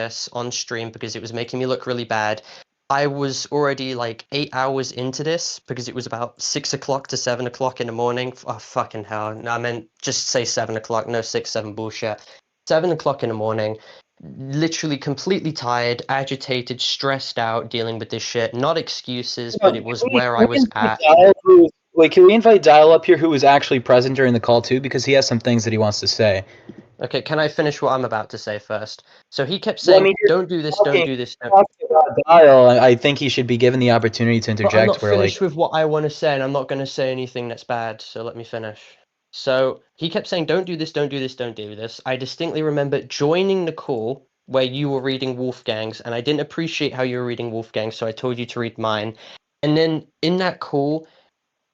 this on stream because it was making me look really bad. I was already like 8 hours into this because it was about 6 o'clock to 7 o'clock in the morning. Oh, fucking hell. No, I meant just say 7 o'clock, no 6, 7 bullshit. 7 o'clock in the morning, literally completely tired, agitated, stressed out, dealing with this shit. Not excuses, but it was where I was at. Can we invite Dial up here who was actually present during the call too? Because he has some things that he wants to say. Okay, can I finish what I'm about to say first? So he kept saying, don't do this, don't do this, don't. Dial, I think he should be given the opportunity to But I'm not interject. finished with what I want to say, and I'm not going to say anything that's bad, so let me finish. So he kept saying, don't do this, don't do this, don't do this. I distinctly remember joining the call where you were reading Wolfgang's, and I didn't appreciate how you were reading Wolfgang, so I told you to read mine. And then in that call,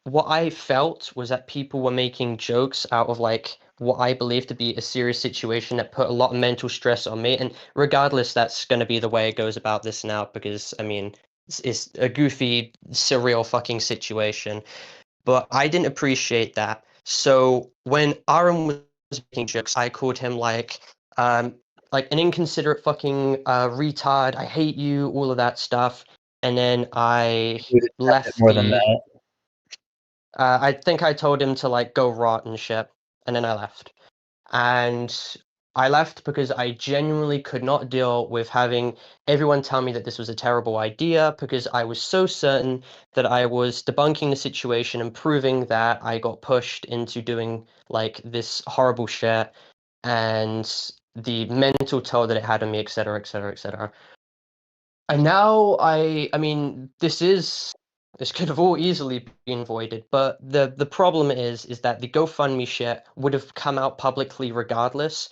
what I felt was that people were making jokes out of like what I believe to be a serious situation that put a lot of mental stress on me. And regardless, that's going to be the way it goes about this now because, I mean, it's a goofy, surreal fucking situation. But I didn't appreciate that. So when Aaron was making jokes, I called him like an inconsiderate fucking retard. I hate you, all of that stuff. And then I left more than that. I think I told him to like go rot and shit, and then I left. And I left because I genuinely could not deal with having everyone tell me that this was a terrible idea because I was so certain that I was debunking the situation and proving that I got pushed into doing like this horrible shit and the mental toll that it had on me, etc., etc., etc. And now I mean, this could have all easily been avoided, but the problem is that the GoFundMe shit would have come out publicly regardless,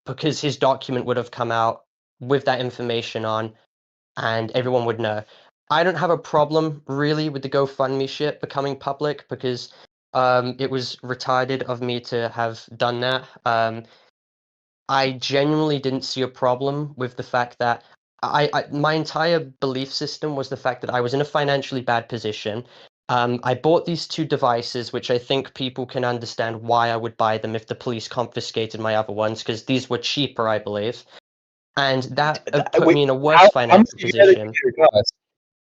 because his document would have come out with that information on, and everyone would know. I don't have a problem really with the GoFundMe shit becoming public because it was retarded of me to have done that. I genuinely didn't see a problem with the fact that my entire belief system was the fact that I was in a financially bad position. I bought these two devices, which I think people can understand why I would buy them if the police confiscated my other ones, because these were cheaper, I believe. And that put me in a worse financial position.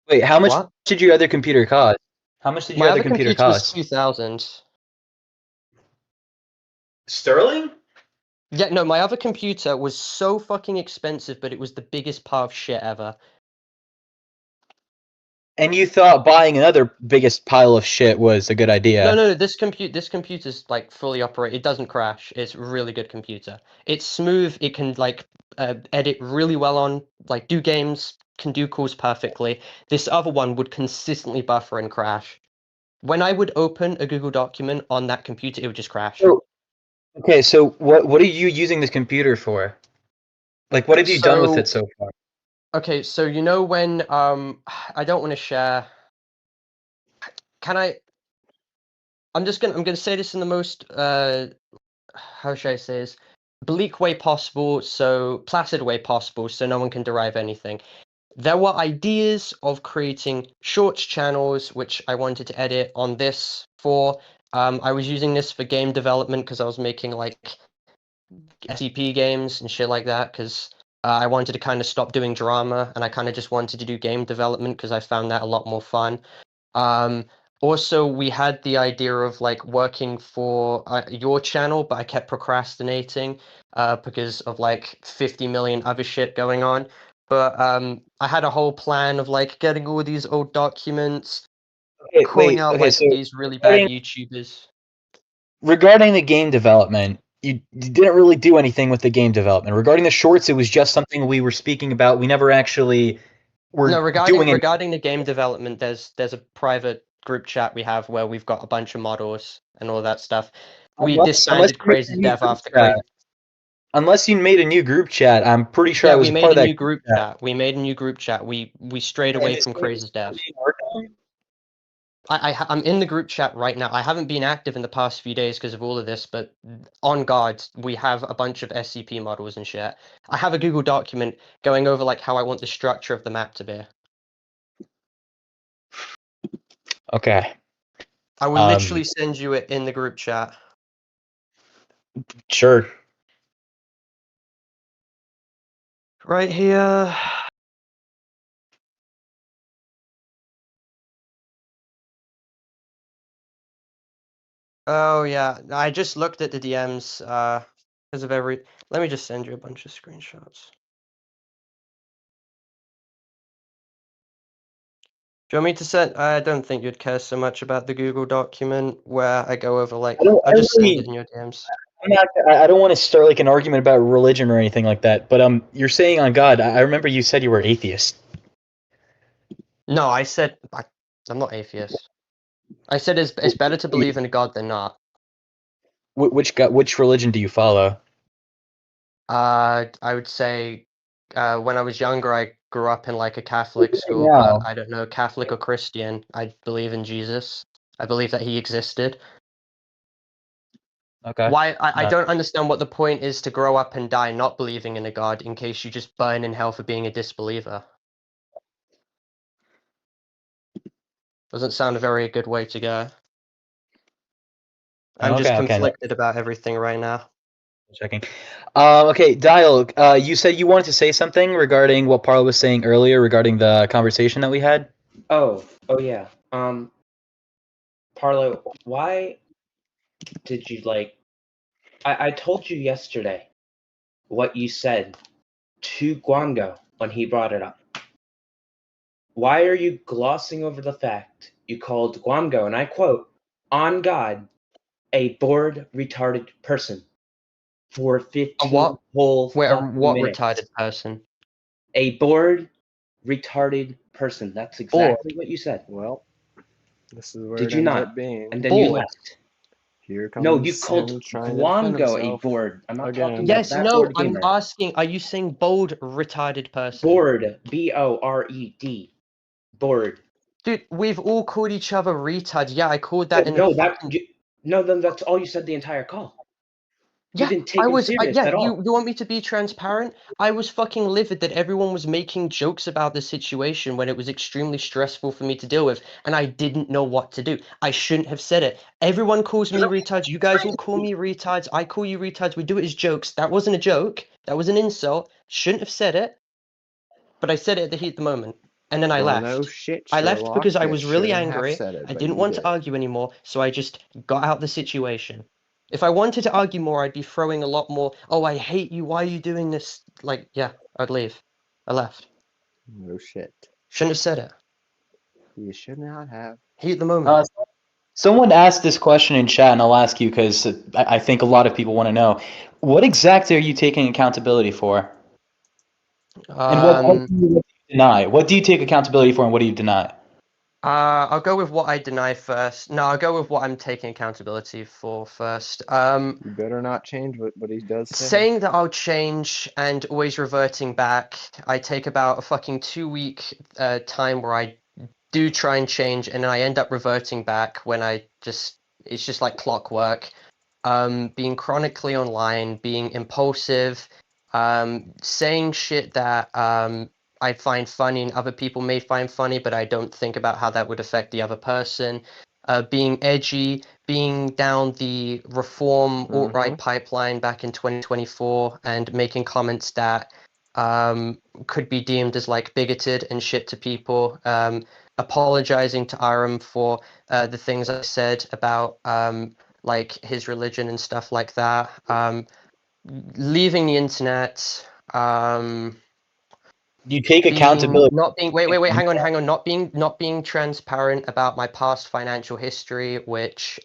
Wait, how much What? did your other computer cost? How much did your My other other computer computer was cost? 2,000. Sterling? Yeah, no, my other computer was so fucking expensive, but it was the biggest pile of shit ever. And you thought buying another biggest pile of shit was a good idea? No, this computer's like fully operate. It doesn't crash. It's a really good computer. It's smooth. It can like edit really well on, like do games, can do calls perfectly. This other one would consistently buffer and crash. When I would open a Google document on that computer, it would just crash. Okay, so what are you using this computer for? Like, what have you done with it so far? Okay, so you know when I don't want to share. Can I? I'm gonna say this in the most how should I say this? Bleak way possible, so placid way possible, so no one can derive anything. There were ideas of creating shorts channels, which I wanted to edit on this for. I was using this for game development because I was making like SCP games and shit like that because I wanted to kind of stop doing drama and I kind of just wanted to do game development because I found that a lot more fun. Um, Also, we had the idea of like working for your channel, but I kept procrastinating because of like 50 million other shit going on. But I had a whole plan of like getting all these old documents, calling out like So these really bad YouTubers. regarding the game development, you didn't really do anything with the game development. Regarding the shorts, it was just something we were speaking about. We never actually were No, doing anything. regarding the game development, there's a private group chat we have where we've got a bunch of models and all that stuff. We disbanded Crazy Dev after Crazy. Unless you made a new group chat, I'm pretty sure Yeah, I was we a made part a of that new group chat. We made a new group chat. We strayed away from Crazy Dev. I'm in the group chat right now. I haven't been active in the past few days because of all of this, but on guard, we have a bunch of SCP models and shit. I have a Google document going over like how I want the structure of the map to be. Okay. I will literally send you it in the group chat. Sure. Right here. Oh yeah, I just looked at the DMs because of every. Let me just send you a bunch of screenshots. Do you want me to send? I don't think you'd care so much about the Google document where I go over like. I'll just send it in your DMs. I don't want to start like an argument about religion or anything like that. But you're saying on God. I remember you said you were atheist. No, I said I'm not atheist. I said it's better to believe in a God than not. Which God? Which religion do you follow? I would say when I was younger, I grew up in like a Catholic school, but Now, I don't know, Catholic or Christian. I believe in Jesus. I believe that he existed. okay. Why I don't understand what the point is to grow up and die not believing in a God in case you just burn in hell for being a disbeliever. Doesn't sound a very good way to go. I'm just Okay. conflicted about everything right now. Checking. Okay, Dial. You said you wanted to say something regarding what Parlo was saying earlier regarding the conversation that we had. Oh yeah. Parlo, why did you like? I told you yesterday what you said to Guango when he brought it up. Why are you glossing over the fact you called Guango, and I quote, on God, a bored, retarded person for 15 what? whole Wait, fucking what minutes? retarded person? A bored, retarded person. That's exactly what you said. Well, this is where Did it you ends not? up being. And then you Bored. left. Here comes No, you called him trying to defend Guango a himself. bored. I'm not Again. talking about Yes, that no, bored I'm gamer. asking, are you saying bold retarded person? Bored. B-O-R-E-D. Bored. Dude, we've all called each other retards. Yeah, I called that in No, a fucking... then that's all you said the entire call. You Yeah, didn't take I him was. serious Yeah, at all. you want me to be transparent? I was fucking livid that everyone was making jokes about the situation when it was extremely stressful for me to deal with, and I didn't know what to do. I shouldn't have said it. Everyone calls me retards. You guys all call me retards. I call you retards. We do it as jokes. That wasn't a joke. That was an insult. Shouldn't have said it, but I said it at the heat of the moment, and then I Well, left. no shit, I left Sherlock. because I You was really shouldn't have angry. said it, I but didn't you want did. to argue anymore, so I just got out the situation. If I wanted to argue more, I'd be throwing a lot more, oh, I hate you, why are you doing this? Like, yeah, I'd leave. I left. No shit. Shouldn't have said it. You should not have. Heat of the moment. Someone asked this question in chat, and I'll ask you because I think a lot of people want to know. What exactly are you taking accountability for? And what do you deny? What do you take accountability for, and what do you deny? I'll go with what I deny first. No, I'll go with what I'm taking accountability for first. You better not change what he does say. Saying that I'll change and always reverting back, I take about a fucking 2-week time where I do try and change, and then I end up reverting back when it's just like clockwork. Being chronically online, being impulsive, saying shit that I find funny and other people may find funny, but I don't think about how that would affect the other person. Being edgy, being down the reform alt-right pipeline back in 2024 and making comments that could be deemed as like bigoted and shit to people. Apologizing to Aram for the things I said about like his religion and stuff like that. Leaving the internet. You take accountability. Not being wait, hang on. Not being transparent about my past financial history, which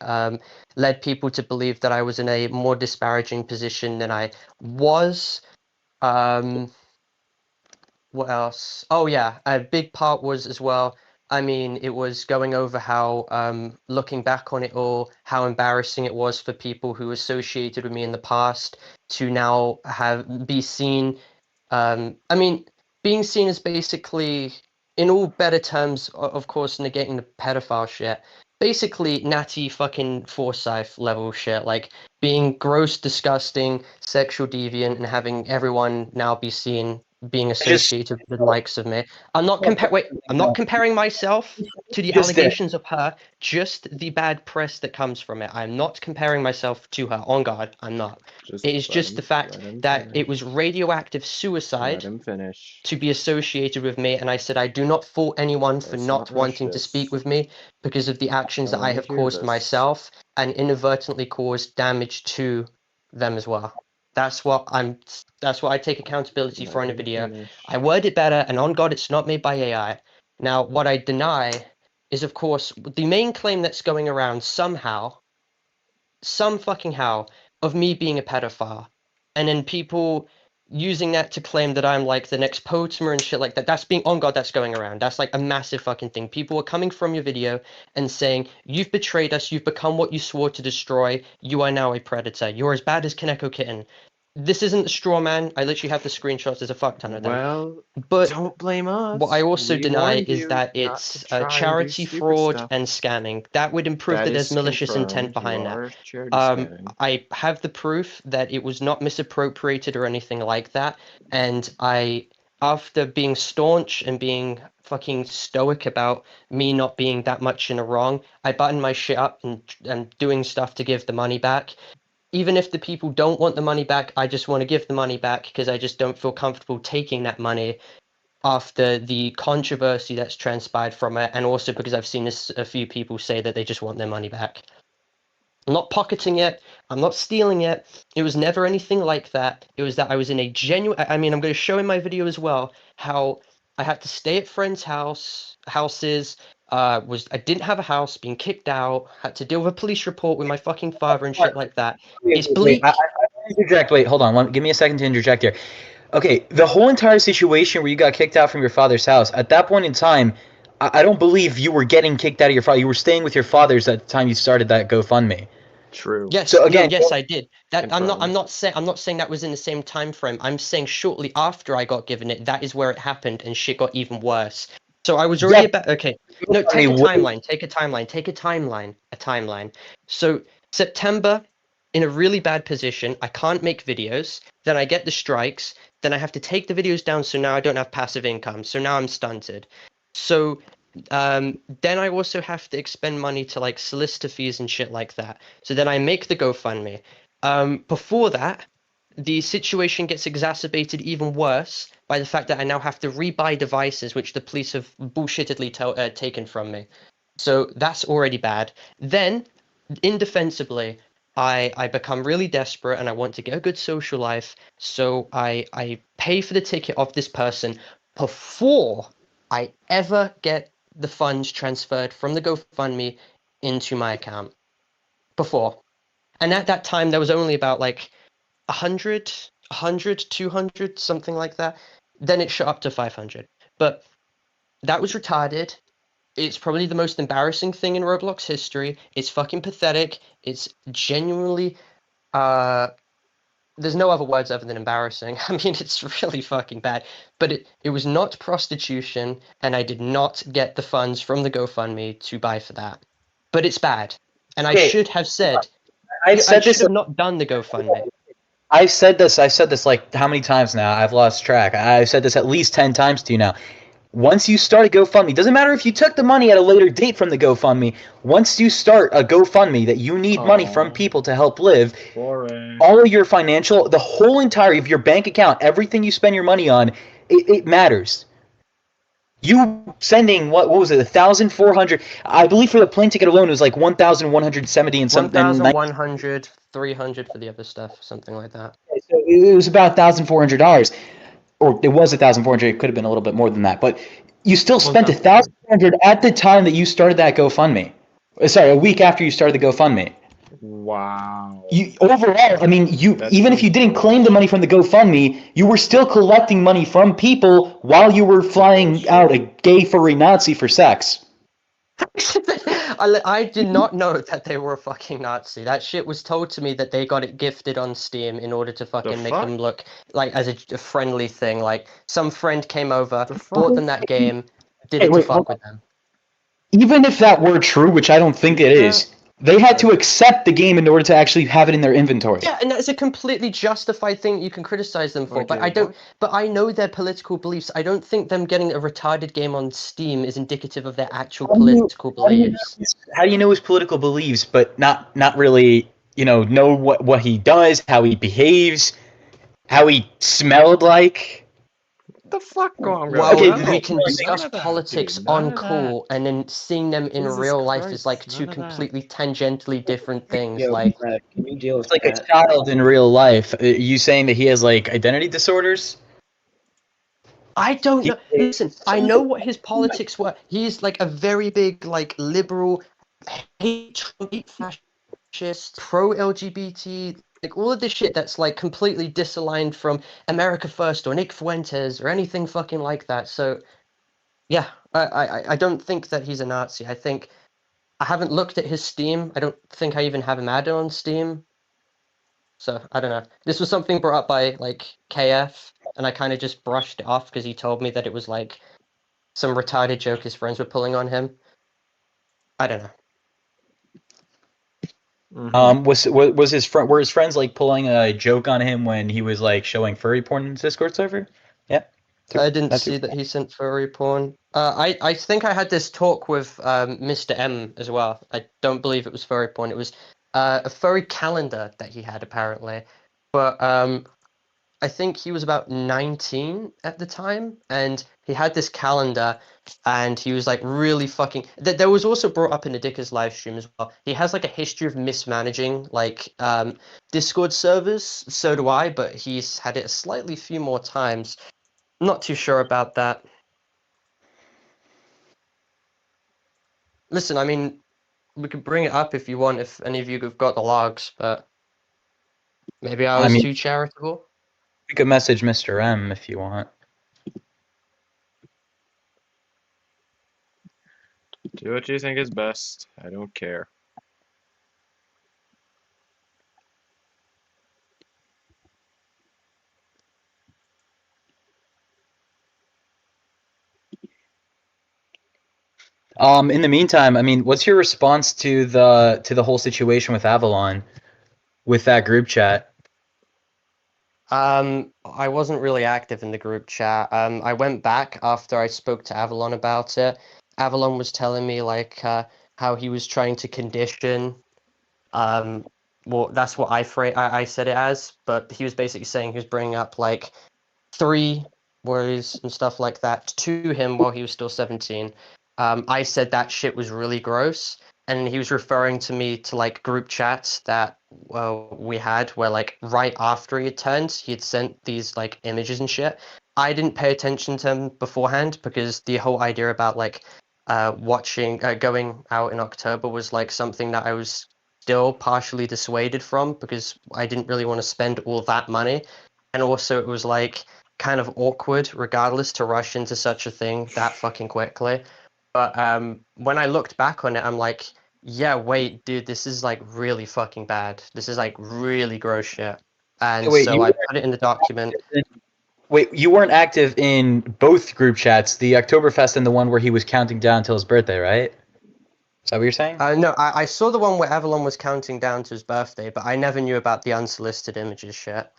led people to believe that I was in a more disparaging position than I was. What else? Oh yeah, a big part was as well. I mean, it was going over how, looking back on it all, how embarrassing it was for people who associated with me in the past to now be seen. I mean, being seen as basically, in all better terms, of course, negating the pedophile shit. Basically, Natty fucking Forsyth level shit, like being gross, disgusting, sexual deviant, and having everyone now be seen being associated with the likes of me. I'm not comparing myself to the allegations of her, just the bad press that comes from it. I'm not comparing myself to her. On God, I'm not. It is just the fact that it was radioactive suicide Let him finish. to be associated with me, and I said I do not fault anyone for Let's not not rush wanting to this. speak with me because of the actions I that I wanna have hear caused this. myself and inadvertently caused damage to them as well. That's what I take accountability for in a Let him video. finish. I word it better, and on God, it's not made by AI. Now, what I deny is, of course, the main claim that's going around somehow, some fucking how, of me being a pedophile. And then people using that to claim that I'm like the next Potemer and shit like that. That's being, on God, that's going around. That's like a massive fucking thing. People are coming from your video and saying, you've betrayed us, you've become what you swore to destroy, you are now a predator. You're as bad as Kaneko Kitten. This isn't a straw man. I literally have the screenshots, there's a fuck ton of them. Well, But don't blame us. what I also We deny warned is you that not it's to try and do charity stupid fraud stuff. and scamming. That would improve that there's is malicious intent confirmed. behind You that. are charity scamming. I have the proof that it was not misappropriated or anything like that, and after being staunch and being fucking stoic about me not being that much in a wrong, I buttoned my shit up and doing stuff to give the money back. Even if the people don't want the money back, I just want to give the money back because I just don't feel comfortable taking that money after the controversy that's transpired from it, and also because I've seen a few people say that they just want their money back. I'm not pocketing it. I'm not stealing it. It was never anything like that. It was that I was in a genuine. I mean, I'm going to show in my video as well how I had to stay at friends' houses. I didn't have a house, being kicked out, had to deal with a police report with my fucking father and shit like that. It's bleak. I interject. Wait, hold on. Give me a second to interject here. Okay, the whole entire situation where you got kicked out from your father's house, at that point in time, I don't believe you were getting kicked out of your father. You were staying with your fathers at the time you started that GoFundMe. True. Yes, So again, no, yes, I did. That I'm confirmed. not saying that was in the same time frame. I'm saying shortly after I got given it, that is where it happened, and shit got even worse. So I was already about okay. No, take a timeline. Take a timeline. Take a timeline. A timeline. So September, in a really bad position. I can't make videos. Then I get the strikes. Then I have to take the videos down. So now I don't have passive income. So now I'm stunted. So then I also have to expend money to like solicitor fees and shit like that. So then I make the GoFundMe. Before that, the situation gets exacerbated even worse by the fact that I now have to rebuy devices which the police have bullshittedly taken from me. So that's already bad. Then, indefensibly, I become really desperate and I want to get a good social life. So I pay for the ticket of this person before I ever get the funds transferred from the GoFundMe into my account. Before. And at that time, there was only about like 100, 200, something like that. Then it shot up to 500. But that was retarded. It's probably the most embarrassing thing in Roblox history. It's fucking pathetic. It's genuinely, there's no other words other than embarrassing. I mean, it's really fucking bad. But it was not prostitution, and I did not get the funds from the GoFundMe to buy for that. But it's bad. And I should have said, I should have not done the GoFundMe. I've said this like how many times now? I've lost track. I've said this at least 10 times to you now. Once you start a GoFundMe, doesn't matter if you took the money at a later date from the GoFundMe, once you start a GoFundMe that you need money from people to help live, all of your financial, the whole entirety of your bank account, everything you spend your money on, it matters. You sending, what was it, 1,400, I believe for the plane ticket alone it was like 1,170 and something. 1,100, 300 for the other stuff, something like that. So it was about $1,400. Or it was 1,400. It could have been a little bit more than that, but you still spent 1,400 at the time that you started that GoFundMe. Sorry, a week after you started the GoFundMe. Wow. Overall, I mean, even if you didn't claim the money from the GoFundMe, you were still collecting money from people while you were flying out a gay furry Nazi for sex. I did not know that they were a fucking Nazi. That shit was told to me that they got it gifted on Steam in order to fucking make them look like as a friendly thing. Like some friend came over, bought them that game, did it to fuck with them. Even if that were true, which I don't think it is, They had to accept the game in order to actually have it in their inventory. Yeah, and that's a completely justified thing you can criticize them for. But Okay, I don't. But I know their political beliefs. I don't think them getting a retarded game on Steam is indicative of their actual political beliefs. How do you know his political beliefs, but not really, know what he does, how he behaves, how he smelled like? What the fuck going on? Well, Okay, we can None discuss of that, politics dude. None on of that. call, and then seeing them in Jesus real life is Christ, like none two of that. completely tangentially different things. Yo, Like, Brett, can you deal with It's like a that? child in real life. Are you saying that he has like identity disorders? I don't He- know. Listen, I know what his politics were. He's like a very big, like, liberal, hate fascist, pro LGBT, like all of this shit that's like completely disaligned from America First or Nick Fuentes or anything fucking like that. So, yeah, I don't think that he's a Nazi. I think I haven't looked at his Steam. I don't think I even have him added on Steam. So I don't know. This was something brought up by like KF, and I kind of just brushed it off because he told me that it was like some retarded joke his friends were pulling on him. I don't know. Was his friend were his friends like pulling a joke on him when he was like showing furry porn in the Discord server? Yeah, I didn't that's see that he sent furry porn. I think I had this talk with Mr. M as well. I don't believe it was furry porn. It was a furry calendar that he had apparently. But I think he was about 19 at the time, and he had this calendar, and he was like really fucking. There was also brought up in the Dickers live stream as well. He has like a history of mismanaging like Discord servers. So do I, but he's had it a slightly few more times. Not too sure about that. Listen, I mean, we could bring it up if you want, if any of you have got the logs, but maybe I I was mean, too charitable. you could message Mr. M if you want. Do what you think is best. I don't care. In the meantime, I mean, what's your response to the whole situation with Avalon, with that group chat? I wasn't really active in the group chat. I went back after I spoke to Avalon about it. Avalon was telling me like how he was trying to condition. Well, that's what I said it as, but he was basically saying he was bringing up like 3 words and stuff like that to him while he was still 17. I said that shit was really gross, and he was referring to me to like group chats that we had where like right after he had sent these like images and shit. I didn't pay attention to him beforehand because the whole idea about like going out in October was like something that I was still partially dissuaded from because I didn't really want to spend all that money. And also it was like kind of awkward regardless to rush into such a thing that fucking quickly. But when I looked back on it, I'm like, yeah, wait, dude, this is like really fucking bad. This is like really gross shit. And Wait, so I put it in the document. you weren't active in both group chats, the Oktoberfest and the one where he was counting down till his birthday, right? Is that what you're saying? No, I saw the one where Avalon was counting down to his birthday, but I never knew about the unsolicited images shit.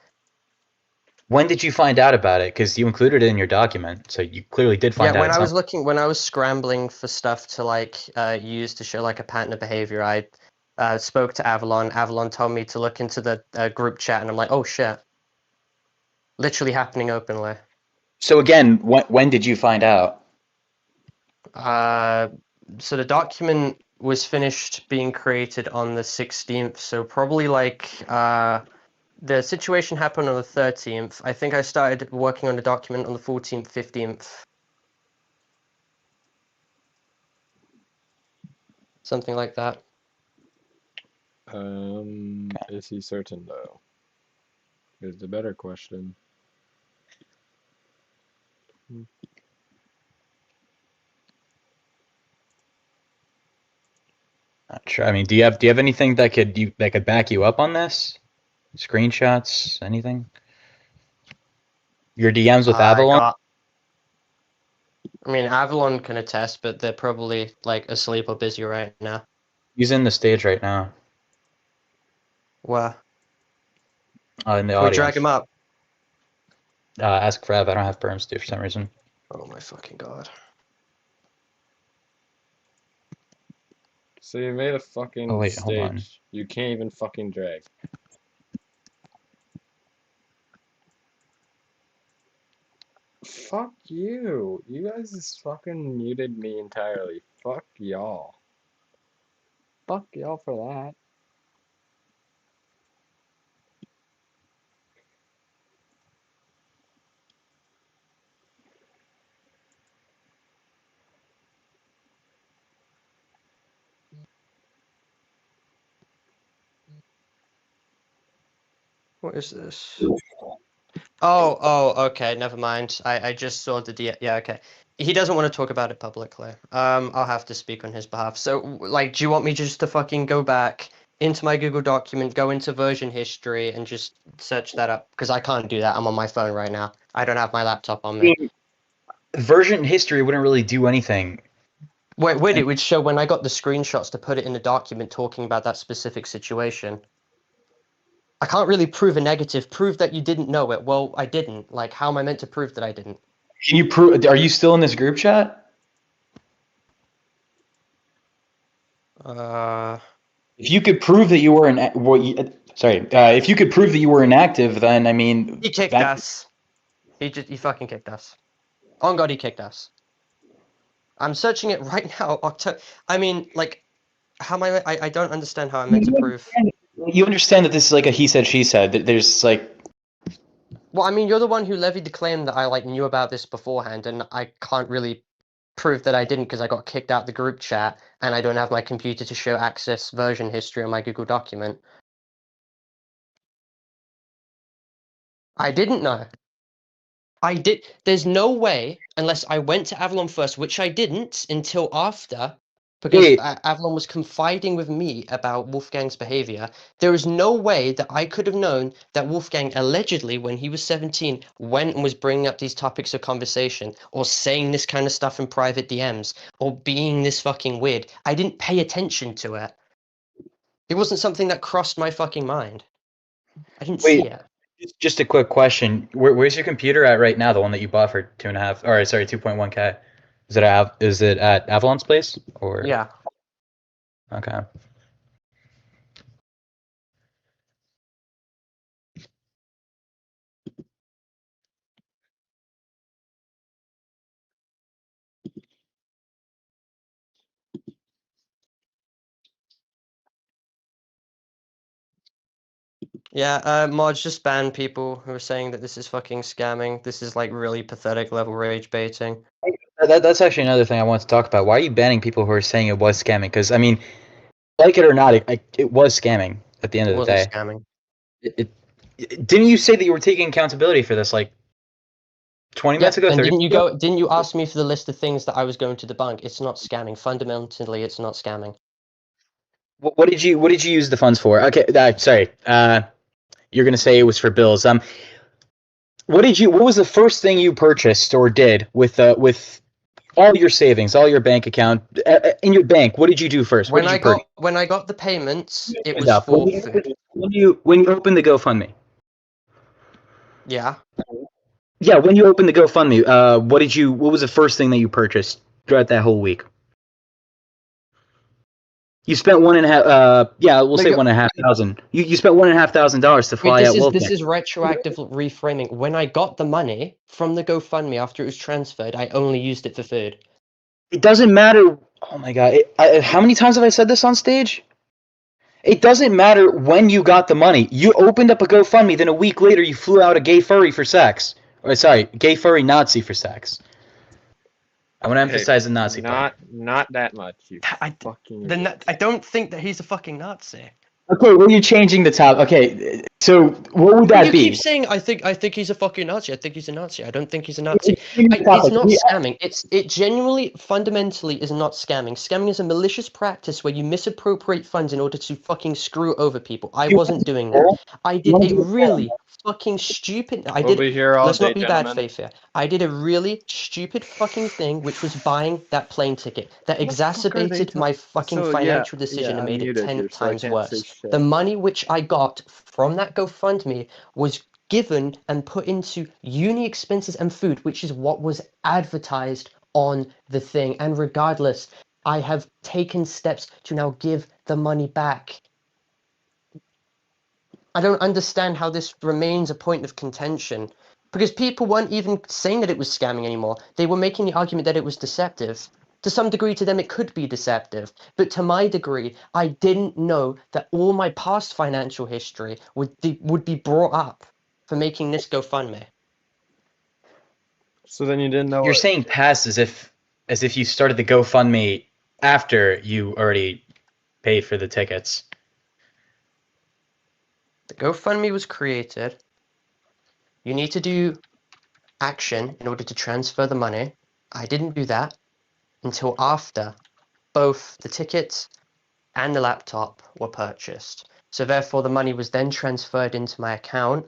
When did you find out about it? Because you included it in your document, so you clearly did find Yeah, out. when I was scrambling for stuff to like use to show like a pattern of behavior, I spoke to Avalon. Avalon told me to look into the group chat, and I'm like, oh shit, literally happening openly. So again, when did you find out? So the document was finished being created on the 16th, so probably like the situation happened on the 13th. I think I started working on the document on the 14th, 15th. Something like that. Is he certain though? Is the better question. Not sure. I mean, do you have anything that could back you up on this? Screenshots, anything? Your DMs with Avalon? I mean, Avalon can attest, but they're probably like asleep or busy right now. He's in the stage right now. Where? In the Can we audience. drag him up? Ask Frav. I don't have perms to for some reason. Oh my fucking god. So you made a fucking Oh, wait, hold on. stage. You can't even fucking drag. Fuck you. You guys just fucking muted me entirely. Fuck y'all. Fuck y'all for that. What is this? Oh, okay, never mind. I just saw the yeah, okay. He doesn't want to talk about it publicly. I'll have to speak on his behalf. So, like, do you want me just to fucking go back into my Google document, go into version history, and just search that up? Because I can't do that. I'm on my phone right now. I don't have my laptop on me. Version history wouldn't really do anything. Wait, it would show when I got the screenshots to put it in the document talking about that specific situation. I can't really prove a negative. Prove that you didn't know it. Well, I didn't. Like, how am I meant to prove that I didn't? Can you prove? Are you still in this group chat? If you could prove that you were if you could prove that you were inactive, then I mean, He kicked us. He fucking kicked us. On God, he kicked us. I'm searching it right now. I mean, like, how am I don't understand how I'm meant to prove. You understand that this is like a he said, she said. That there's like. Well, I mean, you're the one who levied the claim that I like knew about this beforehand, and I can't really prove that I didn't because I got kicked out the group chat, and I don't have my computer to show access version history on my Google document. I didn't know. I did. There's no way, unless I went to Avalon first, which I didn't until after, because Avalon was confiding with me about Wolfgang's behavior. There is no way that I could have known that Wolfgang allegedly, when he was 17, went and was bringing up these topics of conversation, or saying this kind of stuff in private DMs, or being this fucking weird. I didn't pay attention to it. It wasn't something that crossed my fucking mind. I didn't see it. Just a quick question. Where's your computer at right now? The one that you bought for 2.1K. Is it at Avalon's place or? Yeah. Okay. Yeah, mods, just ban people who are saying that this is fucking scamming. This is like really pathetic level rage baiting. That's actually another thing I want to talk about. Why are you banning people who are saying it was scamming? Because I mean, like it or not, it was scamming at the end of the day. It wasn't scamming. Didn't you say that you were taking accountability for this like 20 minutes ago? And 30 minutes ago? didn't you ask me for the list of things that I was going to debunk? It's not scamming. Fundamentally, it's not scamming. What did you use the funds for? Okay, sorry. You're gonna say it was for bills. What was the first thing you purchased or did with all your savings, all your bank account in your bank? What did you do first? When I got the payments, it was for food. When you opened the GoFundMe. Yeah. Yeah, when you opened the GoFundMe, what was the first thing that you purchased throughout that whole week? You spent we'll say $1,500. You spent $1,500 to fly out. This is retroactive reframing. When I got the money from the GoFundMe after it was transferred, I only used it for food. It doesn't matter. Oh my god! How many times have I said this on stage? It doesn't matter when you got the money. You opened up a GoFundMe, then a week later you flew out a gay furry for sex. Or sorry, gay furry Nazi for sex. I want to emphasize the Nazi part. Not that much. I don't think that he's a fucking Nazi. Okay, well you're changing the topic. Okay, So what would that You be? keep saying I think he's a fucking Nazi. I think he's a Nazi. I don't think he's a Nazi. It's It's not scamming. It genuinely, fundamentally is not scamming. Scamming is a malicious practice where you misappropriate funds in order to fucking screw over people. I wasn't doing that. I did a really fucking stupid. We'll be here all Let's day, not be bad gentlemen. faith here. I did a really stupid fucking thing, which was buying that plane ticket. That What the fuck are they exacerbated my fucking So, financial decision and I'm made it muted 10 here, so I times can't say worse. shit. The money which I got from that GoFundMe was given and put into uni expenses and food, which is what was advertised on the thing. And regardless, I have taken steps to now give the money back. I don't understand how this remains a point of contention, because people weren't even saying that it was scamming anymore. They were making the argument that it was deceptive. To some degree, to them, it could be deceptive. But to my degree, I didn't know that all my past financial history would be brought up for making this GoFundMe. So then you didn't know. You're saying past as if you started the GoFundMe after you already paid for the tickets. The GoFundMe was created. You need to do action in order to transfer the money. I didn't do that until after both the tickets and the laptop were purchased. So therefore the money was then transferred into my account,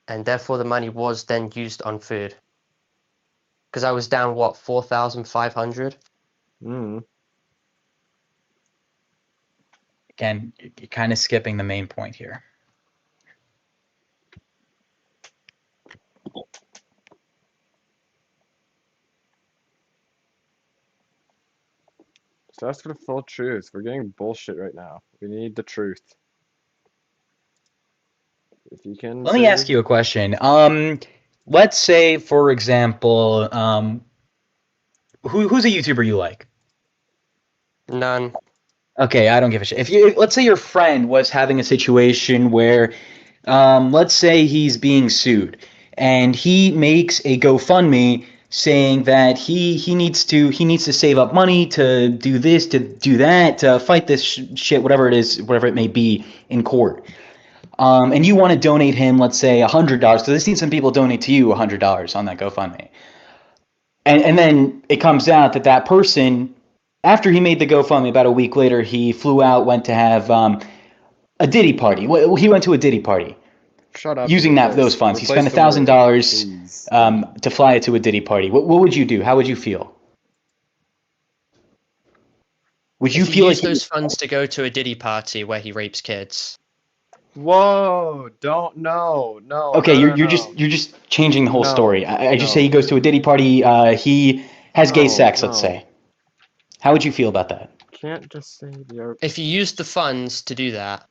and therefore the money was then used on food. Because I was down, what, 4,500? Again, you're kind of skipping the main point here. So that's the full truth. We're getting bullshit right now. We need the truth. If you can. Let me ask you a question. Let's say, for example, who's a YouTuber you like? None. Okay, I don't give a shit. Let's say your friend was having a situation where, let's say he's being sued, and he makes a GoFundMe saying that he needs to save up money to do this, to do that, to fight this shit, whatever it is, whatever it may be in court. And you want to donate him, let's say, $100, because I've seen some people donate to you $100 on that GoFundMe. And then it comes out that that person, after he made the GoFundMe, about a week later, he flew out, went to have a Diddy party. Well, he went to a Diddy party. Shut up. Using those funds. He spent $1,000 to fly to a Diddy party. What would you do? How would you feel? Would you feel use like those funds to go to a Diddy party where he rapes kids? Whoa! No. Okay, no, you're just changing the whole story. I just say he goes to a Diddy party. He has gay sex. Let's say. How would you feel about that? Can't just say the. If you used the funds to do that.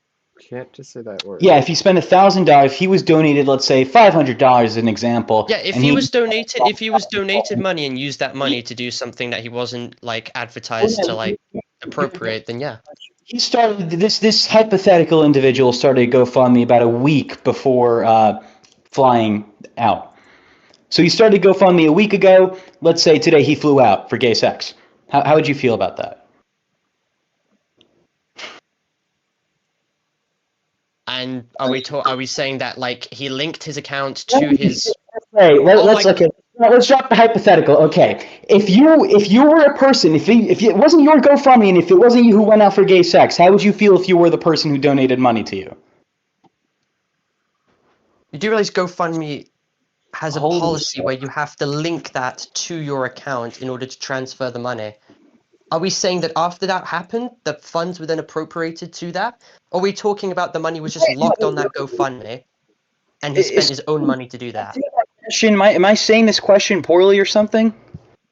Can't just say that word. Yeah, if you spend $1,000, if he was donated, let's say $500 as an example. Yeah, if he was donated money and used that money to do something that he wasn't like advertised to like appropriate, then yeah. He started this hypothetical individual started GoFundMe about a week before flying out. So he started GoFundMe a week ago. Let's say today he flew out for gay sex. How would you feel about that? And are we saying that like he linked his account to his? Okay, let's drop the hypothetical. Okay, if you were a person, if it wasn't your GoFundMe, and if it wasn't you who went out for gay sex, how would you feel if you were the person who donated money to you? You do realize GoFundMe has a policy where you have to link that to your account in order to transfer the money. Are we saying that after that happened, the funds were then appropriated to that? Or are we talking about the money was just locked on that GoFundMe and he spent his own money to do that? Am I saying this question poorly or something?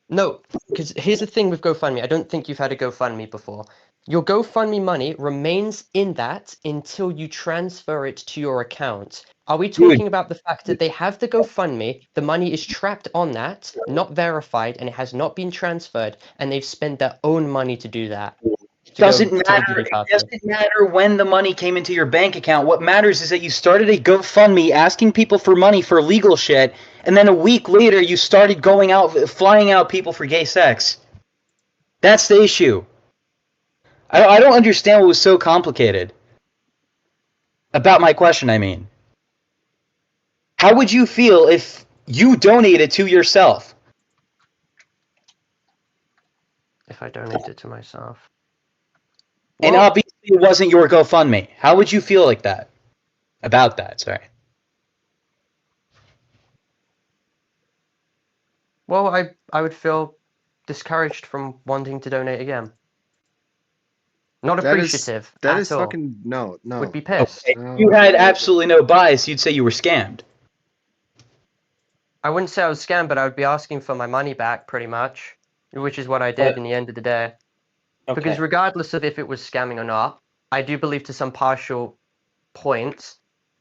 No, because here's the thing with GoFundMe. I don't think you've had a GoFundMe before. Your GoFundMe money remains in that until you transfer it to your account. Are we talking about the fact that they have the GoFundMe, the money is trapped on that, not verified, and it has not been transferred, and they've spent their own money to do that? It doesn't matter when the money came into your bank account. What matters is that you started a GoFundMe asking people for money for legal shit, and then a week later you started flying out people for gay sex. That's the issue. I don't understand what was so complicated. About my question, I mean. How would you feel if you donated to yourself? If I donated to myself. And Well, obviously it wasn't your GoFundMe. How would you feel like that? About that, sorry. well, I would feel discouraged from wanting to donate again. Not appreciative That at is all. fucking no. Would be pissed. Okay. If you had absolutely no bias, you'd say you were scammed. I wouldn't say I was scammed, but I would be asking for my money back, pretty much, which is what I did in the end of the day. Because Okay. regardless of if it was scamming or not, I do believe to some partial point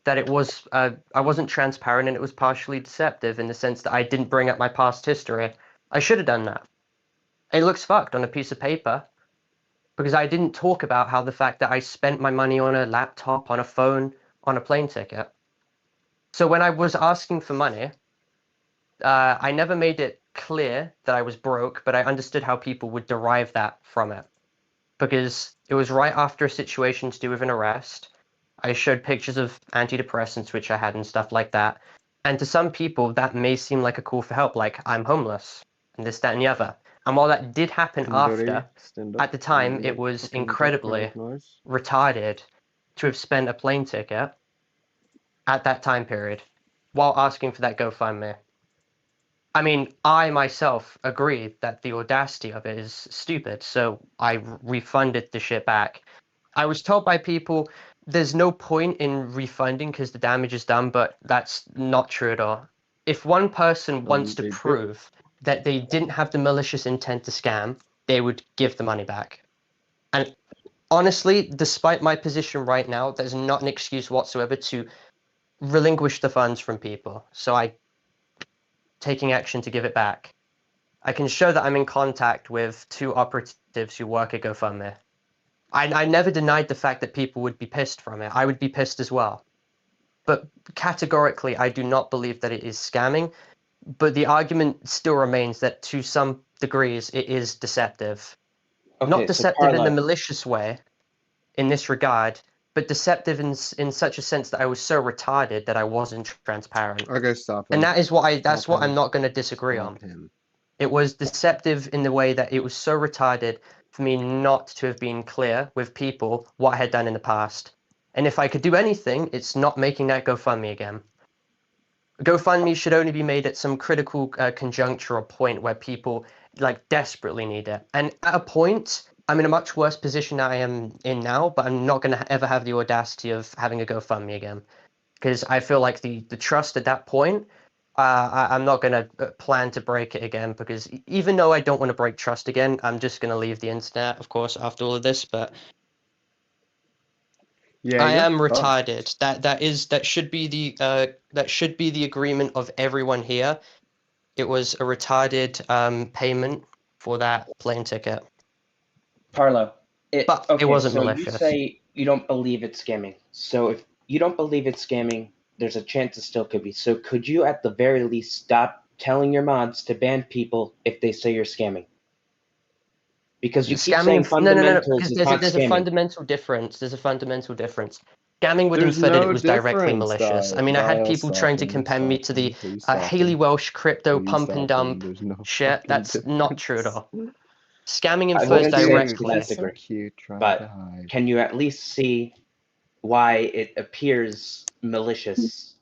that it was I wasn't transparent and it was partially deceptive in the sense that I didn't bring up my past history. I should have done that. It looks fucked on a piece of paper because I didn't talk about how the fact that I spent my money on a laptop, on a phone, on a plane ticket. So when I was asking for money, I never made it clear that I was broke, but I understood how people would derive that from it. Because it was right after a situation to do with an arrest. I showed pictures of antidepressants, which I had, and stuff like that. And to some people, that may seem like a call for help, like I'm homeless, and this, that, and the other. And while that did happen after, at the time, it was incredibly retarded to have spent a plane ticket at that time period while asking for that GoFundMe. I mean, I myself agree that the audacity of it is stupid, so I refunded the shit back. I was told by people there's no point in refunding because the damage is done, but that's not true at all. If one person wants to prove that they didn't have the malicious intent to scam, they would give the money back. And honestly, despite my position right now, there's not an excuse whatsoever to relinquish the funds from people. So I taking action to give it back. I can show that I'm in contact with 2 operatives who work at GoFundMe. I never denied the fact that people would be pissed from it. I would be pissed as well. But categorically, I do not believe that it is scamming. But the argument still remains that to some degrees, it is deceptive. Okay, Not so deceptive in the Parlo, malicious way, in this regard, but deceptive in such a sense that I was so retarded that I wasn't transparent. Okay, stop him. And that is what that's Stop what I'm him. not going to disagree on. Stop him. It was deceptive in the way that it was so retarded for me not to have been clear with people what I had done in the past. And if I could do anything, it's not making that GoFundMe again. GoFundMe should only be made at some critical conjuncture or point where people like desperately need it. And at a point, I'm in a much worse position than I am in now, but I'm not going to ever have the audacity of having a GoFundMe again. Because I feel like the trust at that point, I'm not going to plan to break it again, because even though I don't want to break trust again, I'm just going to leave the internet, of course, after all of this. But Yeah, I you're am fucked. retarded. That should be the agreement of everyone here. It was a retarded payment for that plane ticket. Parlo. But it wasn't so malicious. You say you don't believe it's scamming. So if you don't believe it's scamming, there's a chance it still could be. So could you at the very least stop telling your mods to ban people if they say you're scamming? Because you keep saying fundamentals because is not there's a scamming. fundamental difference. There's a fundamental difference. Scamming would There's infer that it no was directly difference, malicious. I Dial. mean, I had Dial, people stop trying to him, compare me stop to the him, please stop Haley him. Welsh crypto Please pump and stop him. dump There's no shit. fucking That's not true at all. difference. Scamming I infers wouldn't say it's to directly. that He's so degree. cute, trying But to hide. can you at least see why it appears malicious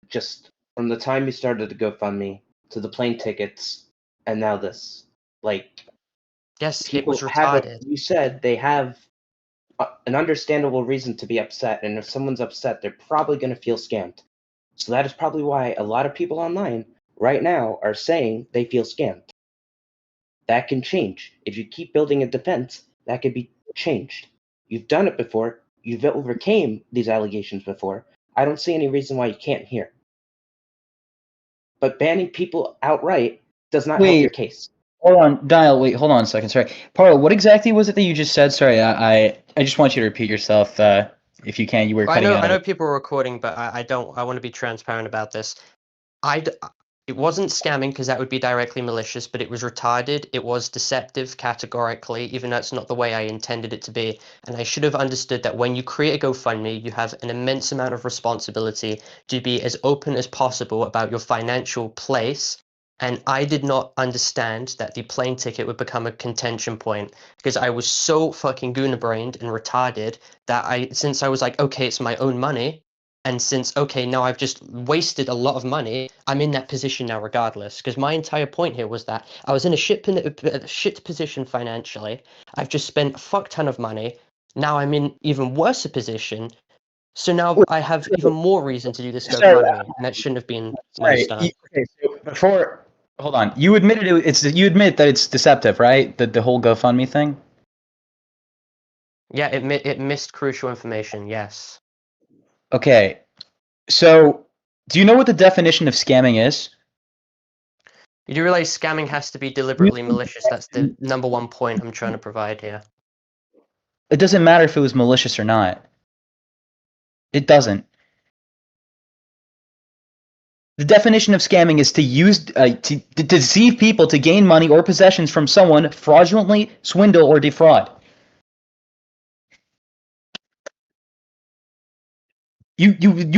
just from the time you started to GoFundMe to the plane tickets and now this? Like, Yes, it people was have retarded. you said they have an understandable reason to be upset, and if someone's upset, they're probably going to feel scammed. So that is probably why a lot of people online right now are saying they feel scammed. That can change. If you keep building a defense, that could be changed. You've done it before. You've overcame these allegations before. I don't see any reason why you can't here. But banning people outright does not help your case. Hold on, Dial. Wait, hold on a second. Sorry, Parlo. What exactly was it that you just said? Sorry, I just want you to repeat yourself, if you can. You were cutting out. I know people are recording, but I don't. I want to be transparent about this. It wasn't scamming because that would be directly malicious, but it was retarded. It was deceptive categorically, even though it's not the way I intended it to be. And I should have understood that when you create a GoFundMe, you have an immense amount of responsibility to be as open as possible about your financial place. And I did not understand that the plane ticket would become a contention point because I was so fucking gooner-brained and retarded that since I was like, okay, it's my own money. And since, okay, now I've just wasted a lot of money, I'm in that position now regardless. Because my entire point here was that I was in a shit position financially. I've just spent a fuck ton of money. Now I'm in even worse a position. So now I have even more reason to do this Sorry, GoFundMe. And that shouldn't have been my sorry. stance. Okay, so before, hold on. You admitted you admit that it's deceptive, right? The whole GoFundMe thing. Yeah, it missed crucial information, yes. Okay, so do you know what the definition of scamming is? You do realize scamming has to be deliberately malicious. That's the number one point I'm trying to provide here. It doesn't matter if it was malicious or not. It doesn't. The definition of scamming is to use to deceive people to gain money or possessions from someone, fraudulently swindle or defraud. You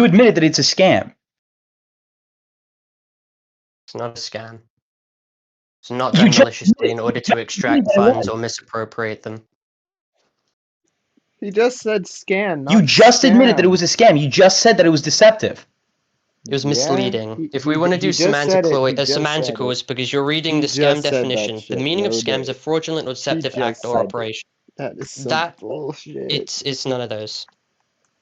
admitted that it's a scam. It's not a scam. It's not done maliciously in order to extract funds or misappropriate them. He just said scan, not You just admitted that it scam. was a scam. You just said that it was deceptive. It was misleading. If we he- want to he do just said it, semantical, he just said semantical it. is because you're reading He the just scam said that definition. The shit meaning of the other scam is day. a fraudulent or deceptive just act or said it. operation. That is some That bullshit. it's none of those.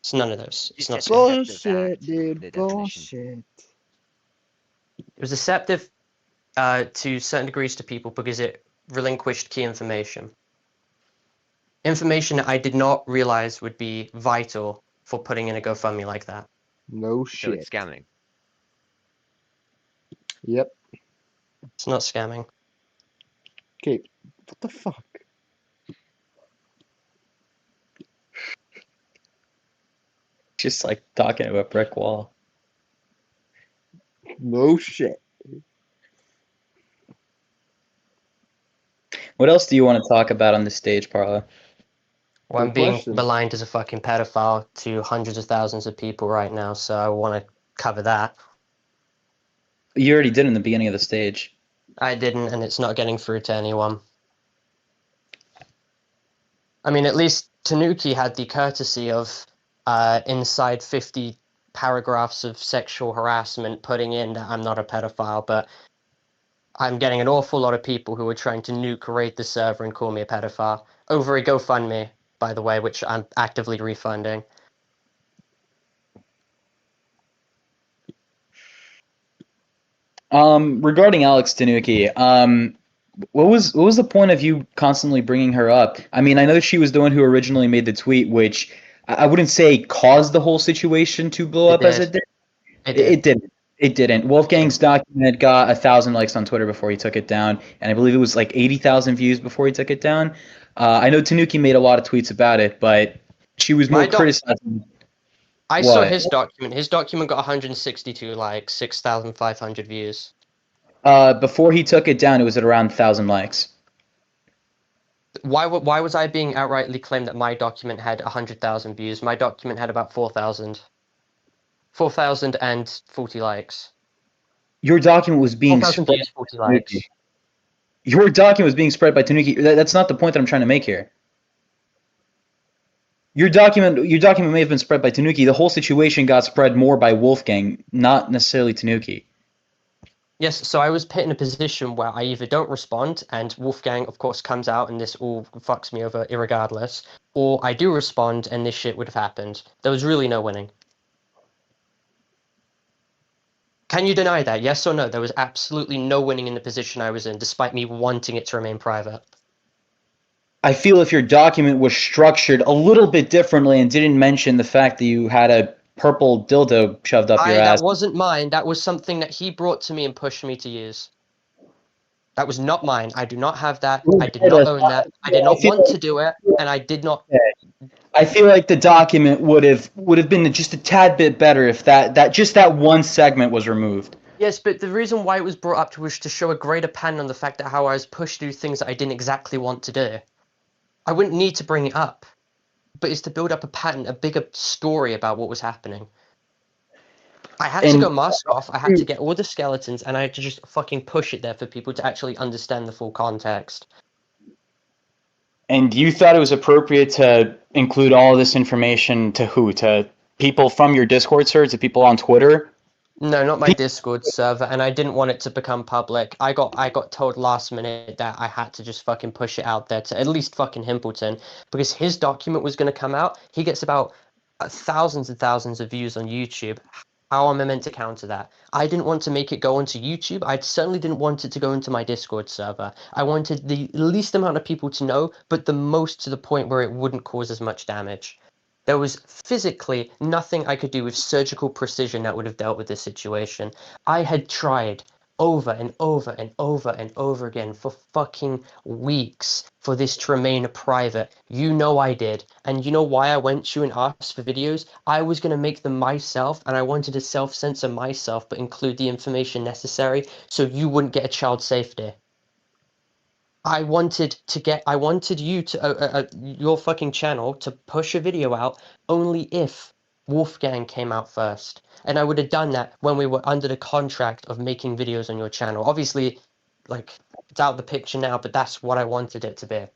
It's none of those. It's not It's scam. deceptive Bullshit, act, dude. the definition. Bullshit. It was deceptive to certain degrees to people because it relinquished key information. Information that I did not realize would be vital for putting in a GoFundMe like that. No So shit. it's scamming. Yep. It's not scamming. Okay. What the fuck? Just like talking to a brick wall. No shit. What else do you want to talk about on the stage, Parlo? Well, I'm Good being question. maligned as a fucking pedophile to hundreds of thousands of people right now, so I want to cover that. You already did in the beginning of the stage. I didn't, and it's not getting through to anyone. I mean, at least Tanuki had the courtesy of, inside 50 paragraphs of sexual harassment, putting in that I'm not a pedophile, but I'm getting an awful lot of people who are trying to nuke raid the server and call me a pedophile. Over a GoFundMe, by the way, which I'm actively refunding. Regarding Alex Tanuki, what was the point of you constantly bringing her up? I mean, I know she was the one who originally made the tweet, which I wouldn't say caused the whole situation to blow up as it did. It didn't. It didn't. Wolfgang's document got 1,000 likes on Twitter before he took it down, and I believe it was like 80,000 views before he took it down. I know Tanuki made a lot of tweets about it, but she was more criticizing. I saw his document. His document got 162 likes, 6,500 views. Before he took it down, it was at around 1,000 likes. Why was I being outrightly claimed that my document had 100,000 views? My document had about 4,000. 4,040 likes. Your document was being spread. Views, 40 likes. Your document was being spread by Tanuki. That's not the point that I'm trying to make here. Your document may have been spread by Tanuki. The whole situation got spread more by Wolfgang, not necessarily Tanuki. Yes, so I was put in a position where I either don't respond, and Wolfgang, of course, comes out, and this all fucks me over irregardless, or I do respond, and this shit would have happened. There was really no winning. Can you deny that? Yes or no? There was absolutely no winning in the position I was in, despite me wanting it to remain private. I feel if your document was structured a little bit differently and didn't mention the fact that you had a purple dildo shoved up your ass. That wasn't mine. That was something that he brought to me and pushed me to use. That was not mine. I do not have that. I did not own that. I did not want to do it, and I did not. I feel like the document would have been just a tad bit better if that one segment was removed. Yes, but the reason why it was brought up was to show a greater pan on the fact that how I was pushed to do things that I didn't exactly want to do. I wouldn't need to bring it up, but it's to build up a pattern, a bigger story about what was happening. I had to And go mask off, I had to get all the skeletons, and I had to just fucking push it there for people to actually understand the full context. And you thought it was appropriate to include all of this information to who? To people from your Discord server, to people on Twitter? No, not my Discord server, and I didn't want it to become public. I got told last minute that I had to just fucking push it out there to at least fucking Himpleton, because his document was going to come out. He gets about thousands and thousands of views on YouTube. How am I meant to counter that? I didn't want to make it go onto YouTube. I certainly didn't want it to go into my Discord server. I wanted the least amount of people to know, but the most to the point where it wouldn't cause as much damage. There was physically nothing I could do with surgical precision that would have dealt with this situation. I had tried over and over and over and over again for fucking weeks for this to remain a private. You know I did. And you know why I went to you and asked for videos? I was going to make them myself, and I wanted to self-censor myself but include the information necessary so you wouldn't get a child safety. I wanted you to, your fucking channel to push a video out only if Wolfgang came out first. And I would have done that when we were under the contract of making videos on your channel. Obviously, like, it's out of the picture now, but that's what I wanted it to be.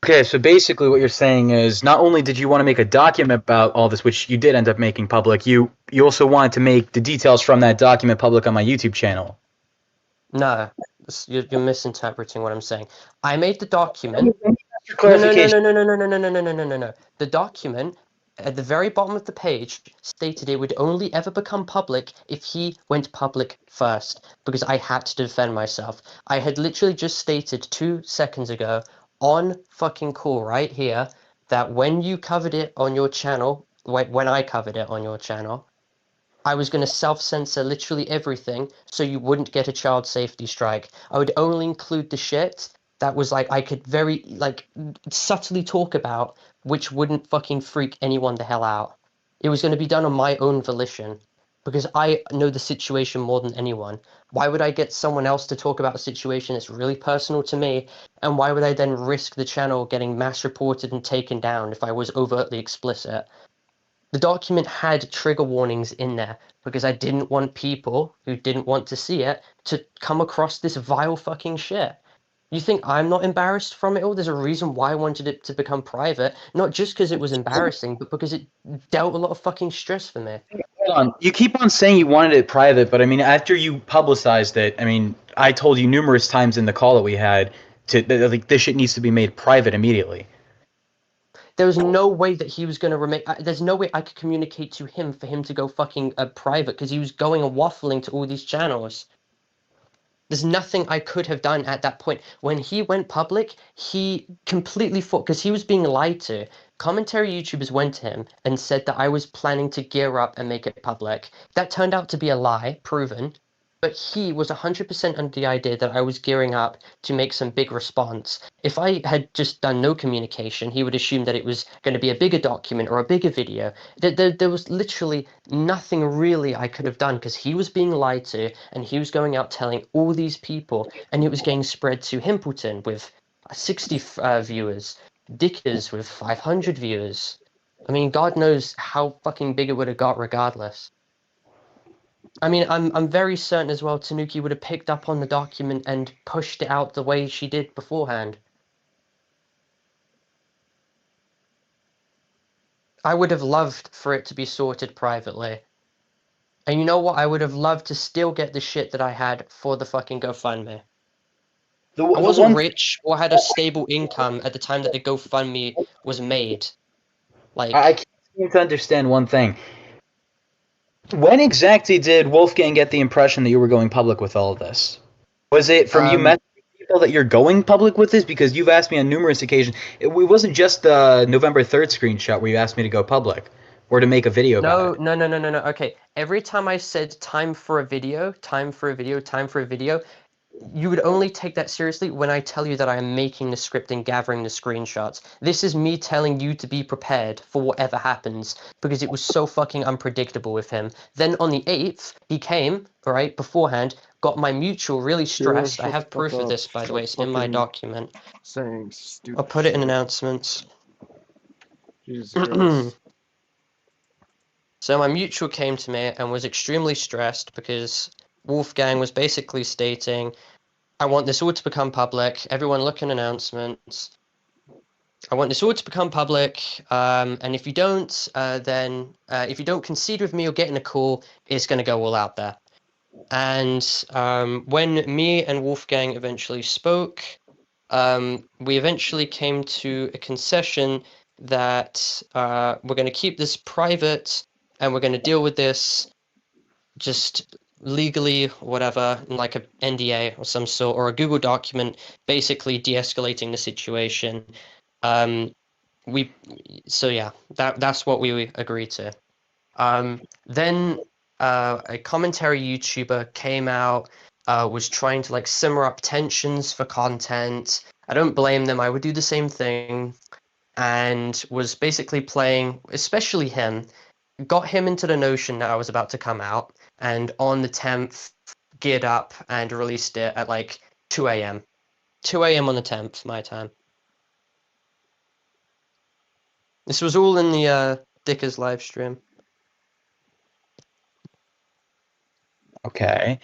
Okay, so basically what you're saying is not only did you want to make a document about all this, which you did end up making public, you also wanted to make the details from that document public on my YouTube channel. No, you're misinterpreting what I'm saying. I made the document. For clarification. No. The document at the very bottom of the page stated it would only ever become public if he went public first, because I had to defend myself. I had literally just stated 2 seconds ago on fucking call right here that when you covered it on your channel, when I covered it on your channel, I was going to self-censor literally everything so you wouldn't get a child safety strike. I would only include the shit that was like I could very like subtly talk about, which wouldn't fucking freak anyone the hell out. It was going to be done on my own volition because I know the situation more than anyone. Why would I get someone else to talk about a situation that's really personal to me? And why would I then risk the channel getting mass reported and taken down if I was overtly explicit? The document had trigger warnings in there because I didn't want people who didn't want to see it to come across this vile fucking shit. You think I'm not embarrassed from it all? There's a reason why I wanted it to become private, not just because it was embarrassing, but because it dealt a lot of fucking stress for me. Hold on. You keep on saying you wanted it private, but I mean, after you publicized it, I mean, I told you numerous times in the call that we had like this shit needs to be made private immediately. There was no way that he was going to remain. There's no way I could communicate to him for him to go fucking private because he was going and waffling to all these channels. There's nothing I could have done at that point. When he went public, he completely thought, because he was being lied to. Commentary YouTubers went to him and said that I was planning to gear up and make it public. That turned out to be a lie, proven. But he was 100% under the idea that I was gearing up to make some big response. If I had just done no communication, he would assume that it was going to be a bigger document or a bigger video. There was literally nothing really I could have done because he was being lied to and he was going out telling all these people, and it was getting spread to Himpleton with 60 viewers, Dickers with 500 viewers. I mean, God knows how fucking big it would have got regardless. I mean, I'm very certain as well Tanuki would have picked up on the document and pushed it out the way she did beforehand. I would have loved for it to be sorted privately. And you know what? I would have loved to still get the shit that I had for the fucking GoFundMe. I wasn't rich or had a stable income at the time that the GoFundMe was made. Like, I can't seem to understand one thing. When exactly did Wolfgang get the impression that you were going public with all of this? Was it from you messaging people that you're going public with this? Because you've asked me on numerous occasions. It wasn't just the November 3rd screenshot where you asked me to go public or to make a video about it. No. Okay, every time I said time for a video, you would only take that seriously when I tell you that I am making the script and gathering the screenshots. This is me telling you to be prepared for whatever happens, because it was so fucking unpredictable with him. Then on the 8th, he came, alright, beforehand, got my mutual really stressed. I shut have the fuck proof of up. this, by the way, Stop it's in my fucking document. saying I'll stupid put it in shit. announcements. Jesus Christ. So my mutual came to me and was extremely stressed because Wolfgang was basically stating, I want this all to become public. Everyone look in announcements. I want this all to become public. And if you don't, then if you don't concede with me or get in a call, it's going to go all out there. And when me and Wolfgang eventually spoke, we eventually came to a concession that we're going to keep this private and we're going to deal with this just legally, whatever, in like a NDA or some sort, or a Google document, basically de-escalating the situation. Um, we, so yeah, that's what we agreed to. Then a commentary YouTuber came out, was trying to like simmer up tensions for content. I don't blame them. I would do the same thing, and was basically playing, especially him, got him into the notion that I was about to come out, and on the 10th, geared up and released it at like 2 a.m. 2 a.m. on the 10th, my time. This was all in the Dickers live stream. Okay.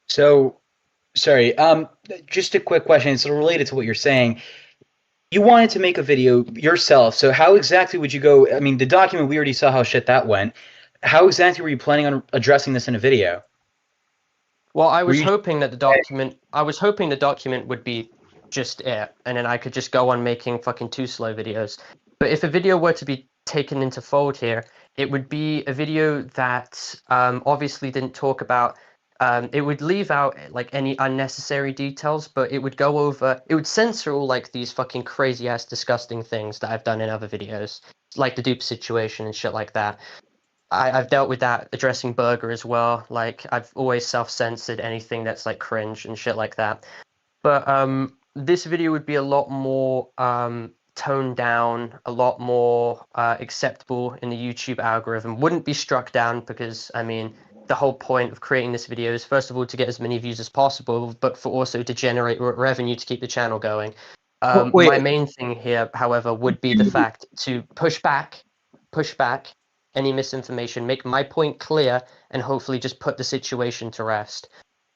So, sorry. Just a quick question. It's related to what you're saying. You wanted to make a video yourself. So, how exactly would you go? I mean, the document, we already saw how shit that went. How exactly were you planning on addressing this in a video? Well, I Were was you hoping that the document would be just it, and then I could just go on making fucking too slow videos. But if a video were to be taken into fold here, it would be a video that obviously didn't talk about. It would leave out like any unnecessary details, but it would go over. It would censor all like these fucking crazy ass disgusting things that I've done in other videos, like the dupe situation and shit like that. I've dealt with that addressing Burger as well. Like I've always self-censored anything that's like cringe and shit like that. But this video would be a lot more toned down, a lot more acceptable in the YouTube algorithm. Wouldn't be struck down because I mean the whole point of creating this video is first of all to get as many views as possible, but for also to generate revenue to keep the channel going. wait? My main thing here, however, would be the fact to push back any misinformation, make my point clear, and hopefully just put the situation to rest.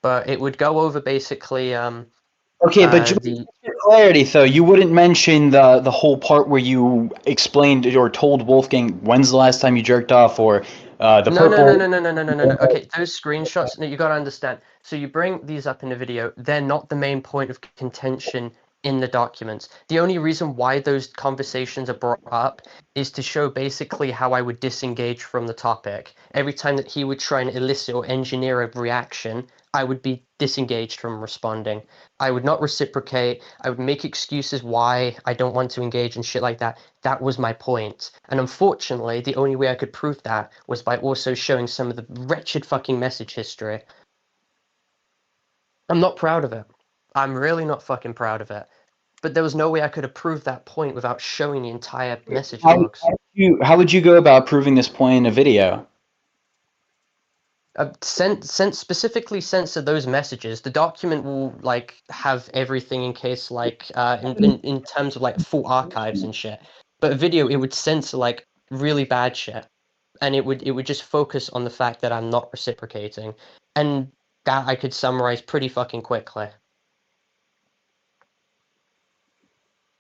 But it would go over basically Okay, but just the for clarity, though, you wouldn't mention the whole part where you explained or told Wolfgang when's the last time you jerked off, or the no no no purple. no no no no no no no. Okay, those screenshots. No, you gotta understand. So you bring these up in the video. They're not the main point of contention in the documents. The only reason why those conversations are brought up is to show basically how I would disengage from the topic. Every time that he would try and elicit or engineer a reaction, I would be disengaged from responding. I would not reciprocate. I would make excuses why I don't want to engage and shit like that. That was my point. And unfortunately, the only way I could prove that was by also showing some of the wretched fucking message history. I'm not proud of it. I'm really not fucking proud of it. But there was no way I could have proved that point without showing the entire message How, logs. how would you go about proving this point in a video? Specifically censor those messages. The document will like have everything in case like in terms of like full archives and shit. But a video it would censor like really bad shit, and it would just focus on the fact that I'm not reciprocating, and that I could summarize pretty fucking quickly.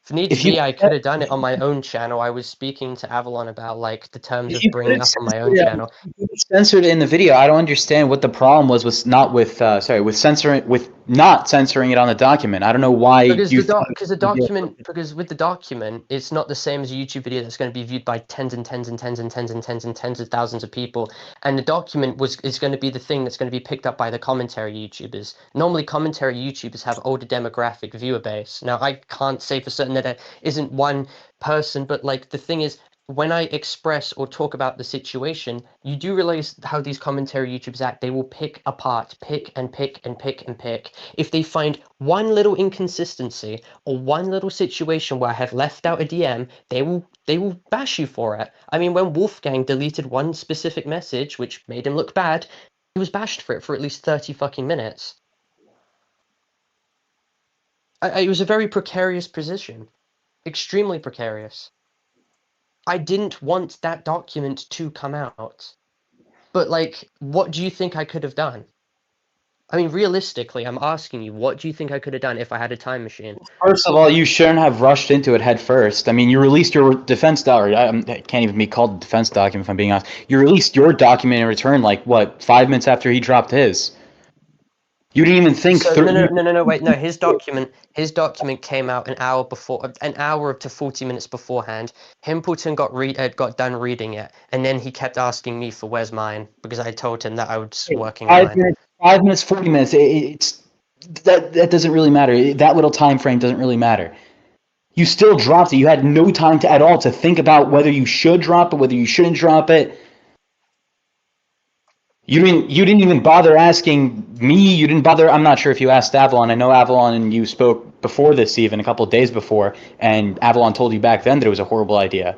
If needs If you be, I could have done it on my own channel. I was speaking to Avalon about like the terms if of you could bringing have up on my censored own channel. censored it in the video, I don't understand what the problem was with not with sorry with censoring with not censoring it on the document. I don't know why Because you thought it because the was a big deal. document because with the document it's not the same as a YouTube video that's going to be viewed by tens and tens and tens and tens and tens and tens of thousands of people, and the document is going to be the thing that's going to be picked up by the commentary YouTubers. Normally commentary YouTubers have older demographic viewer base. Now I can't say for certain that it isn't one person, but like the thing is when I express or talk about the situation, you do realize how these commentary YouTubers act. They will pick apart, pick and pick and pick and pick. If they find one little inconsistency or one little situation where I have left out a DM, they will bash you for it. I mean, when Wolfgang deleted one specific message, which made him look bad, he was bashed for it for at least 30 fucking minutes. It was a very precarious position. Extremely precarious. I didn't want that document to come out. But, like, what do you think I could have done? I mean, realistically, I'm asking you, what do you think I could have done if I had a time machine? First of all, you shouldn't have rushed into it head first. I mean, you released your defense document. It can't even be called a defense document if I'm being honest. You released your document in return, like, what, 5 minutes after he dropped his? You didn't even think So, through. no, wait, no, his document came out an hour to 40 minutes beforehand. Himpleton got done reading it, and then he kept asking me for where's mine, because I told him that I was working on mine. 5 minutes, 5 minutes, 40 minutes. It's that doesn't really matter. That little time frame doesn't really matter. You still dropped it. You had no time at all to think about whether you should drop it, whether you shouldn't drop it. You didn't even bother asking me. You didn't bother. I'm not sure if you asked Avalon. I know Avalon and you spoke before this, even a couple of days before, and Avalon told you back then that it was a horrible idea.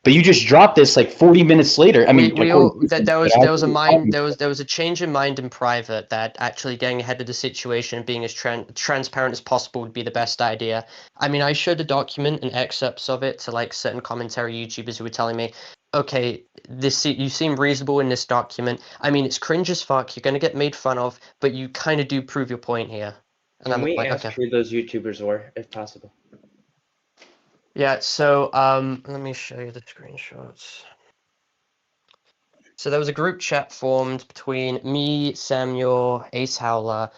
But you just dropped this like 40 minutes later. I mean, there was a change in mind in private that actually getting ahead of the situation and being as transparent as possible would be the best idea. I mean, I showed a document and excerpts of it to like certain commentary YouTubers who were telling me, okay, you seem reasonable in this document. I mean, it's cringe as fuck. You're gonna get made fun of, but you kind of do prove your point here. And Can I'm we like, ask okay. who those YouTubers were, if possible? Yeah, so let me show you the screenshots. So there was a group chat formed between me, Samuel, Ace Howler,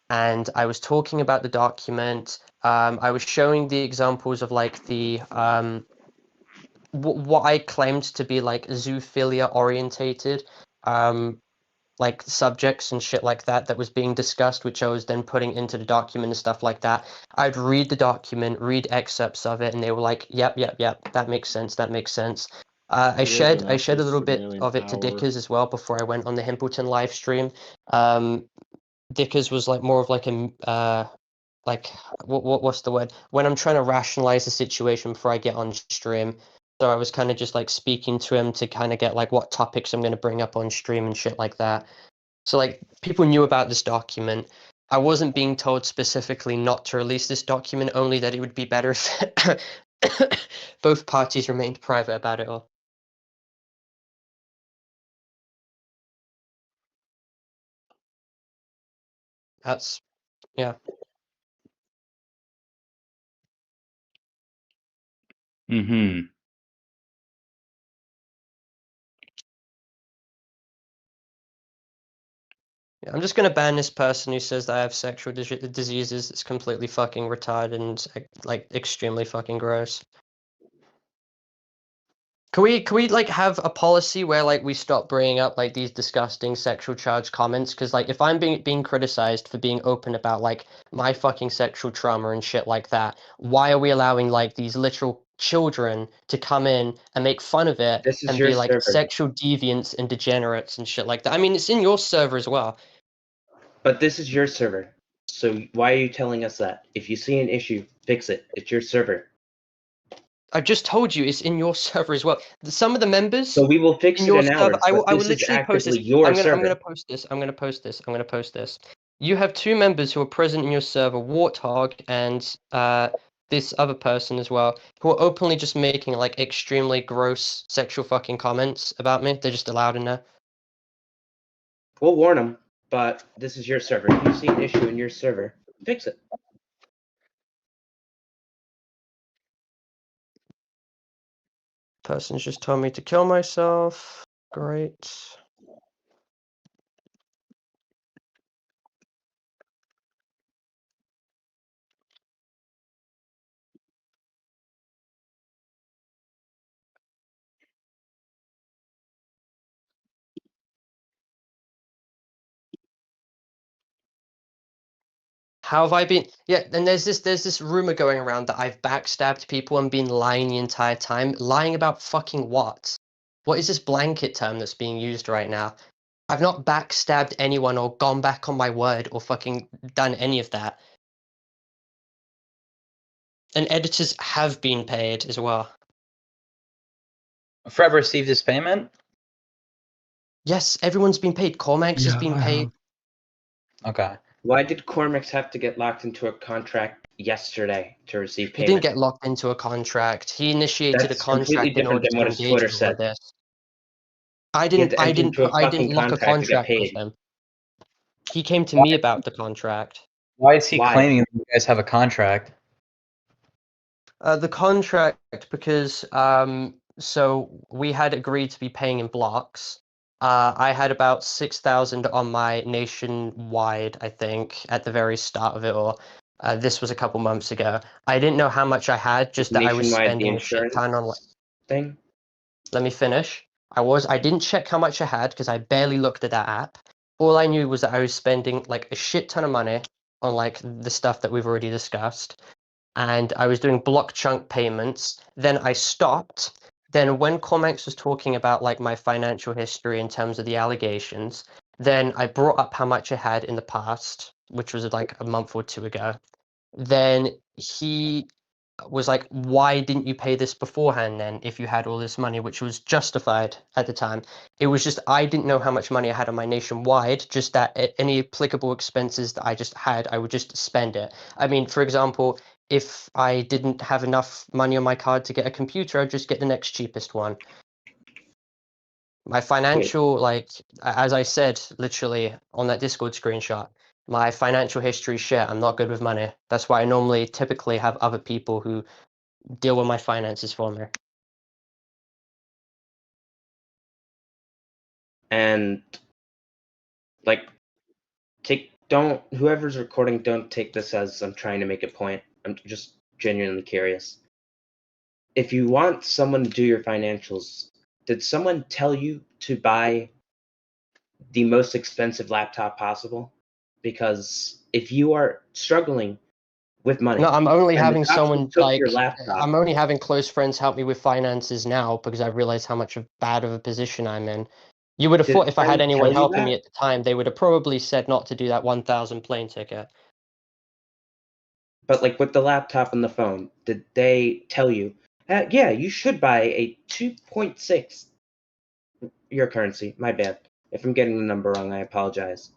and I was talking about the document. I was showing the examples of like the what I claimed to be like zoophilia orientated like subjects and shit like that that was being discussed, which I was then putting into the document and stuff like that. I'd read the document, read excerpts of it, and they were like, "Yep, that makes sense. That makes sense." I shared a little bit of it to Dickers as well before I went on the Himpleton live stream. Dickers was like more of like a like what's the word, when I'm trying to rationalize the situation before I get on stream. So I was kind of just like speaking to him to kind of get like what topics I'm going to bring up on stream and shit like that. So like people knew about this document. I wasn't being told specifically not to release this document, only that it would be better if both parties remained private about it all. That's yeah. Mm-hmm. Yeah, I'm just gonna ban this person who says that I have sexual diseases. It's completely fucking retarded and like extremely fucking gross. Can we like have a policy where like we stop bringing up like these disgusting sexual charged comments? Because like if I'm being criticized for being open about like my fucking sexual trauma and shit like that, why are we allowing like these literal children to come in and make fun of it This is and your be like server. sexual deviants and degenerates and shit like that? I mean, it's in your server as well. But this is your server. So why are you telling us that? If you see an issue, fix it. It's your server. I just told you it's in your server as well. Some of the members So we will fix in it your in server, ours, I will but this is literally post this. actively your I'm gonna server. post this. I'm gonna post this. I'm gonna post this. You have two members who are present in your server, Warthog and this other person as well, who are openly just making like extremely gross sexual fucking comments about me. They're just allowed in there. We'll warn them, but this is your server. If you see an issue in your server, fix it. Person's just told me to kill myself. Great. How have I been? Yeah, and there's this rumor going around that I've backstabbed people and been lying the entire time. Lying about fucking what? What is this blanket term that's being used right now? I've not backstabbed anyone or gone back on my word or fucking done any of that. And editors have been paid as well. Fred received his payment? Yes, everyone's been paid. Cormax has Yeah, been I paid. Okay. Why did Cormax have to get locked into a contract yesterday to receive He payment? didn't get locked into a contract. He initiated That's a completely contract in different order than to what his engage Twitter me with said. this. He had to enter into a I fucking didn't lock a contract to get contract with paid. him. He came to me about the contract. Why is he Why? claiming that you guys have a contract? The contract, because so we had agreed to be paying in blocks. I had about 6,000 on my nationwide, I think, at the very start of it all. This was a couple months ago. I didn't know how much I had, just that I was Nationwide, the spending a shit ton on. insurance thing. Let me finish. I didn't check how much I had because I barely looked at that app. All I knew was that I was spending like a shit ton of money on like the stuff that we've already discussed, and I was doing block chunk payments. Then I stopped. Then when Cormax was talking about like my financial history in terms of the allegations, then I brought up how much I had in the past, which was like a month or two ago. Then he was like, why didn't you pay this beforehand then if you had all this money, which was justified at the time? It was just I didn't know how much money I had on my nationwide, just that any applicable expenses that I just had, I would just spend it. I mean, for example, if I didn't have enough money on my card to get a computer, I'd just get the next cheapest one. My financial, like, as I said, literally on that Discord screenshot, my financial history shit. I'm not good with money. That's why I normally typically have other people who deal with my finances for me. And like, whoever's recording, don't take this as I'm trying to make a point. I'm just genuinely curious. If you want someone to do your financials, did someone tell you to buy the most expensive laptop possible? Because if you are struggling with money, No, I'm only and the having cops someone took like your laptop, I'm only having close friends help me with finances now because I realize how much of bad of a position I'm in. You would have thought did if I had friends anyone tell you helping me that? at the time, they would have probably said not to do that 1,000 plane ticket. But like with the laptop and the phone, did they tell you, yeah, you should buy a 2.6 your currency? My bad. If I'm getting the number wrong, I apologize.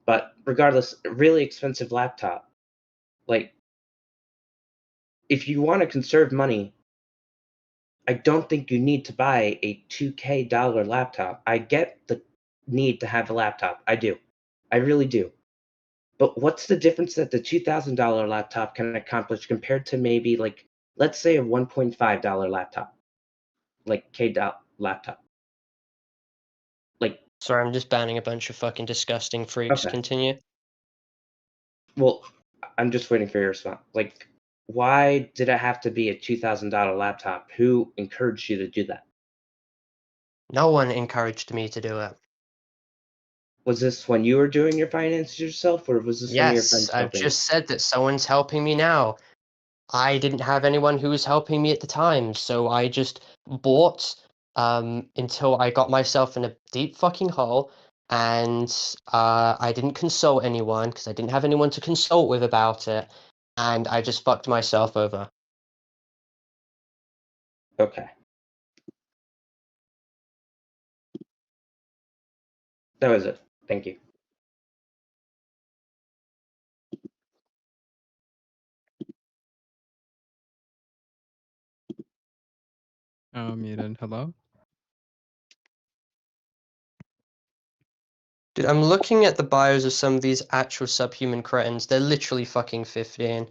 But regardless, a really expensive laptop. Like, if you want to conserve money, I don't think you need to buy a $2K laptop. I get the need to have a laptop. I do. I really do. But what's the difference that the $2,000 laptop can accomplish compared to maybe like, let's say a $1.5 laptop, like laptop? Like, Sorry, I'm just banning a bunch of fucking disgusting freaks. okay, Continue. well, I'm just waiting for your response. Like, why did it have to be a $2,000 laptop? Who encouraged you to do that? No one encouraged me to do it. Was this when you were doing your finances yourself, or was this one of your Yes, friends I've helping you? just said that someone's helping me now. I didn't have anyone who was helping me at the time, so I just bought until I got myself in a deep fucking hole, and I didn't consult anyone because I didn't have anyone to consult with about it, and I just fucked myself over. Okay. That was it. Thank you. Muted. Hello? Dude, I'm looking at the bios of some of these actual subhuman cretins. They're literally fucking 15.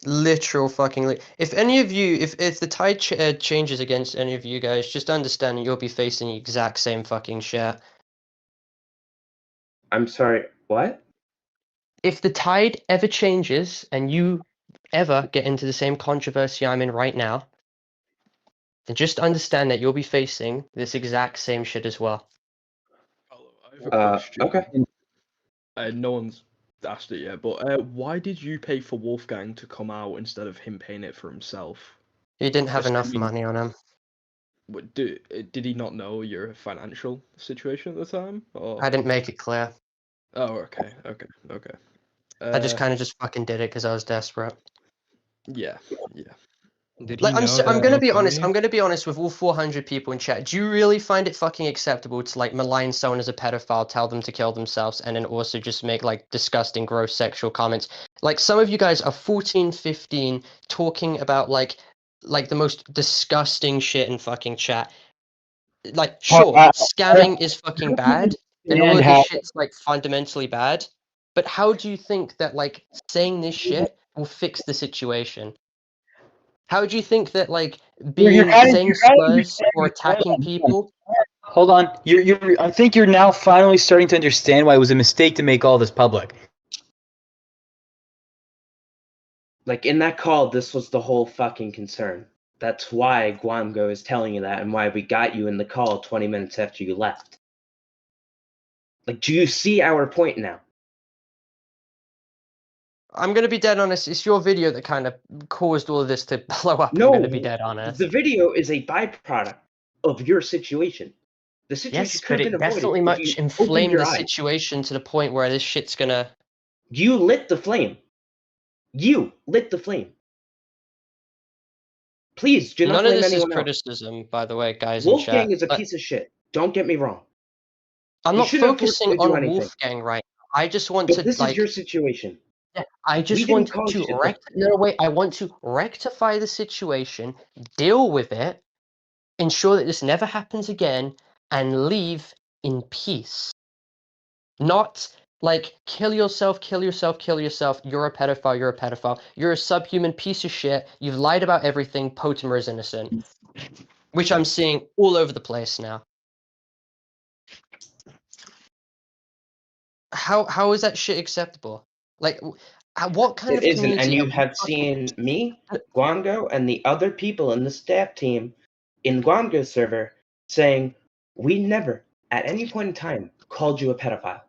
Literal fucking. If any of you, if the tide changes against any of you guys, just understand you'll be facing the exact same fucking shit. I'm sorry, what? If the tide ever changes and you ever get into the same controversy I'm in right now, then just understand that you'll be facing this exact same shit as well. I have a question. Okay. No one's asked it yet, but why did you pay for Wolfgang to come out instead of him paying it for himself? He didn't have Just enough 'cause we- money on him. Did he not know your financial situation at the time? Or I didn't make it clear. oh, okay. I just kind of just fucking did it because I was desperate. Yeah. Did Like he know I'm that gonna be honest. GoFundMe? I'm gonna be honest with all 400 people in chat. Do you really find it fucking acceptable to like malign someone as a pedophile, tell them to kill themselves, and then also just make like disgusting, gross sexual comments? Like some of you guys are 14, 15, talking about like the most disgusting shit in fucking chat. Like sure, scamming is fucking bad, and all of this shit's like fundamentally bad. But how do you think that like saying this shit will fix the situation? How do you think that like saying slurs or attacking people? Hold on. I think you're now finally starting to understand why it was a mistake to make all this public. Like, in that call, this was the whole fucking concern. That's why Guamgo is telling you that and why we got you in the call 20 minutes after you left. Like, do you see our point now? I'm gonna be dead honest. It's your video that kind of caused all of this to blow up. No, I'm gonna be dead honest. the video is a byproduct of your situation. The situation Yes, could but have been it avoided definitely if much you opened inflamed your the eyes. situation to the point where this shit's gonna. You lit the flame. You lit the flame. Please do not None of blame this is anyone else. criticism, by the way, guys in chat. Wolfgang is a piece of shit. Don't get me wrong. I'm He not shouldn't have forced focusing you to do on anything. Wolfgang right now. I just want But to this like. is your situation. Yeah, I just didn't want cause to you to- I want to rectify the situation, deal with it, ensure that this never happens again, and leave in peace. Not like kill yourself, kill yourself, kill yourself. You're a pedophile. You're a pedophile. You're a subhuman piece of shit. You've lied about everything. Potimer is innocent, which I'm seeing all over the place now. How is that shit acceptable? Like, what kind It of isn't, community? and you are we have fucking- seen me, Guango, and the other people in the staff team in Guango's server saying, we never, at any point in time, called you a pedophile.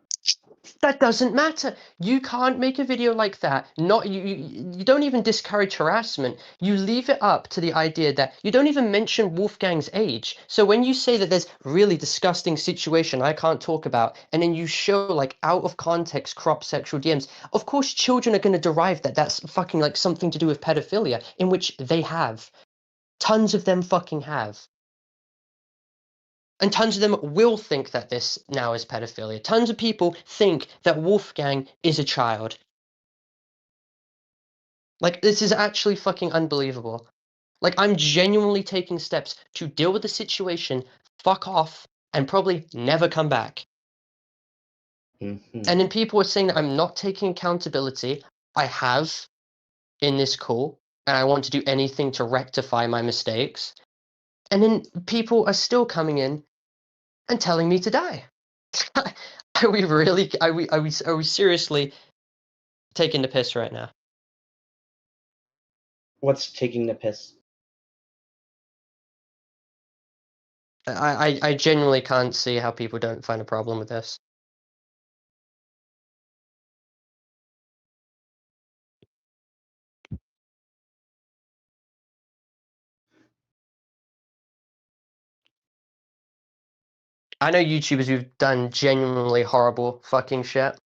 That doesn't matter. You can't make a video like that. Not you don't even discourage harassment. You leave it up to the idea that you don't even mention Wolfgang's age. So when you say that there's really disgusting situation I can't talk about, and then you show like out of context crop sexual DMs, of course children are going to derive that that's fucking like something to do with pedophilia, in which they have. Tons of them fucking have. And tons of them will think that this now is pedophilia. Tons of people think that Wolfgang is a child. Like, this is actually fucking unbelievable. Like, I'm genuinely taking steps to deal with the situation, fuck off, and probably never come back. Mm-hmm. And then people are saying that I'm not taking accountability. I have in this call, and I want to do anything to rectify my mistakes. And then people are still coming in and telling me to die. Are we really? Are we seriously taking the piss right now? What's taking the piss? I genuinely can't see how people don't find a problem with this. I know YouTubers who've done genuinely horrible fucking shit.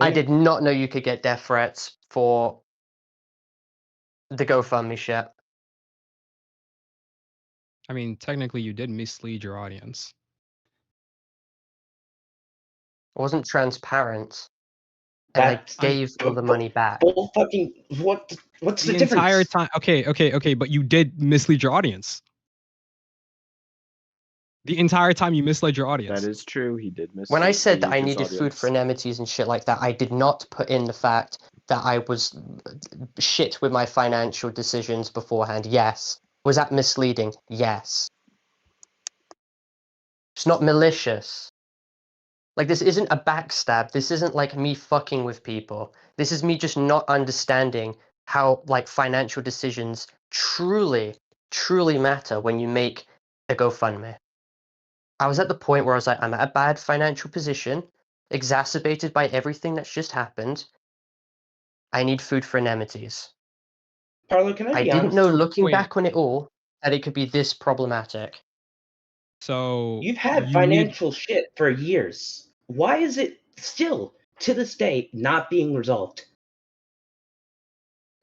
I did not know you could get death threats for the GoFundMe shit. I mean, technically, you did mislead your audience. It wasn't transparent. And I gave all the money back. Bull fucking what's the difference? Entire time. Okay, but you did mislead your audience. The entire time you misled your audience. That is true. He did miss. When I said that I needed food for anemones and shit like that, I did not put in the fact that I was shit with my financial decisions beforehand. Yes. Was that misleading? Yes. It's not malicious. Like, this isn't a backstab. This isn't like me fucking with people. This is me just not understanding how like financial decisions truly matter when you make a GoFundMe. I was at the point where I was like, I'm at a bad financial position. exacerbated by everything that's just happened. I need food for anemones. Parlo, can I I be didn't honest? know, looking Wait. back on it all, that it could be this problematic. So You've had you need financial shit for years. Why is it still, to this day, not being resolved?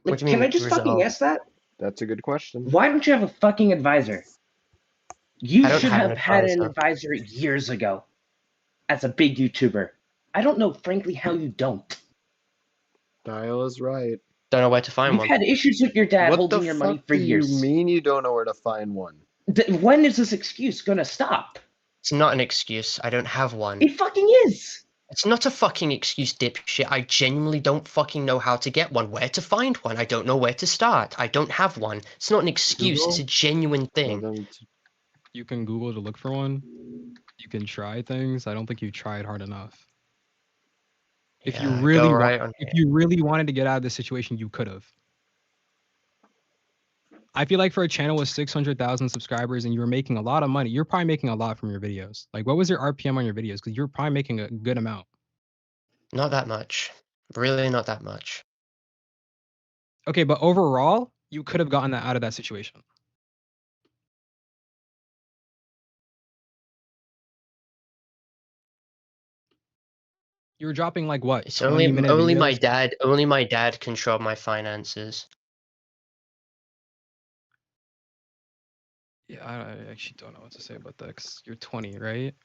What Like, do you can mean I just fucking resolved? ask that? That's a good question. Why don't you have a fucking advisor? You I don't should have an have had an advisor. advisor years ago as a big YouTuber. I don't know, frankly, how you don't. Dial is right. Don't know where to find You've one. had issues with your dad What the holding your money fuck for do you years. mean you don't know where to find one? When is this excuse gonna stop? It's not an excuse. I don't have one. It fucking is. It's not a fucking excuse, dipshit. I genuinely don't fucking know how to get one. Where to find one? I don't know where to start. I don't have one. It's not an excuse. It's a Google? genuine Tell thing. them to- you can Google to look for one. You can try things. I don't think you tried hard enough. If you Yeah, really go right on if you really wanted to get out of this situation, you could have. I feel like for a channel with 600,000 subscribers and you were making a lot of money, you're probably making a lot from your videos. Like, what was your RPM on your videos? Because you're probably making a good amount. Not that much. Really not that much. Okay, but overall, you could have gotten that out of that situation. You were dropping like what? It's 20-minute only videos? my dad controlled my finances. Yeah, I actually don't know what to say about that. 'Cause you're 20, right?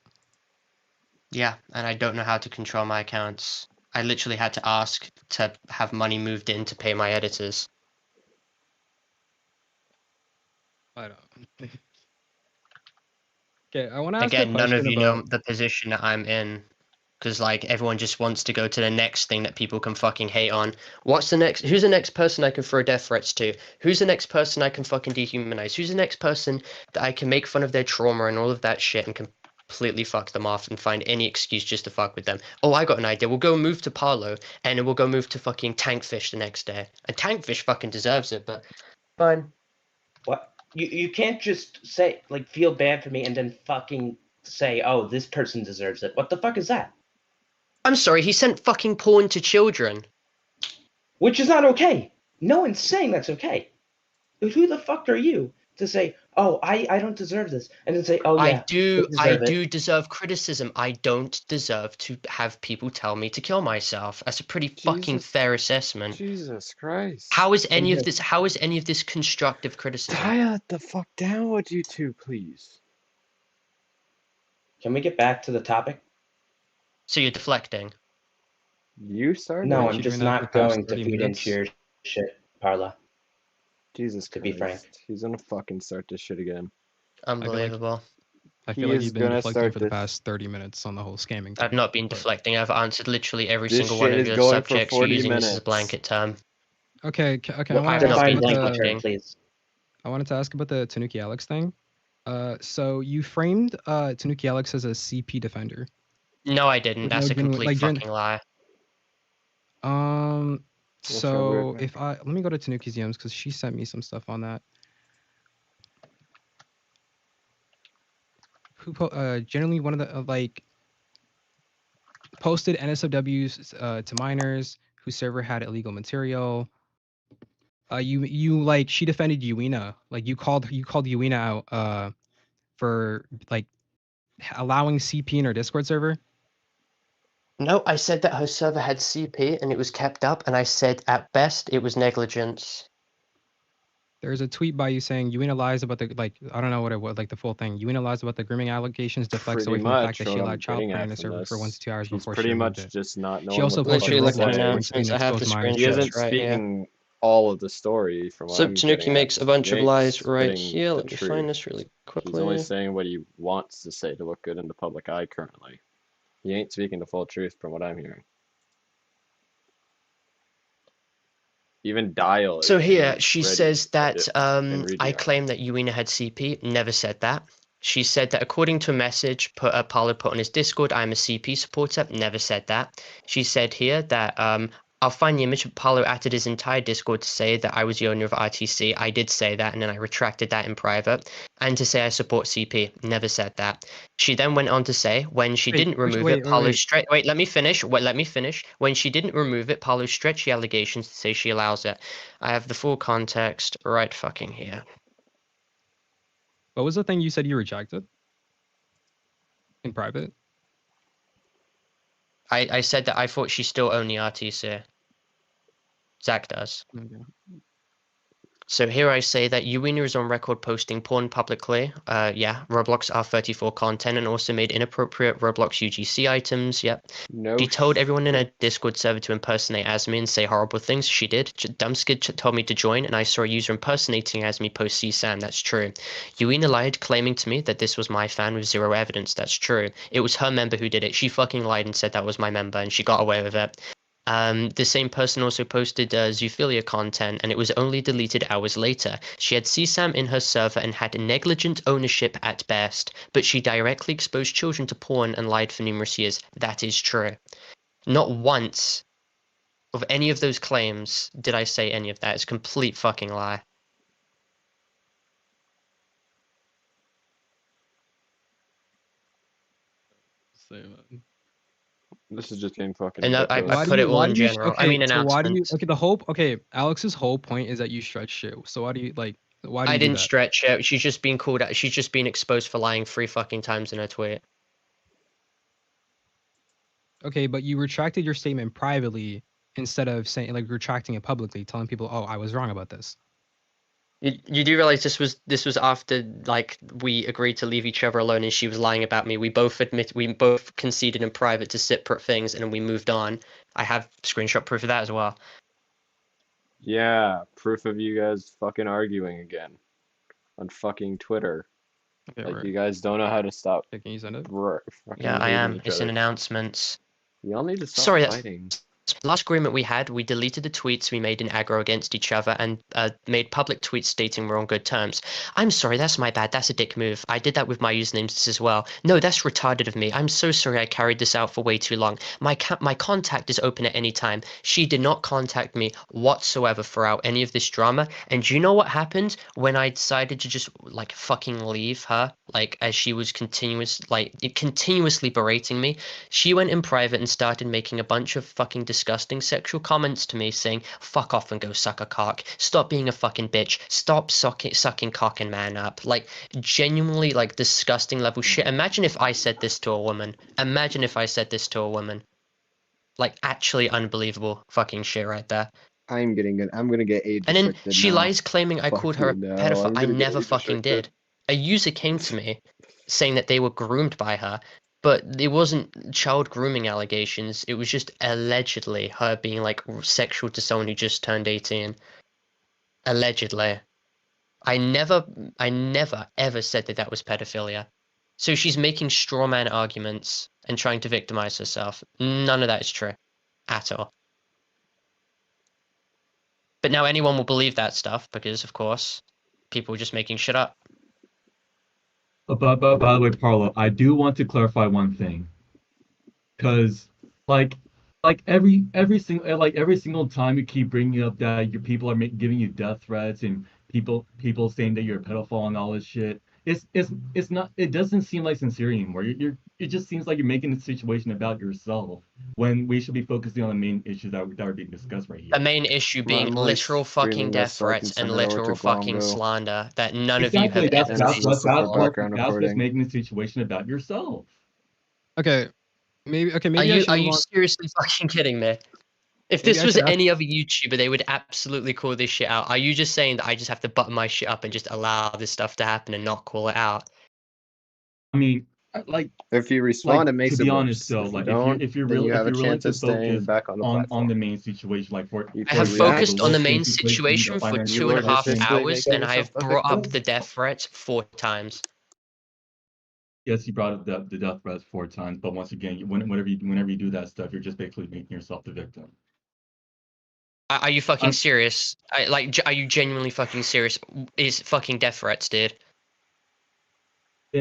Yeah, and I don't know how to control my accounts. I literally had to ask to have money moved in to pay my editors. I don't. Okay, I want to ask a Again, none of question you know about. the position that I'm in. Because, like, everyone just wants to go to the next thing that people can fucking hate on. What's the next? Who's the next person I can throw death threats to? Who's the next person I can fucking dehumanize? Who's the next person that I can make fun of their trauma and all of that shit and completely fuck them off and find any excuse just to fuck with them? Oh, I got an idea. We'll go move to Parlo and then we'll go move to fucking Tankfish the next day. And Tankfish fucking deserves it, but fine. What? You can't just say, like, feel bad for me and then fucking say, oh, this person deserves it. What the fuck is that? I'm sorry, he sent fucking porn to children. Which is not okay. No one's saying that's okay. But who the fuck are you to say, oh, I don't deserve this, and then say, oh yeah, I do deserve criticism. I don't deserve to have people tell me to kill myself. That's a pretty fucking Jesus. fair assessment. Jesus Christ. How is any of this constructive criticism? Dial it the fuck down, would you two, please? Can we get back to the topic? So you're deflecting. You started? No, Wait, I'm you just doing that for not the past going to 30 feed minutes? into your shit, Parla. Jesus To Christ. be frank. He's gonna fucking start this shit again. Unbelievable. I He feel like is you've been gonna deflecting start for the this- past 30 minutes on the whole scamming thing. I've not been but- deflecting. I've answered literally every This single one shit of is your going for subjects. You're 40 using this as a minutes. blanket term. Okay, I Well, want to ask define define blanket about blanket the. term, please. I wanted to ask about the Tanuki Alex thing. So you framed Tanuki Alex as a CP defender. No, I didn't. With That's no a genuine- complete like, during- fucking lie. What's So wrong with if let me go to Tanuki's DMs because she sent me some stuff on that. Who generally one of the like posted NSFWs to minors whose server had illegal material. You like she defended Uina. Like you called Uina out for like allowing CP in her Discord server. No, I said that her server had CP and it was kept up, and I said at best it was negligence. There's a tweet by you saying Uina lies about the like I don't know what it was like the full thing. Uina lies about the grooming allegations, deflects Pretty away from the fact much that she what I'm allowed child getting porn at in the from server for 1 this. to 2 hours He's before pretty she much removed it. just not knowing She also what the posted fuck Literally he's looking Roblox now, once saying. again I have the exposed minors. He screenshot. isn't Right here. speaking all of the story from what So I'm Tanuki getting makes at. a bunch He of ain't lies right spitting here. the Let me find truth. this really He's only quickly. saying what he wants to say to look good in the public eye currently. He ain't speaking the full truth from what I'm hearing. Even Dial. So here is she ready says to that dip and read I you. claim that Uina had CP. Never said that. She said that according to a message Parlo put on his Discord, I'm a CP supporter. Never said that. She said here that I'll find the image of Parlo added his entire Discord to say that I was the owner of RTC. I did say that, and then I retracted that in private. And to say I support CP. Never said that. She then went on to say when she didn't remove it, Parlo stretched. Wait, let me finish. Let me finish. When she didn't remove it, Parlo stretched the allegations to say she allows it. I have the full context right fucking here. What was the thing you said you rejected in private? I said that I thought she still owned the RTC. Zach does. Okay. So here I say that Uwina is on record posting porn publicly. Yeah, Roblox R34 content and also made inappropriate Roblox UGC items. Yep. No. She told everyone in her Discord server to impersonate Asmi and say horrible things. She did. Dumbskid told me to join, and I saw a user impersonating Asmi post CSAM. That's true. Uwina lied, claiming to me that this was my fan with zero evidence. That's true. It was her member who did it. She fucking lied and said that was my member, and she got away with it. The same person also posted zoophilia content, and it was only deleted hours later. She had CSAM in her server and had negligent ownership at best, but she directly exposed children to porn and lied for numerous years. That is true. Not once of any of those claims did I say any of that. It's a complete fucking lie. Say that. This is just getting fucking And ridiculous. I put it all in general. I mean announcements. Alex's whole point is that you stretch shit. So why do you like? Why do you I do didn't that? stretch it. She's just been called out. She's just been exposed for lying 3 fucking times in her tweet. Okay, but you retracted your statement privately instead of saying like retracting it publicly, telling people, "Oh, I was wrong about this." You do realize this was after like we agreed to leave each other alone and she was lying about me. We both conceded in private to separate things and then we moved on. I have screenshot proof of that as well. Yeah, proof of you guys fucking arguing again on fucking Twitter. Okay, Like right. you guys don't know how to stop. Okay, can you send it? Yeah, I am. It's in announcements. Y'all need to stop Sorry, fighting. Last agreement we had, we deleted the tweets we made in aggro against each other and made public tweets stating we're on good terms. I'm sorry, that's my bad. That's a dick move. I did that with my usernames as well. No, that's retarded of me. I'm so sorry I carried this out for way too long. My contact is open at any time. She did not contact me whatsoever throughout any of this drama. And do you know what happened when I decided to just like fucking leave her? Like as she was continuously berating me. She went in private and started making a bunch of fucking disgusting sexual comments to me saying, fuck off and go suck a cock. Stop being a fucking bitch. Stop sucking cock and man up. Like, genuinely, like, disgusting level shit. Imagine if I said this to a woman. Imagine if I said this to a woman. Like, actually unbelievable fucking shit right there. I'm gonna get age And then restricted she now. lies claiming I called her a Fucking no, pedophile. I'm I gonna get never age fucking restricted. did. A user came to me saying that they were groomed by her, but it wasn't child grooming allegations. It was just allegedly her being like sexual to someone who just turned 18. Allegedly. I never ever said that that was pedophilia. So she's making straw man arguments and trying to victimize herself. None of that is true. At all. But now anyone will believe that stuff because, of course, people are just making shit up. By the way, Parlo, I do want to clarify one thing, because every single time you keep bringing up that your people are giving you death threats and people saying that you're a pedophile and all this shit, it's not, it doesn't seem like sincere anymore. It just seems like you're making the situation about yourself when we should be focusing on the main issues that are being discussed right here. The main issue being literal fucking death threats and literal fucking slander that none of you have ever That's before. just making the situation about yourself. Okay, maybe Are you seriously fucking kidding me? If this was any other YouTuber, they would absolutely call this shit out. Are you just saying that I just have to button my shit up and just allow this stuff to happen and not call it out? I mean, like, if you respond, it makes to it be worse. honest though, like if you're really to focus back on the main situation, like I have focused on the main situation for 2.5 hours and I have brought up the death threats 4 times. Yes, you brought up the death threats 4 times, but once again, whenever you do that stuff, you're just basically making yourself the victim. Are you fucking serious? Are you genuinely fucking serious? Is fucking death threats, dude?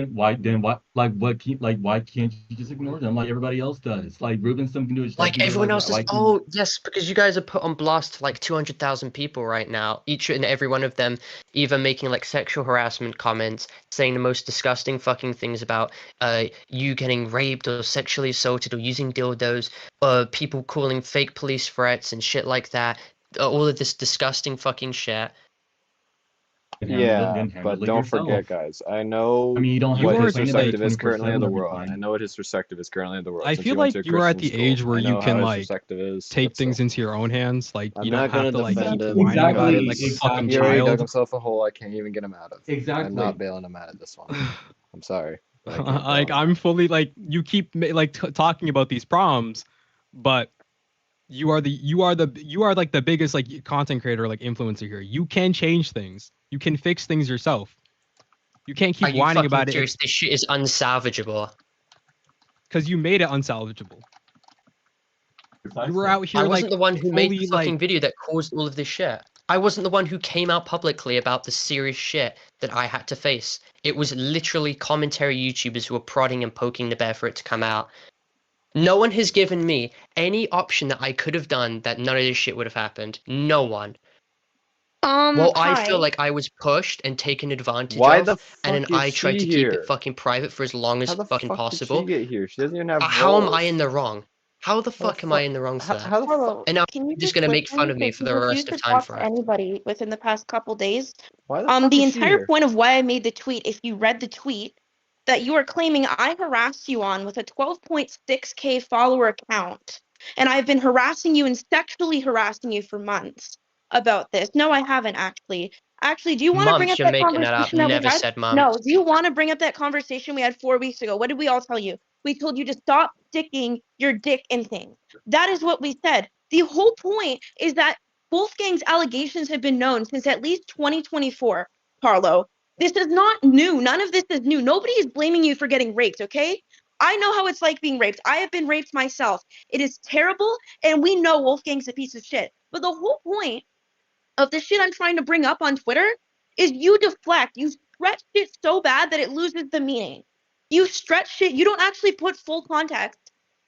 why can't you just ignore them like everybody else does? Like Ruben, some can do it. Like everyone else is. Oh yes, because you guys are put on blast to like 200,000 people right now. Each and every one of them either making like sexual harassment comments, saying the most disgusting fucking things about you getting raped or sexually assaulted or using dildos, people calling fake police threats and shit like that. All of this disgusting fucking shit. Yeah, but don't forget, guys. I know you don't have what to his complain about it perspective is currently in 24/7 the every world. time. I know what his perspective is currently in the world. I Since feel he went like to a you are at Christian the age school, where I know you can how his like perspective is. take but things still. into your own hands. Like I'm you not don't have gonna to like defend keep him. whining about it like a Guys, fucking he already dug child. himself a hole I can't even get him out of. Exactly. I'm not bailing him out of this one. I'm sorry. But I can't bail Like him I'm out. fully like you keep like talking about these problems, but you are like the biggest like content creator like influencer here. You can change things. You can fix things yourself. You can't Are keep you whining fucking about it serious? This shit is unsalvageable. because you made it unsalvageable. You were out here I like wasn't the one who made the fully fucking like video that caused all of this shit. I wasn't the one who came out publicly about the serious shit that I had to face. It was literally commentary YouTubers who were prodding and poking the bear for it to come out. No one has given me any option that I could have done that none of this shit would have happened. No one. Well, I feel Hi. like I was pushed and taken advantage Why of, the and then fuck is I tried she to keep here? it fucking private for as long as How the fucking fuck did she possible. get here? She doesn't even have How am I balls. in the wrong? How the fuck am I in the wrong for that? How the fuck? Hello. And now Can you you're just just gonna make listen? fun of me Because for you the refuse rest to of time talk for to it. anybody within the past couple days. Why the fuck The is she entire here? point of why I made the tweet, if you read the tweet, that you are claiming I harassed you on with a 12.6K follower account, and I've been harassing you and sexually harassing you for months about this. No, I haven't actually. Actually, do you want to bring Months, up you're that making that up. conversation that we Never had? said No. months. Do you want to bring up that conversation we had 4 weeks ago? What did we all tell you? We told you to stop sticking your dick in things. That is what we said. The whole point is that Wolfgang's allegations have been known since at least 2024, Carlo. This is not new. None of this is new. Nobody is blaming you for getting raped, okay? I know how it's like being raped. I have been raped myself. It is terrible, and we know Wolfgang's a piece of shit. But the whole point of the shit I'm trying to bring up on Twitter is you deflect. You stretch shit so bad that it loses the meaning. You stretch shit. You don't actually put full context.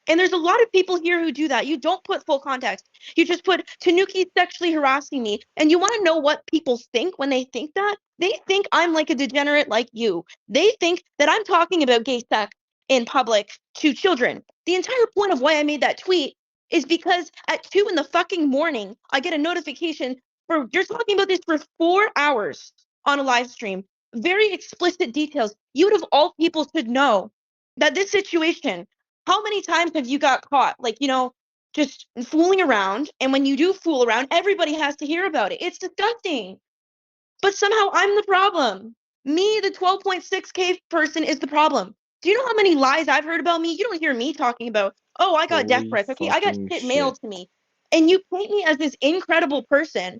And there's a lot of people here who do that. You don't put full context. You just put Tanuki sexually harassing me. And you want to know what people think when they think that? They think I'm like a degenerate like you. They think that I'm talking about gay sex in public to children. The entire point of why I made that tweet is because at 2 in the fucking morning, I get a notification for you're talking about this for 4 hours on a live stream. Very explicit details. You would of all people should know that this situation, how many times have you got caught? Like, just fooling around. And when you do fool around, everybody has to hear about it. It's disgusting. But somehow I'm the problem. Me, the 12.6K person, is the problem. Do you know how many lies I've heard about me? You don't hear me talking about, oh, I got death Holy threats. Okay, I got fucking shit shit. mailed to me. And you paint me as this incredible person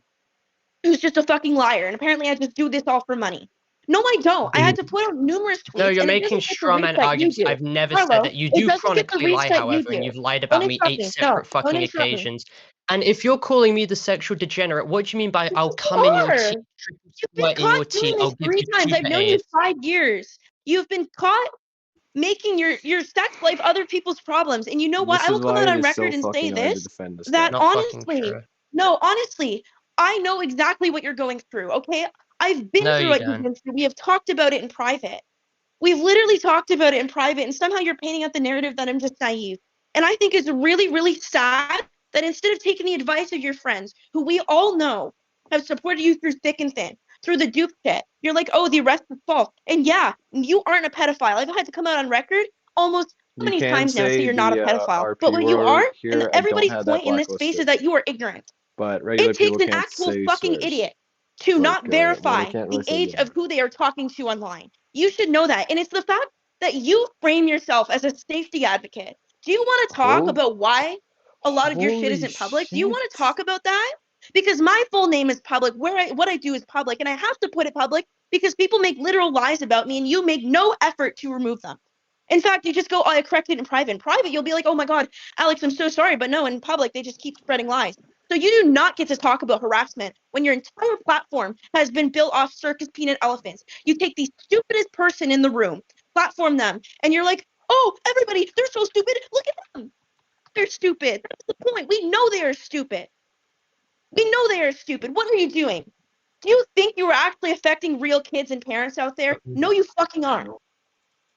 who's just a fucking liar. And apparently I just do this all for money. No, I don't. I had to put out numerous tweets. No, you're and it making doesn't get the straw reach man that you arguments. do. I've never Carlo, said that. You it do doesn't get the chronically reach lie, that you however, and do. you've lied Don't about me interrupt 8 me. No, separate don't fucking interrupt me. occasions. And if you're calling me the sexual degenerate, what do you mean by I'll You come in your are. tea, You've been in your caught tea, doing I'll this give 3 you times. tea I've for known you ears. 5 years. You've been caught making your sex life other people's problems. And you know what? This I is will come why out it on is record so and say fucking hard to this, defend this that guy. Not fucking honestly, honestly, I know exactly what you're going through, okay? I've been No, through you what you've don't. been through. We have talked about it in private. We've literally talked about it in private, and somehow you're painting out the narrative that I'm just naive. And I think it's really, really sad that instead of taking the advice of your friends, who we all know have supported you through thick and thin, through the dupe shit, you're like, oh, the arrest is false. And yeah, you aren't a pedophile. I've had to come out on record almost how You many can times now say say you're not a the pedophile. But RP what you are, word and here. I don't everybody's have that point in this space is blacklisted, that you are ignorant. but regular It takes people an can't actual say fucking swears. idiot to Like, not well, they verify can't the really say age the of who they are talking to online. You should know that. And it's the fact that you frame yourself as a safety advocate. Do you want to talk about why a lot of your shit Holy isn't public? Do you shit. want to talk about that? Because my full name is public. What I do is public, and I have to put it public because people make literal lies about me, and you make no effort to remove them. In fact, you just go, oh, I corrected in private. In private, you'll be like, oh my God, Alex, I'm so sorry. But no, in public, they just keep spreading lies. So you do not get to talk about harassment when your entire platform has been built off circus peanut elephants. You take the stupidest person in the room, platform them, and you're like, oh, everybody, they're so stupid. Look at them. They're stupid. That's the point. We know they are stupid. We know they are stupid. What are you doing? Do you think you are actually affecting real kids and parents out there? No, you fucking aren't.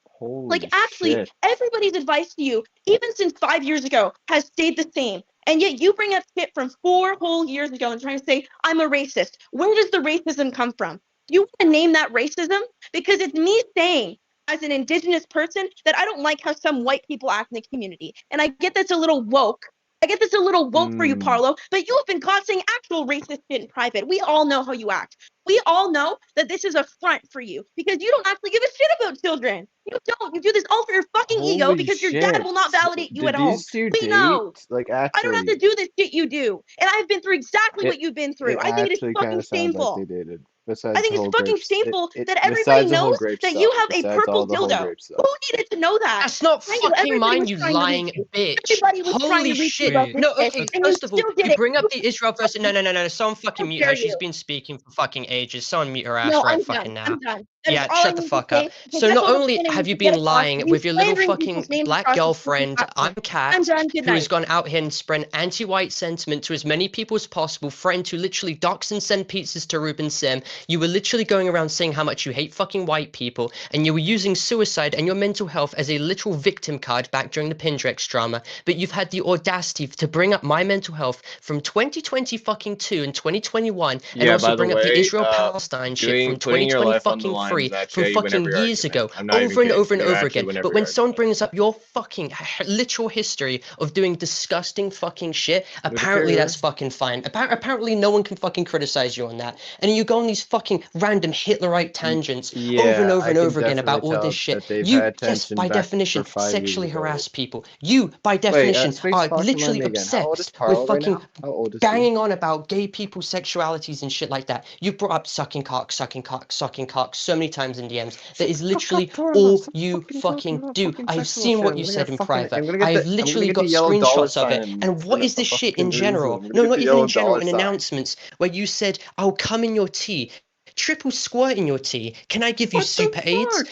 Holy Like, actually, shit. everybody's advice to you, even since 5 years ago, has stayed the same. And yet you bring up shit from 4 whole years ago and trying to say, I'm a racist. Where does the racism come from? Do you want to name that racism? Because it's me saying, as an indigenous person, that I don't like how some white people act in the community. And I get that's a little woke. I get that's a little woke for you, Parlo, but you have been caught saying actual racist shit in private. We all know how you act. We all know that this is a front for you because you don't actually give a shit about children. You don't. You do this all for your fucking ego Holy because your dad shit. will not validate you Did at home. these two We know. date? Like, I don't have to actually, do this shit you do. And I've been through exactly It- what you've been through. it I think it is actually fucking kind of sounds like shameful. they dated. Besides I think the it's whole fucking grape, shameful that everybody besides the whole knows grape that stuff, you have a besides purple all the whole dildo. grape stuff. Who needed to know that? That's not Mind you, fucking everybody mine, was you trying to lying reach you. bitch. Everybody was trying Holy to reach you shit. about Wait. this No, shit, okay, and you first of all, still did you it. bring up You the Israel versus. No, fucking- no, no, no. Someone fucking How mute her. dare She's you. been speaking for fucking ages. Someone mute her ass No, right I'm fucking done. now. I'm done. That is Yeah, all I shut the need to fuck say, up. because So that's not all the only point I have need you to get been across. lying You with your little slandering fucking people's names black across this fucking girlfriend, platform. I'm Kat, I'm done. Good who has night. gone out here and spread anti-white sentiment to as many people as possible, threatened to literally dox and send pizzas to Ruben Sim. You were literally going around saying how much you hate fucking white people, and you were using suicide and your mental health as a literal victim card back during the Pindrex drama. But you've had the audacity to bring up my mental health from 2020 fucking 2 and 2021, and Yeah, also by the bring up the way, Israel-Palestine shit from putting your 2020 life on the fucking line 3 is from actually you win fucking every years argument. ago, I'm not even over and kidding. over and You over actually again. win But every when someone argument. brings up your fucking literal history of doing disgusting fucking shit, Would you apparently care? that's fucking fine. Apparently no one can fucking criticize you on that. And you go on these fucking random Hitlerite tangents over and Yeah, over I and can over again about definitely all this tell shit. that they've You, had yes, tension by back definition, for 5 years sexually ago. harass people. You, by Wait, definition, Sphinx, are fucking remind literally me again. How old is obsessed with Parlo right fucking now? How old is he? banging on about gay people's sexualities and shit like that. You brought up sucking cock, sucking cock, sucking cock so many times in DMs. That is literally all you fucking do. I've seen what you said in private. I've literally got screenshots of it. And what is this shit in general? No, not even in general, in announcements where you said, I'll come in your tea. Triple squirt in your tea. Can I give you super AIDS?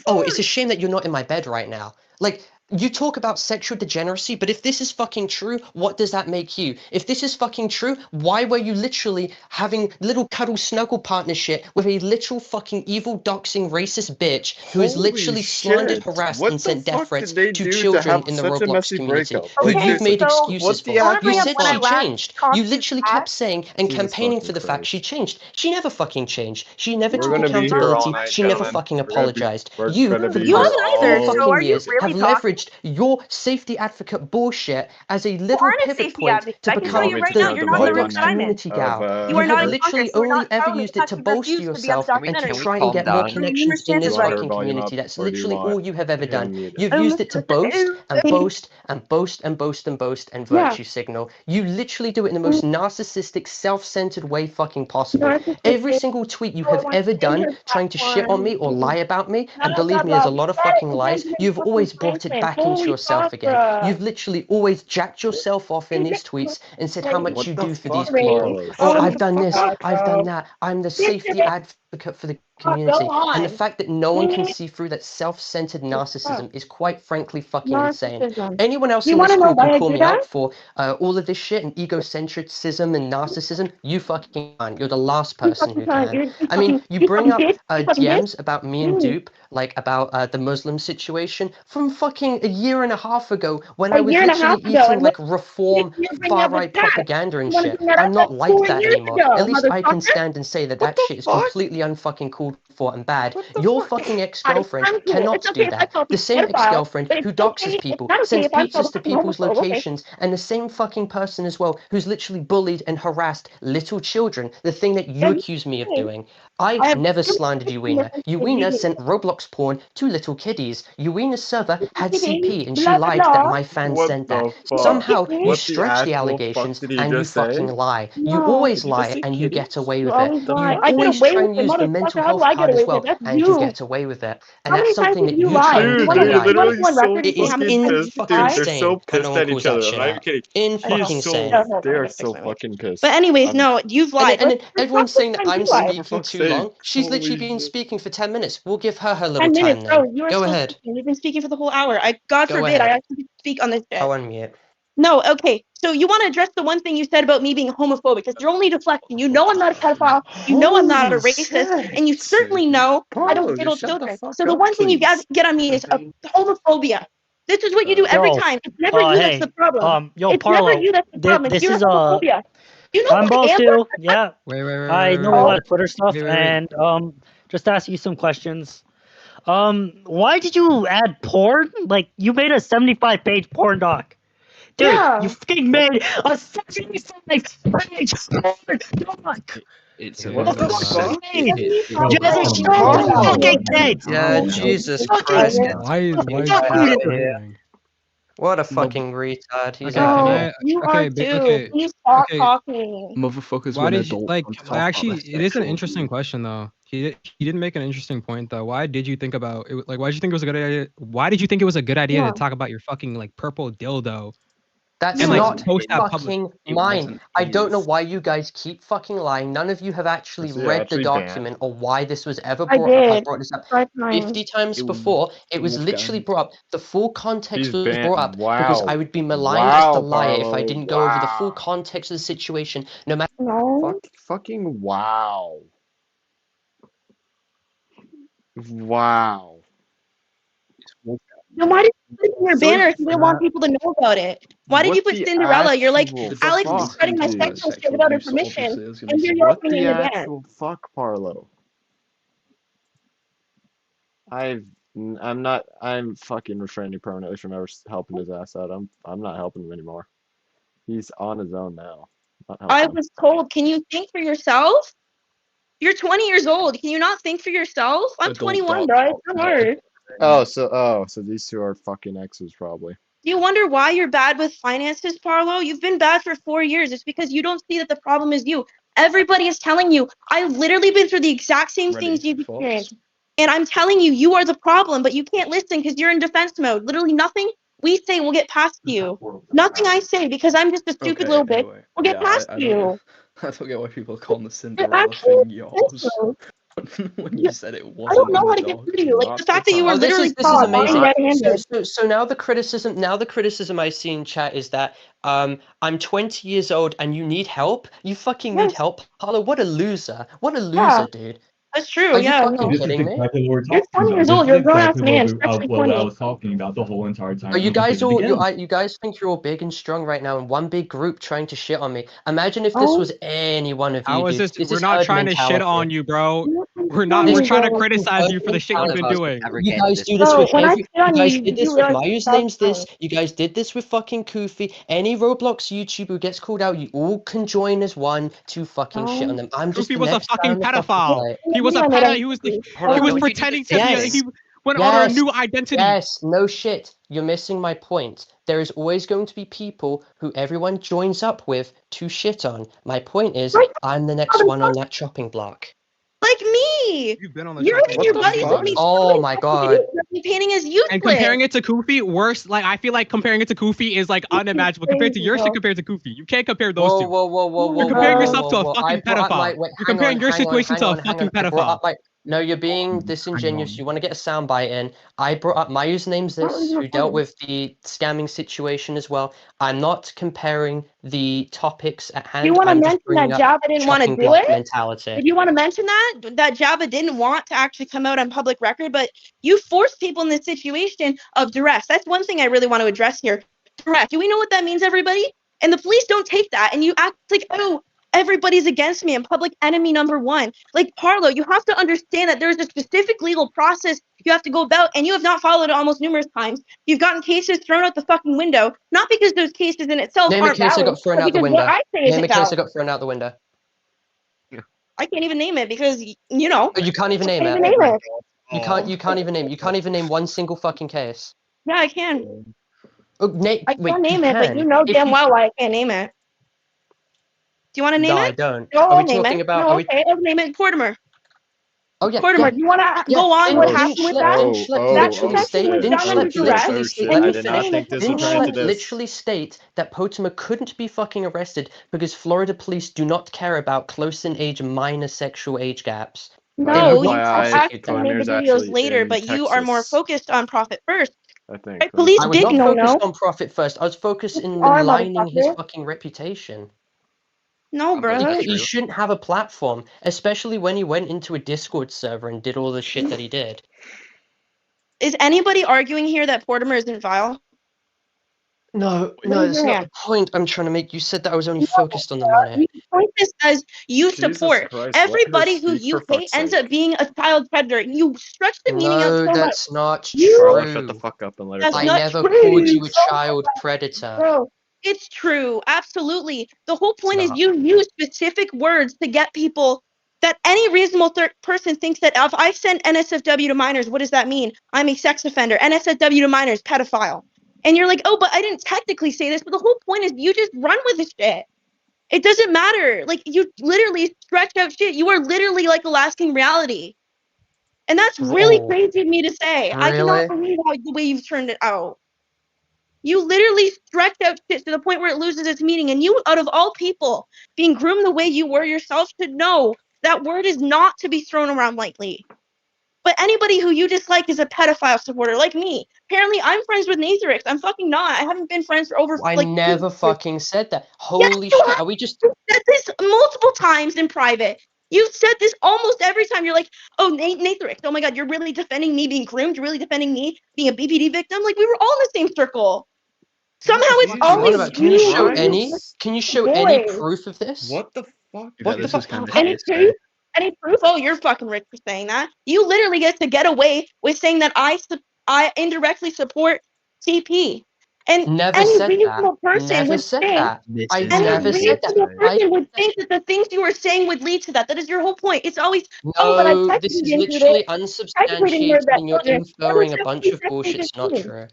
Oh, it's a shame that you're not in my bed right now. Like, you talk about sexual degeneracy, but if this is fucking true, what does that make you? If this is fucking true, why were you literally having little cuddle snuggle partnership with a literal fucking evil doxing racist bitch who has literally slandered, harassed, and sent death threats to children in the Roblox community, who Okay, you've made so excuses for? I want to You bring up said when I she last changed. talked You to literally Kat. kept saying and Jesus campaigning fucking for the fact she Christ. changed. She never fucking changed. She never We're took gonna be here all accountability. night, She never gentlemen. fucking apologized. We're You, gonna for be the You here past haven't four either, all so fucking are you years, have really talking? leveraged your safety advocate bullshit as a You literal aren't a pivot safety point advocate. to I can tell become you right the now, you're not in the room Roblox that I'm in. community gal. You You are have not a literally focus. You are only not ever telling used me it to you boast to refuse to be yourself and to self-documentary. try and get more Can you connections in understand this the right? fucking community. That's or do you literally want all you have ever done. him muted? You've used it to boast and boast and boast and boast and boast and Yeah. virtue signal. You literally do it in the most narcissistic, self-centered way fucking possible. Every single tweet you have ever done trying to shit on me or lie about me, and believe me, there's a lot of fucking lies, you've always brought it back into yourself again. You've literally always jacked yourself off in these tweets and said how much What you the do for these fuck, people. Parlo? Oh, I've done this, I've done that. I'm the safety advocate for the community. And the fact that no one can see through that self-centered narcissism is quite frankly fucking insane. Anyone else in this call can call me out for all of this shit and egocentricism and narcissism. You fucking can't. You're the last person who can. I mean, you bring up DMs about me and Dupe, like about the Muslim situation from fucking a year and a half ago when I was literally eating like reform far-right propaganda and shit. I'm not like that anymore. At least I can stand and say that that shit is completely unfucking called for and bad. Your fucking ex-girlfriend cannot do that. The same ex-girlfriend who doxes people, sends pizzas to people's locations, and the same fucking person as well who's literally bullied and harassed little children, the thing that you accuse me of doing. I never slandered Uwina. Uwina sent Roblox porn to little kiddies. Uwina's server had CP and she lied that my fans What sent the that. fuck? Somehow you What the stretch the actual allegations fuck did he and you just say? fucking lie. You always Did you just lie say and you kitties? get away with it. You I get always away try with and it, use the mental motherfucker. How do health I get card away as with well, it? That's and you. you get away with it. And How many that's times something have that you you lied? try and You Dude, wanna call they're know? out. You wanna literally go on so record and say how It's many fucking times in you pissed. fucking Dude, lied? they're so insane when pissed no one at each calls that other. I'm shit not even out. kidding. In I know. fucking He's so insane. they are so fucking pissed. But anyways, no, you've lied. And then Let's everyone's talk saying that about I'm you lied. speaking For fuck's too long. sake. She's Holy literally been shit. speaking for 10 minutes. We'll give her her little 10 time minutes, then. bro. You are Go still ahead. speaking. You've been speaking for the whole hour. God Go forbid I ahead. actually speak on this shit. I'll unmute. No, okay. So you want to address the one thing you said about me being homophobic, because you're only deflecting. You know I'm not a pedophile. You know I'm not a Holy racist, shit. and you certainly know I Parlo, don't diddle just shut the children. fuck So the up, one thing you please. get on me is a homophobia. This is what you do every Yo, time. It's never you that's hey, the problem. yo, It's never Parlo, you that's the problem. It's this your is homophobia. You know I'm who I both am? too. Yeah, Wait, wait, wait, I wait, know wait, a lot wait. of Twitter stuff, Wait, wait, wait. and just ask you some questions. Why did you add porn? Like, you made a 75-page porn doc. Dude, Yeah. you fucking made a 75-page porn doc. It's Yeah, a What the yeah. fuck? Hey, Oh, you guys are calm showing down, the calm fucking down, kids. Yeah, calm down. Jesus Fucking Christ. Why is fucking this dude. happening? What a fucking retard. He's Okay, can No, okay. I? you Okay, are too. okay, Please stop okay. talking. motherfuckers Why when did you adults like? want to talk about Actually, their it is an sexual interesting views. question though. He didn't make an interesting point though. Why did you think about it? Like, why did you think it was a good idea? Why did you think it was a good idea Yeah. to talk about your fucking like purple dildo That's and like not post that public? fucking It mine. wasn't I don't know his. why you guys keep fucking lying. None of you have actually Is he read the actually banned? document or why this was ever I brought up. I did. brought this up 5 times. 50 times It was before. It was literally Wolfgang. brought up. The full context He's was banned. brought up because Wow. I would be maligned as the Wow, liar if I Parlo. didn't go over the full Wow. context of the situation, no matter. No. Fucking wow. Wow. Then why did you put it in your So banner if you didn't want people to know about it? Why did you What put the Cinderella? You're like, actual The Alex is document fuck, spreading my talking about dude? sexual shit sexual without her abuse, so permission, obviously there's gonna and be here some. you're What putting it the in your ban. actual fuck, Parlo? I'm fucking refraining permanently from ever helping his ass out. I'm not helping him anymore. He's on his own now. Not I helping him. was told, can you think for yourself? You're 20 years old. Can you not think for yourself? I'm Adult 21, doc. bro. It's not hard. So these two are fucking exes probably. Do you wonder why you're bad with finances, Parlo? You've been bad for 4 years. It's because you don't see that the problem is you. Everybody is telling you. I've literally been through the exact same Ready, things you've Fox? experienced. And I'm telling you, you are the problem, but you can't listen because you're in defense mode. Literally nothing we say will get past you. Nothing I say, because I'm just a stupid little bitch, Anyway, will get past I you. don't, I don't get why people are calling the You're Cinderella actually thing in yours. defense mode. When you said it I wasn't don't know in how the to get doc. through to you. Like the fact that you were Oh, this literally is caught amazing. lying red-handed. So now the criticism I see in chat is that I'm 20 years old and you need help. You fucking need Yes. help, Harlow. What a loser. What a Yeah. loser, dude. That's true. Are you Yeah. fucking No. This is kidding me? exactly what we're You're talking 20 about. years This old. is You're a grown-ass exactly man, what, especially what I 20. was talking about the whole entire time. Oh, you from the guys very all beginning. you guys think you're all big and strong right now in one big group trying to shit on me. Imagine if this Oh. was any one of How you, is dude. this? This We're is not herd trying to shit mentality. on you, bro. We're This trying to Bro, criticize herd you for the shit you've been mentality. doing. You guys do this Bro, with when I every. shit on You guys you did do this with realize my that's username's this. fine. You guys did this with fucking Koofy. Any Roblox YouTuber who gets called out, you all can join as one to fucking shit on them. I'm just Goofy the was a next guy fucking on the fucking pedophile. flight. He was a pedophile. He was like, Parlo, he was don't you do the pretending to same be. Yes. He went under a Yes. new identity. Yes, no shit. You're missing my point. There is always going to be people who everyone joins up with to shit on. My point is, Right. I'm the next one on that chopping block. Like me. You've been on the You're chopping and your block. buddies You've will been be on Oh my god. painting as useless. And comparing it to Koofy, worse. Like I feel like comparing it to Koofy is like unimaginable compared to your shit compared to Koofy. You can't compare those Whoa, two. whoa, whoa, whoa, whoa, You're comparing whoa, yourself whoa, to a whoa. fucking I brought up my pedophile. wait, You're hang on, comparing your hang on, situation hang to a on, hang fucking on. I brought pedophile. up my No, you're being disingenuous. You want to get a soundbite in. I brought up my username's this, who dealt with the scamming situation as well. I'm not comparing the topics at hand. You want to I'm just mention bringing that up Java didn't want to chopping do block it? mentality. Did you want to mention that Java didn't want to actually come out on public record, but you forced people in this situation of duress. That's one thing I really want to address here. Duress. Do we know what that means, everybody? And the police don't take that, and you act like, oh, everybody's against me. I'm public enemy number one. Like Parlo, you have to understand that there's a specific legal process you have to go about, and you have not followed it almost numerous times. You've gotten cases thrown out the fucking window, not because those cases in itself Name a aren't case I valid, got thrown but out the because what window. I say Name a isn't case I valid. got thrown out the window. I can't even name it because you know. Oh, you can't even I name can't it. even name it. You can't even name one single fucking case. Yeah, I can. Oh, I wait, can't you name it, but can. you know If damn you well why I can't name it. Do you want to name No, I it? don't. No, Are I'll we name talking it. about? No, Are we? okay, I'll name it Portimer. Oh yeah, Portimer, yeah, do you want to yeah. go on what happened with that? Didn't Schlepp That literally confession state? was Didn't done under Schlepp duress, literally state? and Let me you finish. saying this Didn't is Schlepp literally state that Potimer couldn't be fucking arrested because Florida police do not care about close in age minor sexual age gaps? No, you FYI, actually made the Poniner's videos actually later, in but you are more Texas, focused on profit first. I think. Right? Let me Police I check. was did not no focused no. on profit first. I was focused in You are, maligning his motherfucker. fucking reputation. No, I bro. believe Because true. he shouldn't have a platform, especially when he went into a Discord server and did all the shit that he did. Is anybody arguing here that Portimer isn't vile? No, Raise that's your not hand. the point I'm trying to make. You said that I was only No, focused on the bro. money. You point this as you Jesus support. Christ, let her Everybody who speak you for hate fuck's ends sake. up being a child predator. You stretch the meaning out No, so much. that's not You- Parlo, shut the true. fuck up and let her That's talk. I not never true. called you a So child predator. Bro, it's true. Absolutely. The whole point is not. you use specific words to get people that any reasonable person thinks that if I send NSFW to minors, what does that mean? I'm a sex offender. NSFW to minors, pedophile. And you're like, oh, but I didn't technically say this. But the whole point is you just run with this shit. It doesn't matter. Like, you literally stretch out shit. You are literally like Alaskan reality. And that's really Oh, crazy of me to say. I really? cannot believe the way you've turned it out. You literally stretched out shit to the point where it loses its meaning. And you, out of all people, being groomed the way you were yourself, should know that word is not to be thrown around lightly. But anybody who you dislike is a pedophile supporter, like me. Apparently, I'm friends with Nathrix. I'm fucking not. I haven't been friends for over I like 2 never years. fucking said that. Yes, Holy you shit, have. are we just... You said this multiple times in private. You've said this almost every time. You're like, oh, Nathrix, oh my god, you're really defending me being groomed? You're really defending me being a BPD victim? Like, we were all in the same circle. Somehow it's What are you on always about? Can you show any? Christ. Can you show boy. any proof of this? What the fuck? Yeah, What the this fuck? is kind of Any hearsay. proof? Any proof? Oh, you're fucking rich for saying that. You literally get to get away with saying that I indirectly support CP. And Never any said that. reasonable person Never would said think, that. This I is any never kind of said that. reasonable hearsay. person would think that the things you were saying would lead to that. That is your whole point. It's always, oh, but I No, this technically is didn't do literally this. Technically didn't murder unsubstantiated that and you're children. What about inferring a bunch technically of Section bullshit's not 15? true.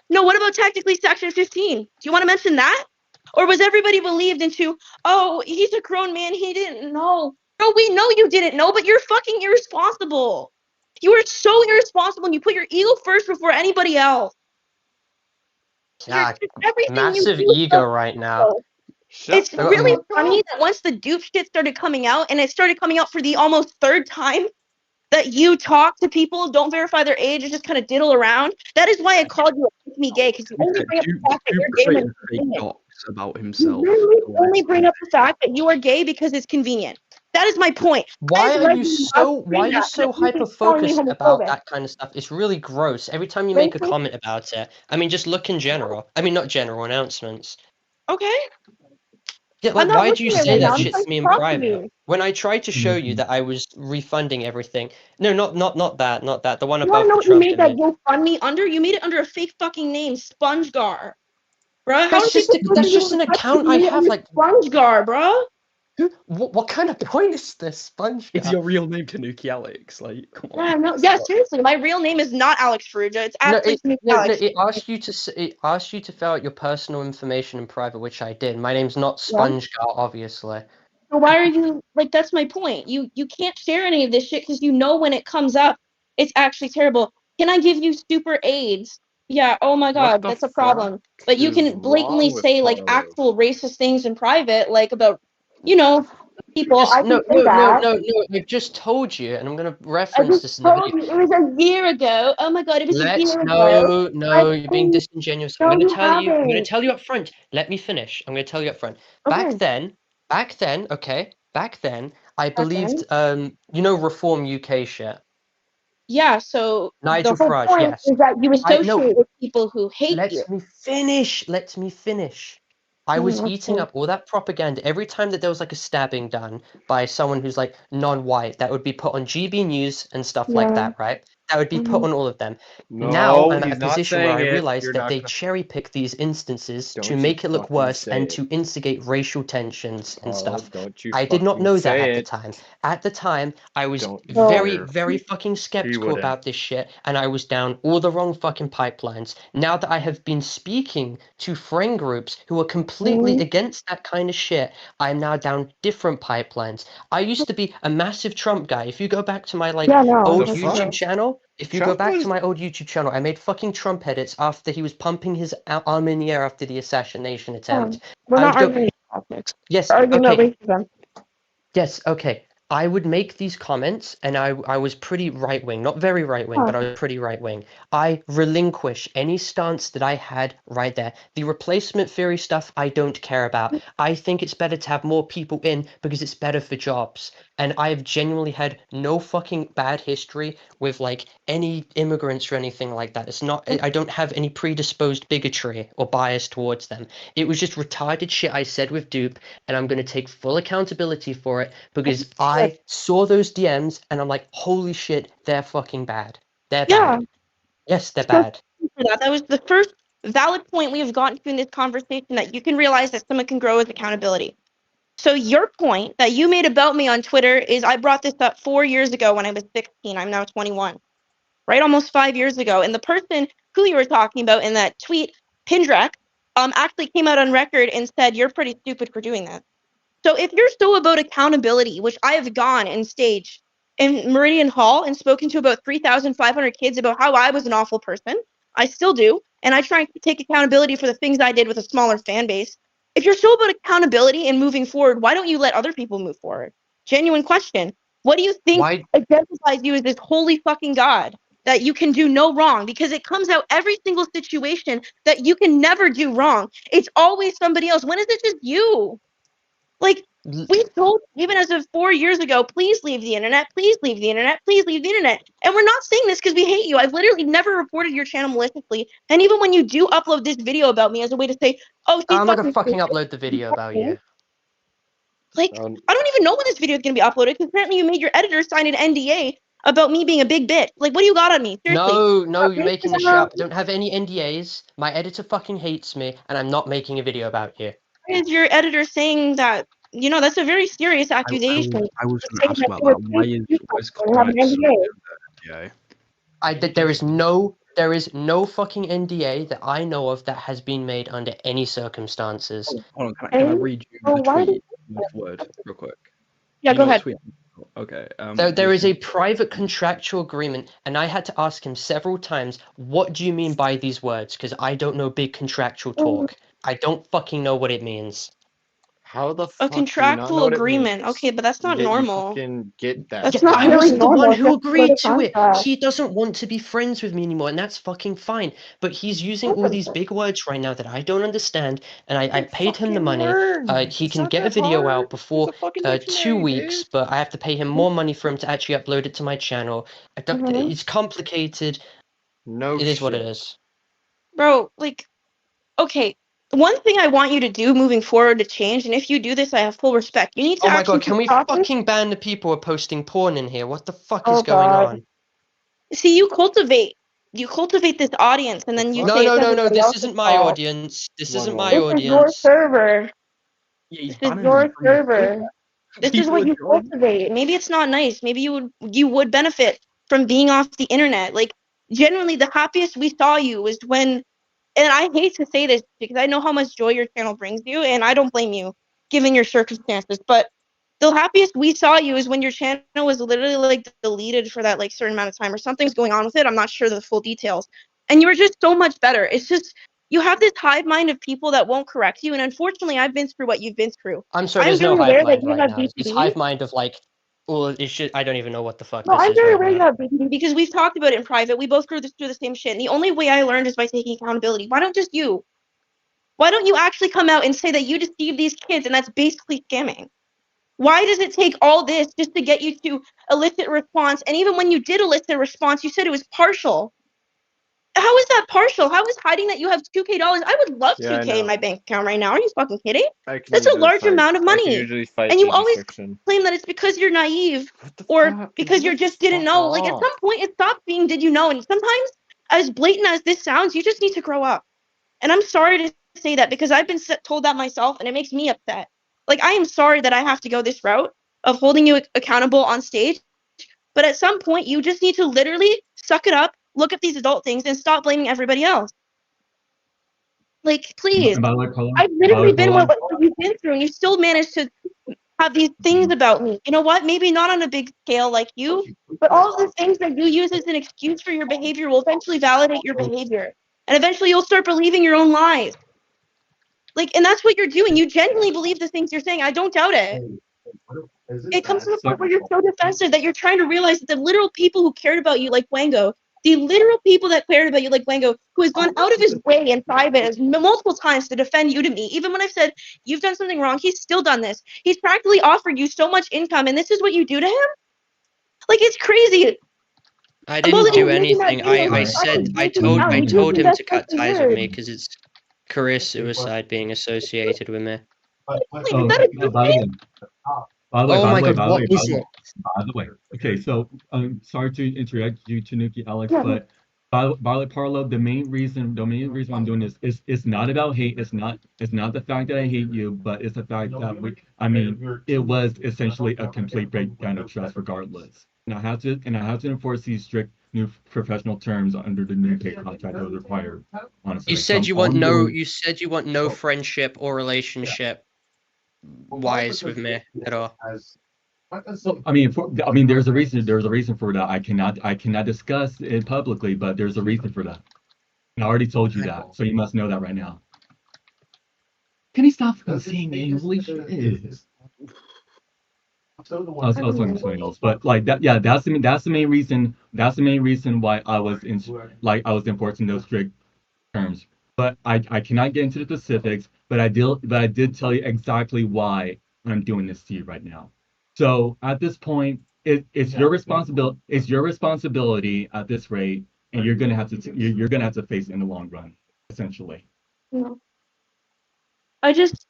No, what about technically Section 15? Do you want to mention that? Or was everybody believed into, oh, he's a grown man, he didn't know. No, we know you didn't know, but you're fucking irresponsible. You are so irresponsible and you put your ego first before anybody else. Yeah, Everything massive you do is ego so right now. Shut It's the really fuck funny up. that once the dupe shit started coming out, and it started coming out for the almost third time, that you talk to people, don't verify their age, and just kind of diddle around. That is why I called you a me gay, because you only bring up the fact that Duke you're gay when created it's fake convenient. docs about You himself. literally only bring up the fact that you are gay because it's convenient. That is my point. Why are you so hyper calling me focused about homophobic? that kind of stuff? It's really gross. Every time you Thank make a you. comment about it. I mean, just look in general. I mean, not general announcements. Okay. Yeah, I'm like, not why do you looking at it say right now. that I'm shit trying to me to in talk to private? you. When I tried to show you Mhm. that I was refunding everything. No, not that. The one You want above to know the what you Trump made that image. GoFundMe under? You made it under a fake fucking name, SpongeGar. Bruh, how That's are people that's supposed just to an know account you I made it have. under Like, SpongeGar, bruh? what kind of point is this, SpongeGar? Is your real name Tanuki Alex? Like, come on. Yeah, no, yeah, seriously. My real name is not Alex Ferrugia. It's No, actually Alex. it asked you to it asked you to fill out your personal information in private, which I did. My name's not Yeah. SpongeGar, obviously. So why are you like? That's my point. You can't share any of this shit because you know when it comes up, it's actually terrible. Can I give you super AIDS? Yeah. Oh my What God, the that's a fuck problem. But you is can blatantly wrong with say like Parlo? actual racist things in private, like about, you know, people. I can No, say that. I've just told you, and I'm gonna I reference just this in the told video. you it was a year ago. Oh my God, it was a Let's year ago. you're being disingenuous. No, you I'm gonna haven't. tell you up front. Let me finish. I'm gonna tell you up front. Okay. Back then, okay, back then, I Back believed then. you know Reform UK shit. Yeah, so Nigel the whole Farage, point yes. is that you I know. associate with people who hate you. Let me finish. Let me finish. I was eating Okay. up all that propaganda every time that there was like a stabbing done by someone who's like non-white. That would be put on GB News and stuff like Yeah. that, right? That would be put on all of them. Now No, I'm at he's a not position where I saying it. realize You're that not they gonna. cherry pick these instances to Don't you make it look fucking worse say and it. to instigate racial tensions and Parlo, stuff. don't you I did not fucking know that say at the it. time. At the time, I was Don't you very, dare. very fucking skeptical wouldn't. about this shit, and I was down all the wrong fucking pipelines. Now that I have been speaking to friend groups who are completely against that kind of shit, I'm now down different pipelines. I used to be a massive Trump guy. If you go back to my Yeah, no, old The that's fuck? YouTube true. channel, if you go Trump back to was. my old YouTube channel, I made fucking Trump edits after he was pumping his arm in the air after the assassination attempt. We're I not would go, arguing politics. yes, We're arguing about okay, racism. yes, okay. I would make these comments, and I was pretty right wing, not very right wing, but I was pretty right wing. I relinquish any stance that I had right there. The replacement theory stuff, I don't care about. I think it's better to have more people in because it's better for jobs. And I've genuinely had no fucking bad history with like any immigrants or anything like that. It's not, I don't have any predisposed bigotry or bias towards them. It was just retarded shit I said with Dupe, and I'm going to take full accountability for it because I saw those DMs and I'm like, holy shit, they're fucking bad. They're Yeah. bad. Yes, they're So bad. for that was the first valid point we have gotten to in this conversation, that you can realize that someone can grow with accountability. So your point that you made about me on Twitter is, I brought this up 4 years ago when I was 16. I'm now 21. Right? Almost 5 years ago. And the person who you were talking about in that tweet, Pindrak, actually came out on record and said, you're pretty stupid for doing that. So if you're so about accountability, which I have gone and staged in Meridian Hall and spoken to about 3,500 kids about how I was an awful person, I still do, and I try to take accountability for the things I did with a smaller fan base. If you're so about accountability and moving forward, why don't you let other people move forward? Genuine question. What do you think Why? identifies you as this holy fucking God that you can do no wrong? Because it comes out every single situation that you can never do wrong. It's always somebody else. When is it just you? Like, we told, even as of 4 years ago, please leave the internet, please leave the internet, please leave the internet. And we're not saying this because we hate you. I've literally never reported your channel maliciously. And even when you do upload this video about me as a way to say, oh, she's I'm not gonna fucking stupid, upload the video about you. like, I don't even know when this video is going to be uploaded, because apparently you made your editor sign an NDA about me being a big bitch. Like, what do you got on me? Seriously. No, you're making this shit up. I don't have any NDAs. My editor fucking hates me, and I'm not making a video about you. Why is your editor saying that? You know, that's a very serious I accusation. was To going say to ask that about you were that. Why pleased is to do something and have an Copyright NDA. NDA? There is no fucking NDA that I know of that has been made under any circumstances. Hold on, can I read you the tweet word for word real quick? Yeah, You go know what ahead. tweet? Okay. There is a private contractual agreement, and I had to ask him several times, what do you mean by these words? Because I don't know big contractual talk. I don't fucking know what it means. How the A fuck do you not contractual know what it agreement. means? Okay, but that's not Yet you normal. fucking get that. That's Yeah, not I really wasn't the normal. one It's who just part of agreed the to it. contract. He doesn't want to be friends with me anymore, and that's fucking fine. But he's using all these big words right now that I don't understand, and I paid him the Fucking money. learn. He It's can not get a that video hard. out before It's a fucking 2 dictionary, weeks, dude. but I have to pay him more money for him to actually upload it to my channel. It's complicated. No It is what it shit. is. Bro, like, okay, one thing I want you to do moving forward to change, and if you do this, I have full respect. You need to Oh my actually god, can we stop this. fucking ban the people who are posting porn in here? What the fuck Oh is going god. on? See, you cultivate this audience, and then you No, say it's no, everybody this else's isn't my fault. audience. This One isn't my This moment. is your audience. server. Yeah, he's This is banning your them from the server. This is People what are you joining. cultivate. Maybe it's not nice. Maybe you would benefit from being off the internet. Like, generally, the happiest we saw you was when, and I hate to say this because I know how much joy your channel brings you, and I don't blame you given your circumstances, but the happiest we saw you is when your channel was literally like deleted for that like certain amount of time, or something's going on with it. I'm not sure the full details. And you were just so much better. It's just, you have this hive mind of people that won't correct you, and unfortunately I've been through what you've been through. I'm sorry, I'm there's no very hive aware that mind you right have now. It's BPD. hive mind of like, well, it should. I don't even know what the fuck No, this I'm is very right aware you now. have BPD because we've talked about it in private. We both grew through the same shit. And the only way I learned is by taking accountability. Why don't just you? Why don't you actually come out and say that you deceived these kids and that's basically scamming? Why does it take all this just to get you to elicit response? And even when you did elicit a response, you said it was partial. How is that partial? How is hiding that you have $2K? I would love Yeah, I 2K in know. my bank account right now. Are you fucking kidding? I can That's a usually large fight. amount of I can money. usually fight And you age always restriction. claim that it's because you're naive What the or fuck? because you just didn't know. Like, at some point, it stopped being did you know? And sometimes, as blatant as this sounds, you just need to grow up. And I'm sorry to say that because I've been told that myself, and it makes me upset. Like, I am sorry that I have to go this route of holding you accountable on stage. But at some point, you just need to literally suck it up, look at these adult things, and stop blaming everybody else. Like, please. And by the way, Carlo, I've literally been what you've been through, and you still managed to have these things about me. You know what? Maybe not on a big scale like you, but all of the things that you use as an excuse for your behavior will eventually validate your behavior. And eventually you'll start believing your own lies. Like, and that's what you're doing. You genuinely believe the things you're saying. I don't doubt it. It comes to the point where you're so defensive that you're trying to realize that the literal people who cared about you, like Wango, the literal people that cared about you, like Wango, who has gone out of his way in private multiple times to defend you to me, even when I've said you've done something wrong, he's still done this. He's practically offered you so much income, and this is what you do to him? Like, it's crazy. I Well, didn't he's do making that anything. video, I he's said fucking I breaking told down. I He's told using him that to cut fucking ties with me word. because it's career suicide being associated with me. Like, Oh, is that a good by the thing? way, by the way, Oh by my the way, god, by the what way, is it? by the way. Okay, so sorry to interrupt you, Tanuki Alex, Yeah. but by the way, Parlo, the main reason why I'm doing this is it's not about hate. It's not the fact that I hate you, but it's the fact that it was essentially a complete breakdown of trust, regardless. And I have to enforce these strict new professional terms under the new pay contract that was required. Honestly, You said you all want I'm no doing- you said you want no friendship or relationship wise with me at all. There's a reason. There's a reason for that. I cannot discuss it publicly, but there's a reason for that. And I already told you that, so you must know that right now. Can he stop saying English? I was talking to something else, but like that. Yeah, that's the main reason. That's the main reason why I was enforcing those strict terms. But I cannot get into the specifics. But I did tell you exactly why I'm doing this to you right now. So at this point, it's your responsibility. It's your responsibility at this rate, and you're gonna have to face it in the long run, essentially. No. I just,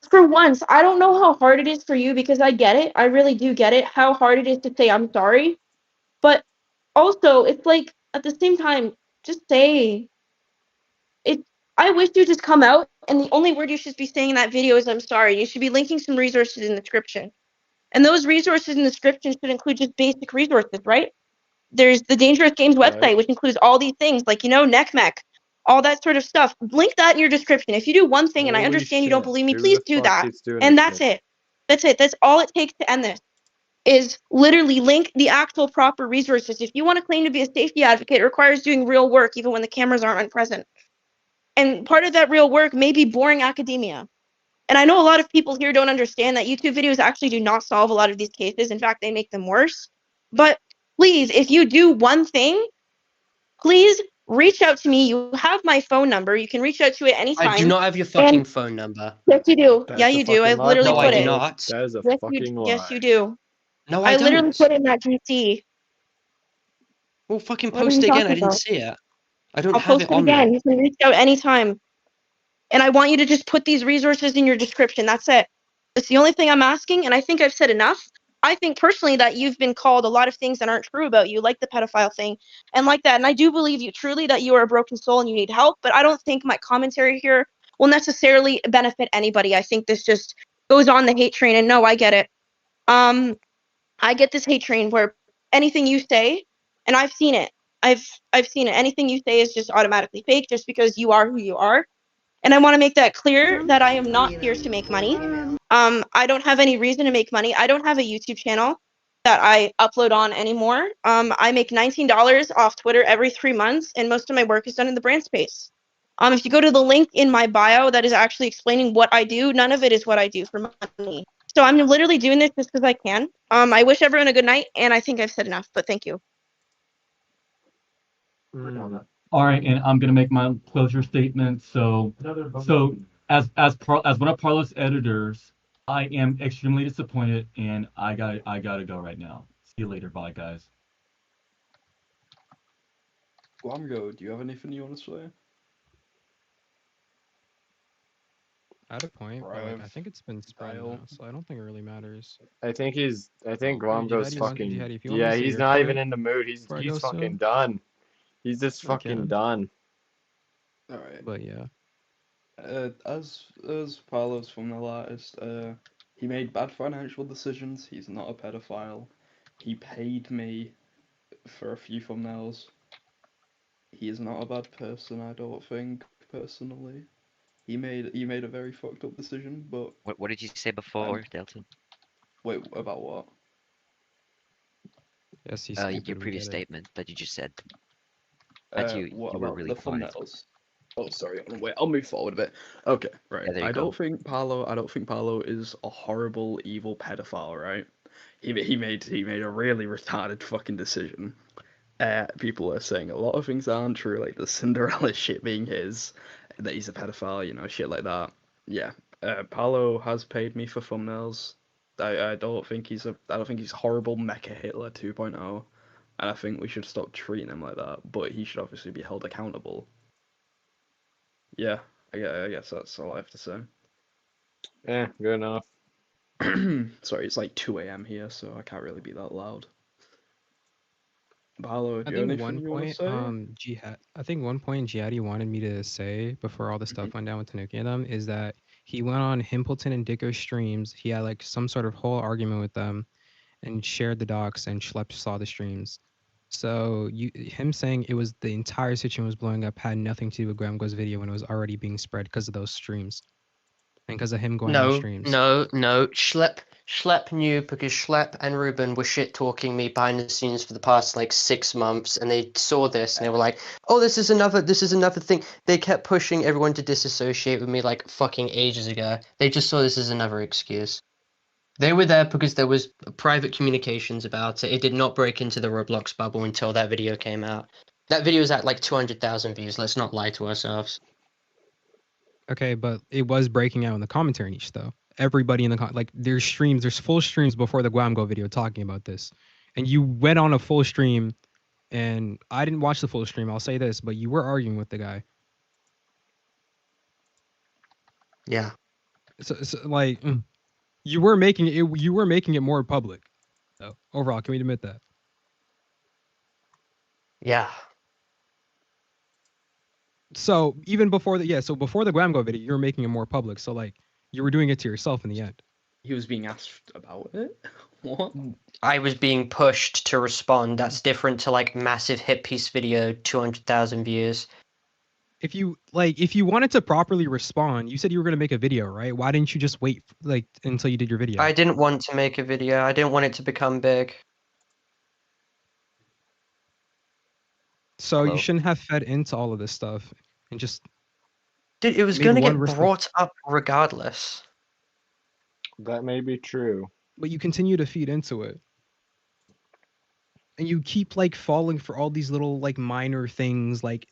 for once, I don't know how hard it is for you because I get it. I really do get it, how hard it is to say I'm sorry. But also, it's like, at the same time, just say it. I wish you just come out, and the only word you should be saying in that video is I'm sorry. You should be linking some resources in the description. And those resources in the description should include just basic resources, right? There's the Dangerous Games website, Right. which includes all these things, like, NECMEC, all that sort of stuff. Link that in your description. If you do one thing, and I Holy understand you don't shit. believe me, Who please the do fuck that. is doing And this that's shit? it. That's it. That's all it takes to end this. Is literally link the actual proper resources. If you want to claim to be a safety advocate, it requires doing real work, even when the cameras aren't present. And part of that real work may be boring academia. And I know a lot of people here don't understand that YouTube videos actually do not solve a lot of these cases. In fact, they make them worse. But please, if you do one thing, please reach out to me. You have my phone number. You can reach out to it anytime. I do not have your fucking phone number. Yes, you do. That's Yeah, a you do. I fucking lie, literally No, I put do it. Paulo. not. That is a Yes, fucking lie. yes, you do. No, I I literally don't. put it in that GC. Well, fucking What are post you it again. I talking didn't about? see it. I don't I'll have post it it on me. again. You can reach out anytime. And I want you to just put these resources in your description. That's it. It's the only thing I'm asking, and I think I've said enough. I think personally that you've been called a lot of things that aren't true about you, like the pedophile thing, and like that. And I do believe you truly that you are a broken soul and you need help, but I don't think my commentary here will necessarily benefit anybody. I think this just goes on the hate train, and no, I get it. I get this hate train where anything you say, and I've seen it. I've seen it. Anything you say is just automatically fake just because you are who you are. And I want to make that clear that I am not here to make money. I don't have any reason to make money. I don't have a YouTube channel that I upload on anymore. I make $19 off Twitter every 3 months, and most of my work is done in the brand space. If you go to the link in my bio that is actually explaining what I do, none of it is what I do for money. So I'm literally doing this just because I can. I wish everyone a good night, and I think I've said enough, but thank you. All right, and I'm gonna make my closure statement. So as one of Parlo's editors, I am extremely disappointed, and I gotta go right now. See you later, bye guys. Guamgo, do you have anything you want to say? At a point, but like I Rev, think it's been spread Dale. now, so I don't think it really matters. I think Jihad, Guamgo's you want- fucking. Jihad, if you want me Yeah, to say he's your not even point in the mood. He's before I go fucking soon, done. He's just I fucking can. done. Alright. But yeah, As Paolo's thumbnail artist, he made bad financial decisions. He's not a pedophile. He paid me for a few thumbnails. He is not a bad person, I don't think, personally. He made a very fucked up decision, but What did you say before, Delta? wait, about what? yes, he's Your stupid. We previous get it. statement that you just said. That you What were about really the quiet. thumbnails? Oh, sorry. Wait, I'll move forward a bit. Okay, right. Yeah, there you I go. don't think Parlo is a horrible, evil pedophile, right? He made a really retarded fucking decision. People are saying a lot of things that aren't true, like the Cinderella shit being his, that he's a pedophile, you know, shit like that. Yeah, Paolo has paid me for thumbnails. I don't think he's horrible Mecha Hitler 2.0, and I think we should stop treating him like that. But he should obviously be held accountable. Yeah, I guess that's all I have to say. Good enough. Sorry, it's like 2 a.m. here, so I can't really be that loud. Paolo, do I you have think anything you want to say? I think one point Jihadi wanted me to say before all the stuff went down with Tanuki and them is that he went on Himpleton and Dicko's streams. He had like some sort of whole argument with them and shared the docs, and Schlepp saw the streams. So him saying it was the entire situation was blowing up had nothing to do with Gramgo's video when it was already being spread because of those streams. And because of him going on streams. No. Schlepp knew because Schlepp and Ruben were shit talking me behind the scenes for the past like 6 months, and they saw this and they were like, "Oh, this is another thing." They kept pushing everyone to disassociate with me like fucking ages ago. They just saw this as another excuse. They were there because there was private communications about it. It did not break into the Roblox bubble until that video came out. That video is at like 200,000 views. Let's not lie to ourselves. Okay, but it was breaking out in the commentary niche though. Everybody in the like there's full streams before the Guamgo video talking about this. And you went on a full stream, and I didn't watch the full stream, I'll say this, but you were arguing with the guy. Yeah. So like you were making it more public. So overall, can we admit that? Yeah. So even before before the Guamgo video, you were making it more public. So like you were doing it to yourself in the end. He was being asked about it? What? I was being pushed to respond. That's different to like massive hit piece video, 200,000 views. If you wanted to properly respond, you said you were going to make a video, right? Why didn't you just wait like until you did your video? I didn't want to make a video. I didn't want it to become big. So Hello? you shouldn't have fed into all of this stuff and just Dude, it was made going to one get response. brought up regardless. That may be true. But you continue to feed into it. And you keep like falling for all these little like minor things like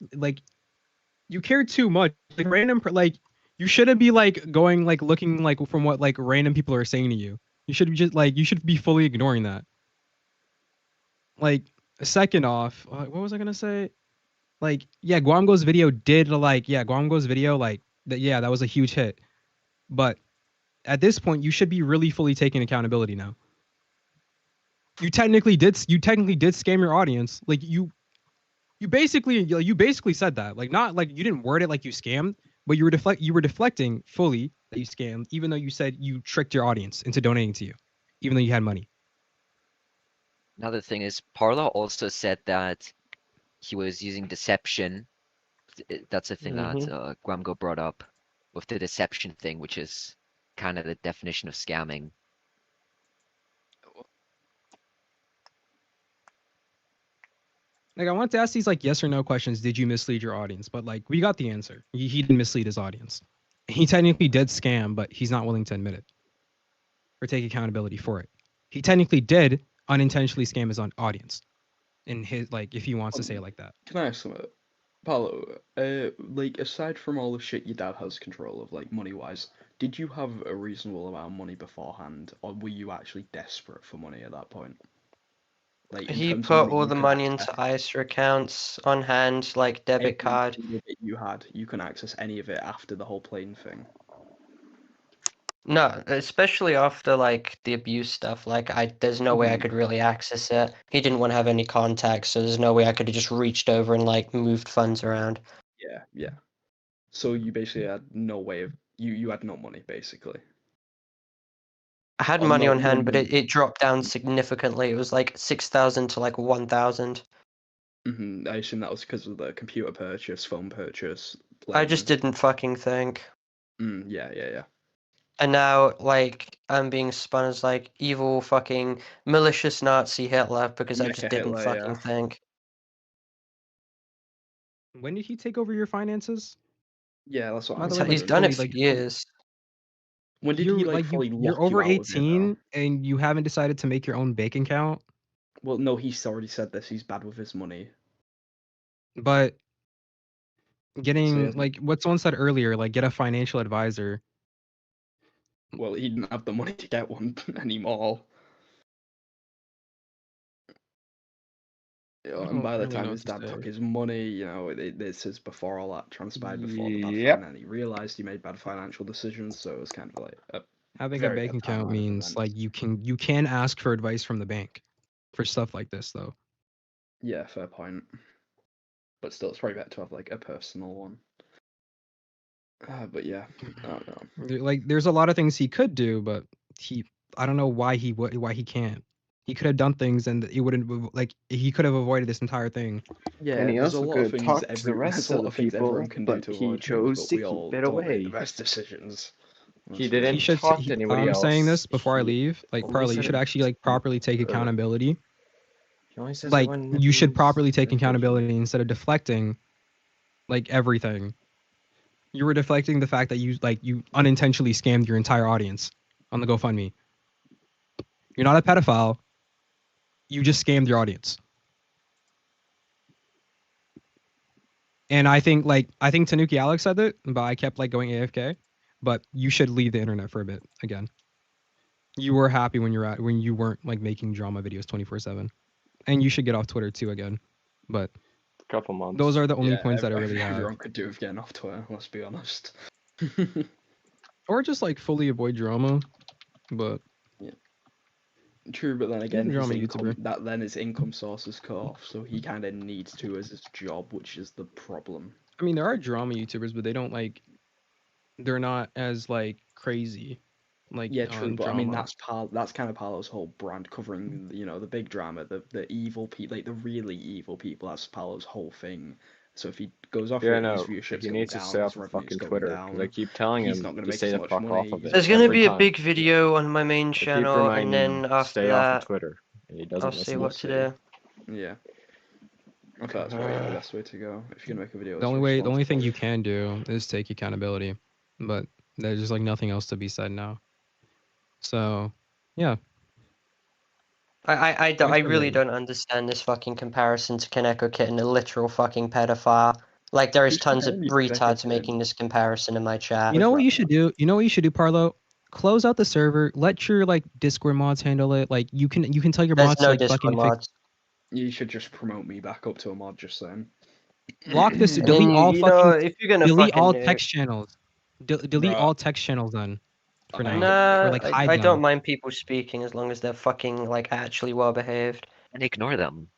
you care too much. Like random like you shouldn't be like going like looking like from what like random people are saying to you. You should be just like you should be fully ignoring that. Like second off, what was I gonna say? Like yeah, Guamgo's video that was a huge hit. But at this point, you should be really fully taking accountability now. You technically did scam your audience. Like you basically said that. Like not like you didn't word it like you scammed, but you were deflecting fully that you scammed, even though you said you tricked your audience into donating to you, even though you had money. Another thing is, Parlo also said that he was using deception. That's a thing that Guamgo brought up with the deception thing, which is kind of the definition of scamming. Like I want to ask these like yes or no questions. Did you mislead your audience? But like we got the answer. He didn't mislead his audience. He technically did scam, but he's not willing to admit it or take accountability for it. He technically did unintentionally scam his own audience. In his like, if he wants to say it like that. Can I ask something? Paolo, like aside from all the shit your dad has control of, like money wise, did you have a reasonable amount of money beforehand, or were you actually desperate for money at that point? Like he put all the money into ISA accounts on hand, like debit card. You can access any of it after the whole plane thing. No, especially after like the abuse stuff. Like there's no way I could really access it. He didn't want to have any contacts, so there's no way I could have just reached over and like moved funds around. Yeah. So you basically had no way of you had no money basically. I had money on hand, but it dropped down significantly. It was like 6,000 to like 1,000. I assume that was because of the computer purchase, phone purchase. I just didn't fucking think. Yeah. And now, like, I'm being spun as like evil fucking malicious Nazi Hitler because I just didn't fucking think. When did he take over your finances? Yeah, that's what By I'm the way, He's like, done fully, it for like, years. When did he like fully you're lock you over out of it, though? 18 and you haven't decided to make your own bank account, Well, no, he's already said this. He's bad with his money. but So he getting hasn't. like what someone said earlier, like get a financial advisor. Well, he didn't have the money to get one anymore. You know, I and don't by the really time know his what to dad took say. his money, you know, this is before all that transpired, before the bad Yep. finance, he realized he made bad financial decisions, so it was kind of like a Having a very bank bad account timeline of means events. like you can ask for advice from the bank for stuff like this though. Yeah, fair point. But still, it's probably better to have like a personal one. But yeah, I don't know. Like there's a lot of things he could do, but I don't know why he can't. He could have done things and it wouldn't like he could have avoided this entire thing. Yeah, And he there's a also lot of could things talk to the rest there's a of lot the of things people, everyone can do but to he avoid things, chose but to we keep all it don't make the away. best decisions. He That's for didn't He sure. should talk to anybody I'm else. saying this before I He leave. Like only Parley, you said should it actually like properly take accountability. He only says it Like when you should it's properly take beneficial. accountability instead of deflecting like everything. You were deflecting the fact that you unintentionally scammed your entire audience on the GoFundMe. You're not a pedophile. You just scammed your audience. And I think Tanuki Alex said that, but I kept like going AFK. But you should leave the internet for a bit again. You were happy when you weren't like making drama videos 24/7, and you should get off Twitter too again. But Couple months. those are the only Yeah, points that I really have. everyone could do with getting off Twitter, let's be honest. Or just like fully avoid drama. But yeah. True, but then he's a again, his drama income YouTuber. his income source is cut off, so he kind of needs to as his job, which is the problem. I mean, there are drama YouTubers, but they don't like. They're not as like crazy. Like Yeah, true, but drama. I mean that's kind of Paolo's whole brand, covering the big drama, the evil people, like the really evil people. That's Paolo's whole thing. So if he goes off Yeah, it, his no, viewership's he going needs to down, stay his off of revenue's fucking going Twitter. Because I down. keep telling He's him not going to to make stay as the much fuck money. off of He's it. There's not gonna Every be a time. big video on my main I keep channel, and reminding then him to stay after off of that, Twitter, and he doesn't I'll listen. see what to do. Yeah. I thought that's probably the best way to go. If you're gonna make a video, The only thing you can do is take accountability, but there's just like nothing else to be said now. So, yeah. I really don't understand this fucking comparison to Kaneko Kitten, a literal fucking pedophile. Like there is Who's tons of comparing you to Kaneko retards Kitten? making this comparison in my chat. You know what you should do? You know what you should do, Parlo? Close out the server. Let your like Discord mods handle it. Like you can tell your There's mods to no like Discord fucking mods. You should just promote me back up to a mod, just saying. block this. And Delete then all you know fucking. if you're gonna Delete fucking all do, text channels. Delete Bruh. all text channels then. For now, nah, or like hide I them. don't mind people speaking as long as they're fucking like actually well behaved. And ignore them.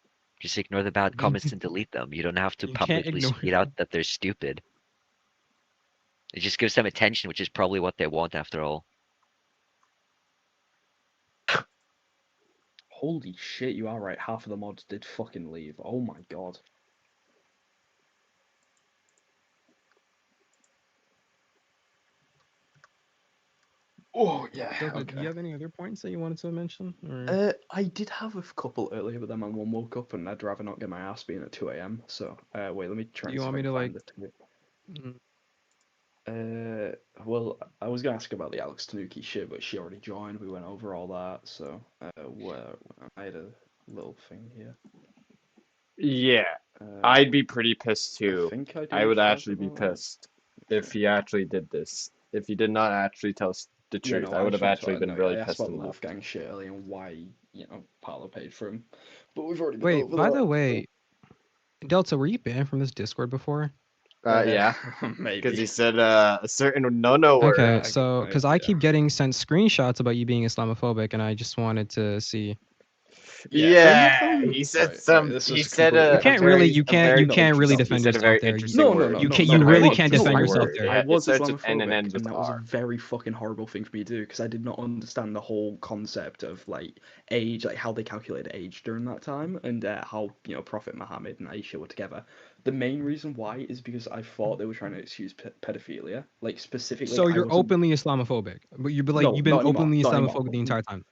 Just ignore the bad comments and delete them. You don't have to You can't publicly ignore speak out that they're stupid. It just gives them attention, which is probably what they want after all. Holy shit, you are right. Half of the mods did fucking leave. Oh my god. Oh yeah. Delta, Okay. do you have any other points that you wanted to mention? Or... I did have a couple earlier, but then my mum woke up and I'd rather not get my ass beaten at 2 a.m. So, wait, let me try. Do you want me to like? Well, I was gonna ask about the Alex Tanuki shit, but she already joined. We went over all that, so I had a little thing here. Yeah, I'd be pretty pissed too. I would actually be pissed if he actually did this. If he did not actually tell us the truth, I would have actually been really I asked pissed about and the left. Wolfgang shit earlier and why Paolo paid for him, but we've already been Wait, over by that, the way, Delta, were you banned from this Discord before? Yeah, maybe because he said a certain no word. Okay, so because I keep getting sent screenshots about you being Islamophobic, and I just wanted to see. Yeah, he said some. this He is said completely- a. You can't very- really, a you very can't really interesting- defend he said a yourself very there. interesting No, word. no, You no, can't. no, You no, really I can't was. defend No, yourself word. there. I was It starts with N and Islamophobic, ends with and that was a R. very fucking horrible thing for me to do because I did not understand the whole concept of like age, like how they calculated age during that time, and how Prophet Muhammad and Aisha were together. The main reason why is because I thought they were trying to excuse pedophilia, like specifically. So I you're wasn't- openly Islamophobic, but you've been No, you've been not anymore, openly not anymore. Islamophobic the entire time.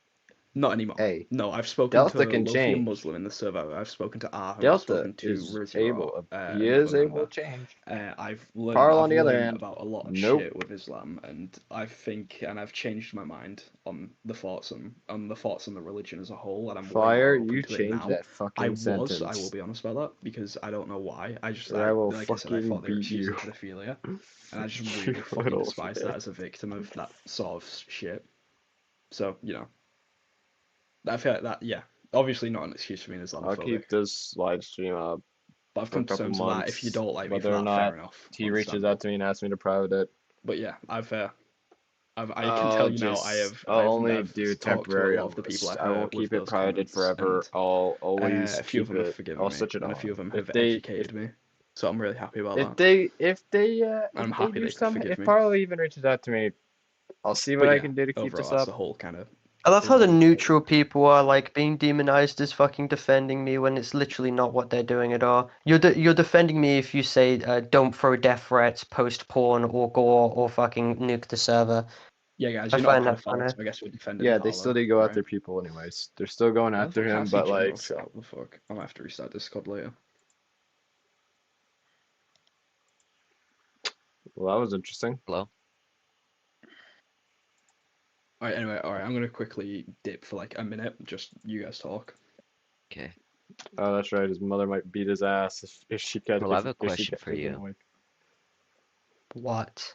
Not anymore. Hey, No, I've spoken Delta to can Luffy change. and Muslim in the server. I've spoken to Aham. I've Delta spoken to is Riziro, able. He another is able member. to change. I've Parlo, on I've the other learned hand, about a lot of nope. shit with Islam, and I've changed my mind on the thoughts on the religion as a whole, and I'm Fire, way more you open to it change now. that fucking sentence. I will be honest about that, because I don't know why. I just, Or I will like I said, I fucking thought they were beat excusing you. pedophilia, and I just You really fucking little despise that as a victim of that sort of shit. So, you know, I feel like that, yeah, obviously not an excuse for being Islamophobic. I'll keep this live stream up But I've for a come to couple terms with that. If you months. don't like me for Whether or that, fair not enough. he reaches Understandable. out to me and asks me to private it. But yeah, I can tell you now, I'll only I've do talked to temporary a lot on of the this. people I've I won't hurt with keep it those private comments, forever. and I'll always a few of keep them have it. forgiven I'll me, switch it and on. a few of them have If they educated me. So I'm really happy about if that. they I'm happy do they some forgive if me. Parlo even reaches out to me, I'll see what But I yeah, can do to keep overall, this that's up. the whole kind of. I love how the overall neutral people are like being demonized as fucking defending me when it's literally not what they're doing at all. You're defending me if you say don't throw death threats, post porn or gore or fucking nuke the server. Yeah, guys, I you're not find a that pedophile, funny. so I guess we're defending Yeah, Parlo, they still do go right? after people anyways. They're still going Why the after fuck him, can't I see but general like, chat? What the fuck? I'm gonna have to restart Discord later. well, that was interesting. Hello? Alright, anyway, alright, I'm gonna quickly dip for like a minute. Just you guys talk. Okay. Oh, that's right. His mother might beat his ass if she catch Well, I have a if she question catches for him you. awake. What?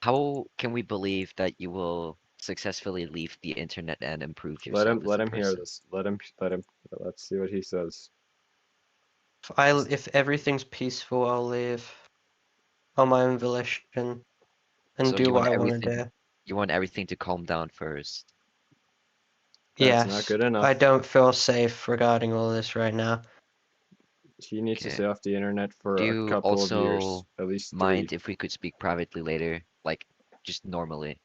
How can we believe that you will successfully leave the internet and improve yourself as Let a him hear person? this. Let him. Let's see what he says. If everything's peaceful, I'll leave on my own volition and So do you what want I want to everything do. you want everything to calm down first. That's not Yes, good enough. I don't feel safe regarding all this right now. He needs to Okay. stay off the internet for Do a you couple of years, also at least 3. mind if we could speak privately later? Like, just normally.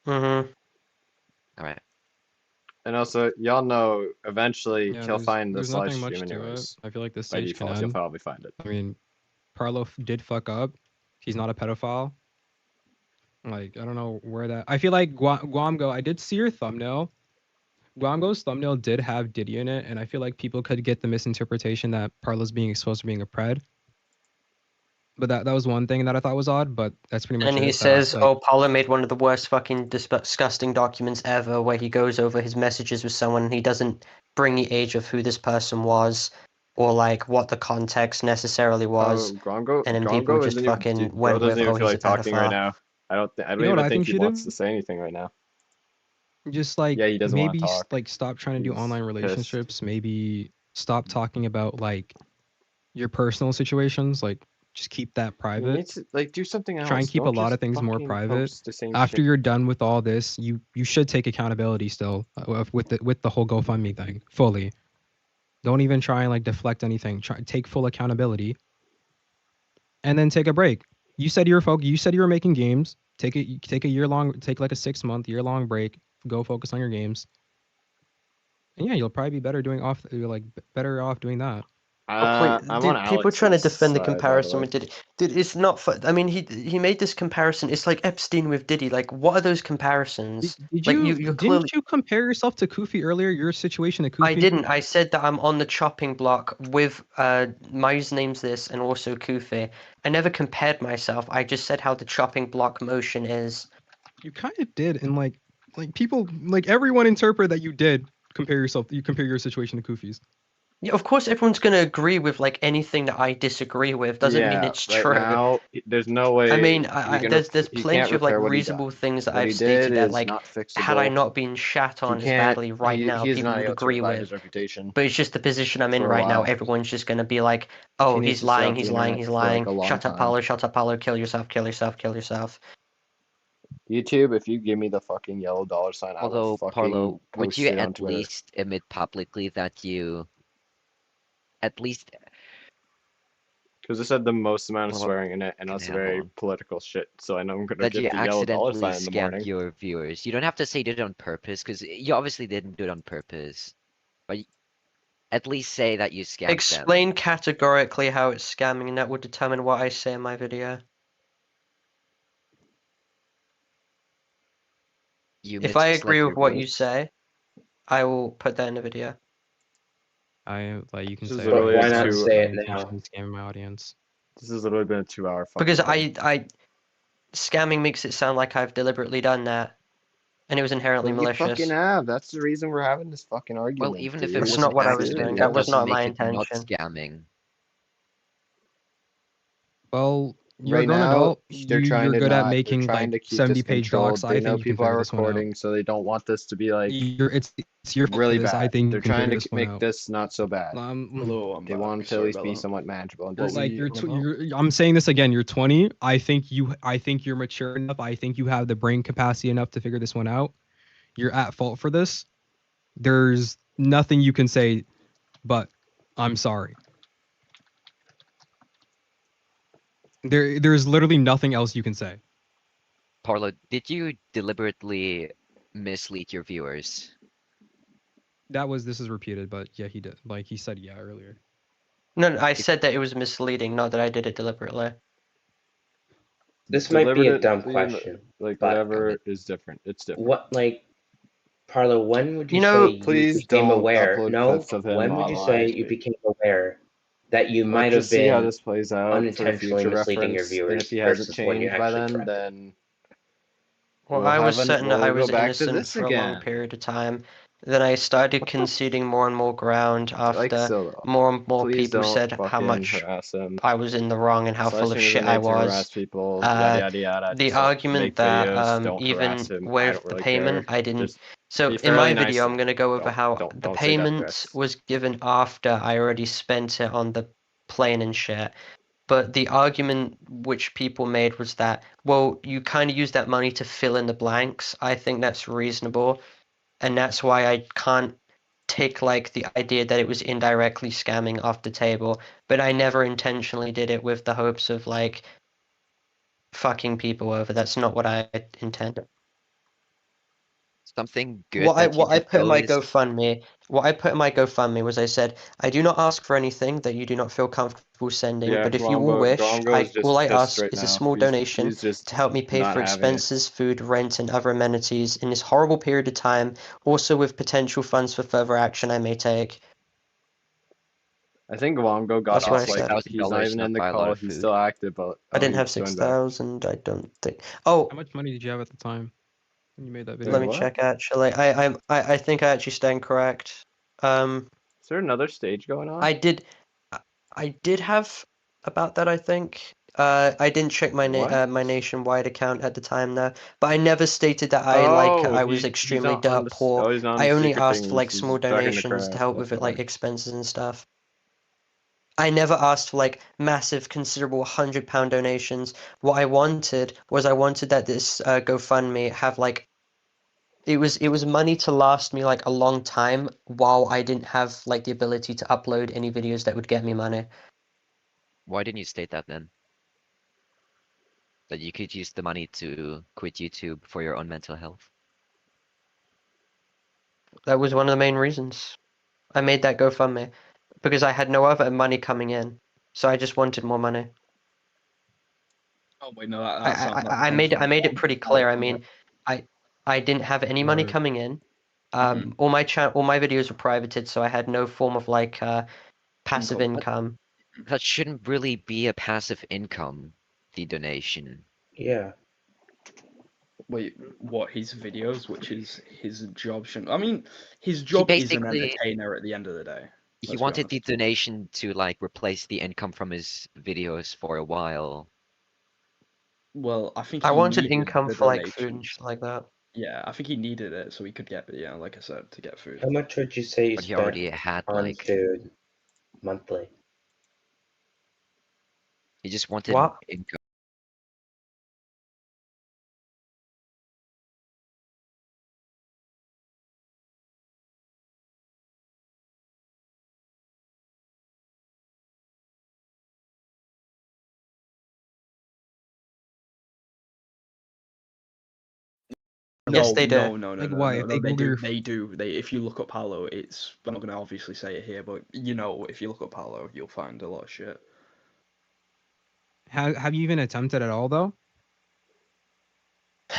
Mm-hmm. Alright. And also, y'all know eventually Yeah, he'll find there's this live nothing much stream to it. anyways. I feel like this By stage can default, he'll end. probably find it. I mean, Parlo did fuck up. He's not a pedophile. Like, I don't know where that. I feel like Guamgo. I did see your thumbnail. Guamgo's thumbnail did have Diddy in it, and I feel like people could get the misinterpretation that Parlo's being exposed for being a pred. But that was one thing that I thought was odd. But that's pretty much And he it. says, Like, "Oh, Paulo made one of the worst fucking disgusting documents ever, where he goes over his messages with someone and he doesn't bring the age of who this person was, or like what the context necessarily was." Grongo, And then people Grongo just isn't even. fucking Dude, bro went doesn't with, even "Oh, feel he's a like talking right pedophile." now. I don't you know what even I think think he you wants do? to say anything right now. Just like Yeah, he doesn't want maybe to talk. like stop trying to do He's online pissed. relationships. Maybe stop talking about like your personal situations. Like just keep that He private. needs to like do something else. Try and keep a Don't lot just of things more fucking private. post the same After shit. you're done with all this, you should take accountability still with the whole GoFundMe thing fully. Don't even try and like deflect anything. Try take full accountability, and then take a break. You said you were You said you were making games. Take a year long. Take like a 6-month, year-long break. Go focus on your games. And yeah, you'll probably be better doing off. You're like better off doing that. Oh, please, I'm on dude, people trying to Alex's defend the side, by the comparison way. with Diddy. Dude, it's not. I mean, he made this comparison. It's like Epstein with Diddy. Like, what are those comparisons? Like, you're clearly. Didn't you compare yourself to Kufi earlier? Your situation to Kufi. I didn't. I said that I'm on the chopping block with my username's this and also Kufi. I never compared myself. I just said how the chopping block motion is. You kind of did, and like people, like everyone interpret that you did compare yourself. You compare your situation to Kufi's. Yeah, of course, everyone's gonna agree with like anything that I disagree with. Doesn't mean it's right true. now, there's no way. I mean, there's there's plenty of like reasonable things that What I've he stated did that is like not fixable. had I not been shat on as badly right now, he's people not would able to agree revive with. his reputation. But it's just the position I'm in for a right now. while. Everyone's just gonna be like, "Oh, He needs he's to stay lying, off the he's lying, internet he's for, like, lying. a long Shut up, time. Paulo, kill yourself, kill yourself, kill yourself." YouTube, if you give me the fucking yellow $, I will Although, fucking Parlo, would post you it on at Twitter. least admit publicly that you at least Because I said the most amount of Well, swearing in it, and can I that's have very one? political shit. So I know I'm gonna that you get the yellow accidentally $sign in the morning. scammed your viewers? You don't have to say you did it on purpose, because you obviously didn't do it on purpose. But at least say that you scammed them. Explain categorically how it's scamming, and that would determine what I say in my video. You If I misled agree your with what you viewers. say, I will put that in the video. You can This is say literally why a not two- say it intention now? to scam my audience. This has literally been a 2-hour fucking Because thing. scamming makes it sound like I've deliberately done that, and it was inherently Well, you fucking malicious. have. That's the reason we're having this fucking Well, argument. even if dude. it That's was not an what I was accident, doing. that That was doesn't not make my it not intention. scamming. Well, you're a Right grown now, adult. they're trying You're to good at not. They're making trying to like keep this 70-page docs. controlled. I They know think you can people are figure this one out. recording, so they don't want this to be like It's your fault for really this. I bad. think They're you can trying figure to this one make out. this not so bad. Hello, I'm They back. want it to at Sorry least be about that. somewhat manageable. And What doesn't were Like you on about? I'm saying this again. You're 20. I think you're mature enough. I think you have the brain capacity enough to figure this one out. You're at fault for this. There's nothing you can say, but I'm sorry. There's literally nothing else you can say. Parlo, did you deliberately mislead your viewers? This is repeated, but yeah, he did. Like he said, yeah, earlier. No, I said that it was misleading, not that I did it deliberately. This might be a dumb Deliberately, question, like but whatever is different. It's different. what, like, Parlo, when would you, You know, say you Please became don't aware? upload No, clips of him when would you say you monologuing. became aware that you might Let's have just see how been this plays out for the unintentionally future misleading your reference. And if viewers he hasn't versus when you changed by actually then, corrected? then well, we'll I was have certain that I we'll go was back to innocent this for a long again. period of time. Then I started What the conceding more and more ground like after Solo. more and more Please people don't said how fucking much harass him. I was in the wrong and how full of Slashing isn't shit I made to was. harass people. Yada yada yada. The Just don't argument make that videos. Don't harass even him. I with don't the really payment, care. I didn't. Just So be in fairly my nice video, to I'm him. gonna go over how the Don't say death payment threats. was given after I already spent it on the plane and shit. But the argument which people made was that, well, you kind of use that money to fill in the blanks. I think that's reasonable, and that's why I can't take like the idea that it was indirectly scamming off the table. But I never intentionally did it with the hopes of like fucking people over. That's not what I intended. Something good that you What I did put in though my is GoFundMe was I said, I do not ask for anything that you do not feel comfortable sending, Yeah, but if you all wish, Gombo is all just I pissed ask right is a now. small donation He's just to help me pay not for having it. expenses, food, rent, and other amenities in this horrible period of time, also with potential funds for further action I may take. I think Wongo got That's what I off like said. he's not $6,000 even not in the buy a lot call. of He's food. still active, but I didn't he have joined back. 6,000, I don't think. Oh, How much money did you have at the time when you made that Wait, video? let me what? check actually. I think I actually stand correct. Is there another stage going on? I did have about that, I think. I didn't check my What? my nationwide account at the time though, but I never stated that Oh, I was he's extremely not on dirt the poor. he's not on I the only secret asked for thing. like He's small talking to donations to crap. help That's with it, like why. expenses and stuff. I never asked for like massive, considerable £100 donations. What I wanted was that this GoFundMe have like it was money to last me like a long time while I didn't have like the ability to upload any videos that would get me money. Why didn't you state that then? That you could use the money to quit YouTube for your own mental health? That was one of the main reasons I made that GoFundMe, because I had no other money coming in, so I just wanted more money. Oh wait, no, that sounds I made it pretty clear. I mean, I didn't have any money Right. coming in. Mhm. All my videos were privated, so I had no form of like passive income. That shouldn't really be a passive income, the donation. Yeah. Wait, what? His videos, which is his job, shouldn't. I mean, his He job is an basically entertainer at the end of the day. he Let's be wanted the honest. donation to like replace the income from his videos for a while. Well, I think I he wanted needed income the for like food and donations. shit like that. Yeah, I think he needed it so he could get, yeah, like I said, to get food. How much would you say you But he spent already had on like food monthly? he just wanted What? income. Yes, they do. Like, why? If they They Google do. your They do. They, if you look up Palo, it's. I'm not gonna obviously say it here, but you know, if you look up Palo, you'll find a lot of shit. have you even attempted at all though?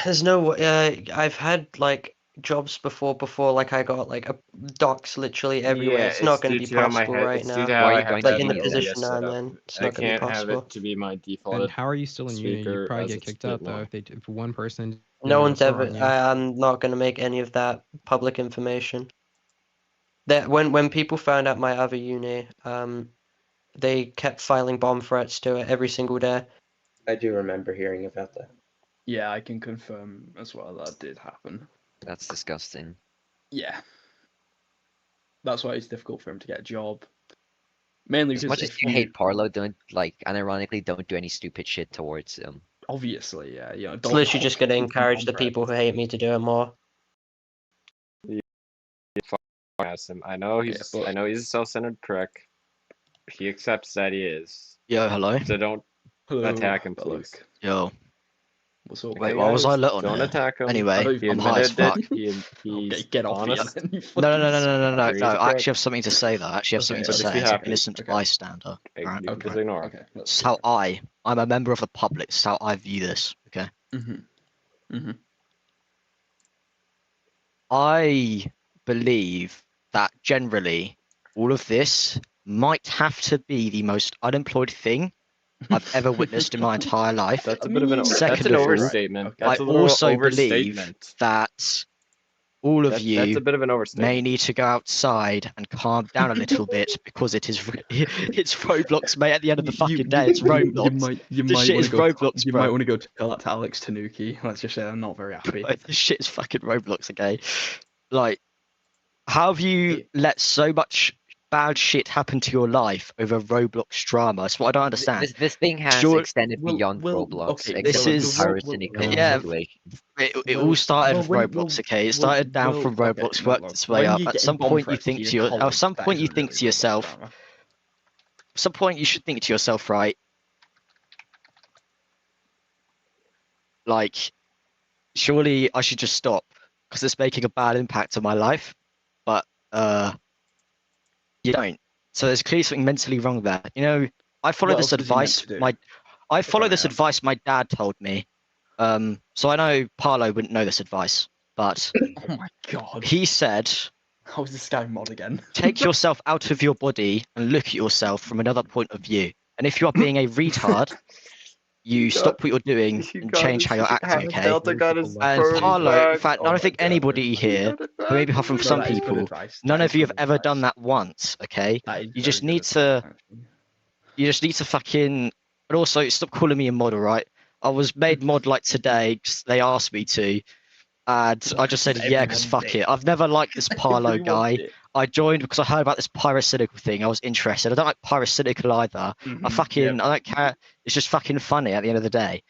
There's no. I've had like jobs before like I got like a docs literally everywhere. Yeah, It's not it's going to due be to how my possible head. right It's due now. to Where how are I you have going to to Like have in my the uni then? position OBS set I'm up. in, it's I not going to be can't have it possible. to be my default. And how are you still in It's uni? You weaker probably as get it's a kicked bit out though long. if one person No one's report ever. on you. I'm not going to make any of that public information. That when people found out my other uni, they kept filing bomb threats to it every single day. I do remember hearing about that. Yeah, I can confirm as well that did happen. That's disgusting. Yeah. That's why it's difficult for him to get a job. Mainly As because much as if you hate Parlo, don't like unironically don't do any stupid shit towards him. obviously, yeah, you know, It's don't literally just going to fucking encourage the bomb people who threats. hate me to do it more. Ask him. I know he's. Yeah, but- I know he's a self-centered prick. He accepts that he is. Yo, hello. So don't Hello, attack him, Balak. please. Yo. What's up? Wait, Okay, why was I guys, lit on don't here? attack him. I Anyway, don't He I'm high as admitted fuck. that he's Okay, get off me, honest. Alan, you No, fucking no. Agrees I with actually it. have something to say though. I actually have something Okay, to but if say you as an happy, innocent okay. bystander. Okay, Right? you can Okay, just ignore him. okay. This is how I'm a member of the public. This is how I view this. Okay. I believe that generally all of this might have to be the most unemployed thing I've ever witnessed in my entire life. That's a bit of an Second that's an of all, overstatement. okay. That's I a little also believe overstatement. that all of That's you a bit of an overstatement. may need to go outside and calm down a little bit because it is it's Roblox, mate. At the end of the fucking day, it's Roblox. You This might shit want is to go. Roblox, You bro. might want to go tell that to Alex Tanuki. Let's just say I'm not very happy. Like, this shit is fucking Roblox, okay? Like, how have you let so much bad shit happen to your life over Roblox drama? That's what I don't understand. This thing has Sure- extended well, beyond well, Roblox. okay, this except is- for parasitical yeah, situation. It all started with when- Roblox, okay? It started down well, from okay, Roblox, no, worked look, its way when up. you At get some bomb point, you threats think to to your at college, some that point you isn't think really to Roblox yourself. drama. At some point, you should think to yourself, right? Like, surely I should just stop because it's making a bad impact on my life. But you don't. So there's clearly something mentally wrong there. You know, I follow What this else was he meant advice. to do? I follow I this may ask. advice my dad told me. So I know Parlo wouldn't know this advice, but Oh my god. he said, How's this guy mod again? take yourself out of your body and look at yourself from another point of view. And if you are being a retard, you stop what you're doing and change how you're acting, okay? Delta got his And bird Parlo, in back. fact, I Oh don't think my God. anybody here, maybe apart from No, some that is good people, advice. none That of is you have good ever done advice. that once, okay? That is You very just good need advice, to, actually. you just need to fucking, and also stop calling me a mod, alright? I was made mod like today 'cause they asked me to, and I just said yeah because Everyone fuck did. it. I've never liked this Parlo Everyone guy. did. I joined because I heard about this parasitical thing. I was interested. I don't like parasitical either. I fucking I don't care. It's just fucking funny at the end of the day.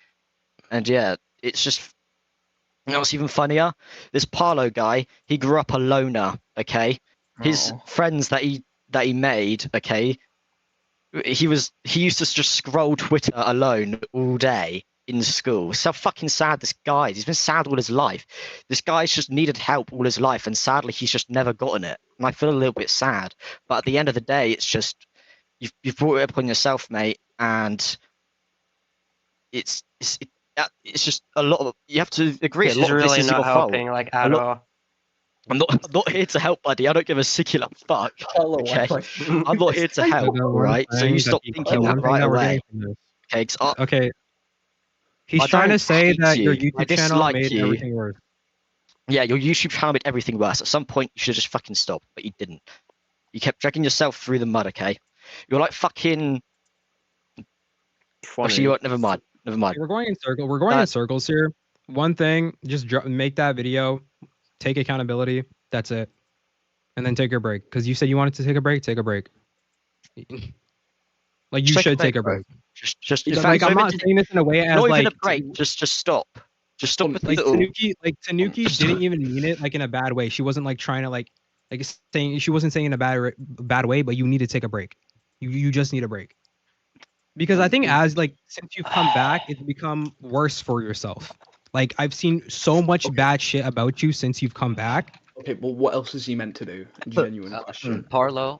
And yeah, it's just you know what's even funnier? This Parlo guy, he grew up a loner, okay? His Oh. friends that he made, okay, he used to just scroll Twitter alone all day in school. So fucking sad this guy is. He's been sad all his life. This guy's just needed help all his life, and sadly he's just never gotten it. And I feel a little bit sad. But at the end of the day, it's just you've brought it upon yourself, mate, and it's just a lot of you have to agree. This A lot is of this really is your not fault. helping, like at lot- all. I'm not here to help, buddy. I don't give a singular fuck. Hello, Okay, Alex. I'm not here to help. All right, so you stop thinking that right away. Okay, 'cause Okay. He's I trying to don't say hate that your you. I YouTube channel dislike made you. everything worse. Yeah, your YouTube channel made everything worse. At some point, you should just fucking stop, but you didn't. You kept dragging yourself through the mud. Okay, you're like fucking. Actually, you know what? Never mind. Never mind. We're going in circles. We're going in circles here. One thing, just make that video, take accountability. That's it, and then take a break. Because you said you wanted to take a break. Take a break. Like you Just should take a bro. break. Just in Like fact, I'm not saying this in a way as not like even a break. Just stop. Just stop with the like little. Tanuki didn't even mean it like in a bad way. She wasn't like trying to like saying she wasn't saying in a bad way, but you need to take a break. You just need a break. Because I think as like since you've come back, it's become worse for yourself. Like I've seen so much bad shit about you since you've come back. Okay, well, what else is he meant to do? Genuine question. Parlo,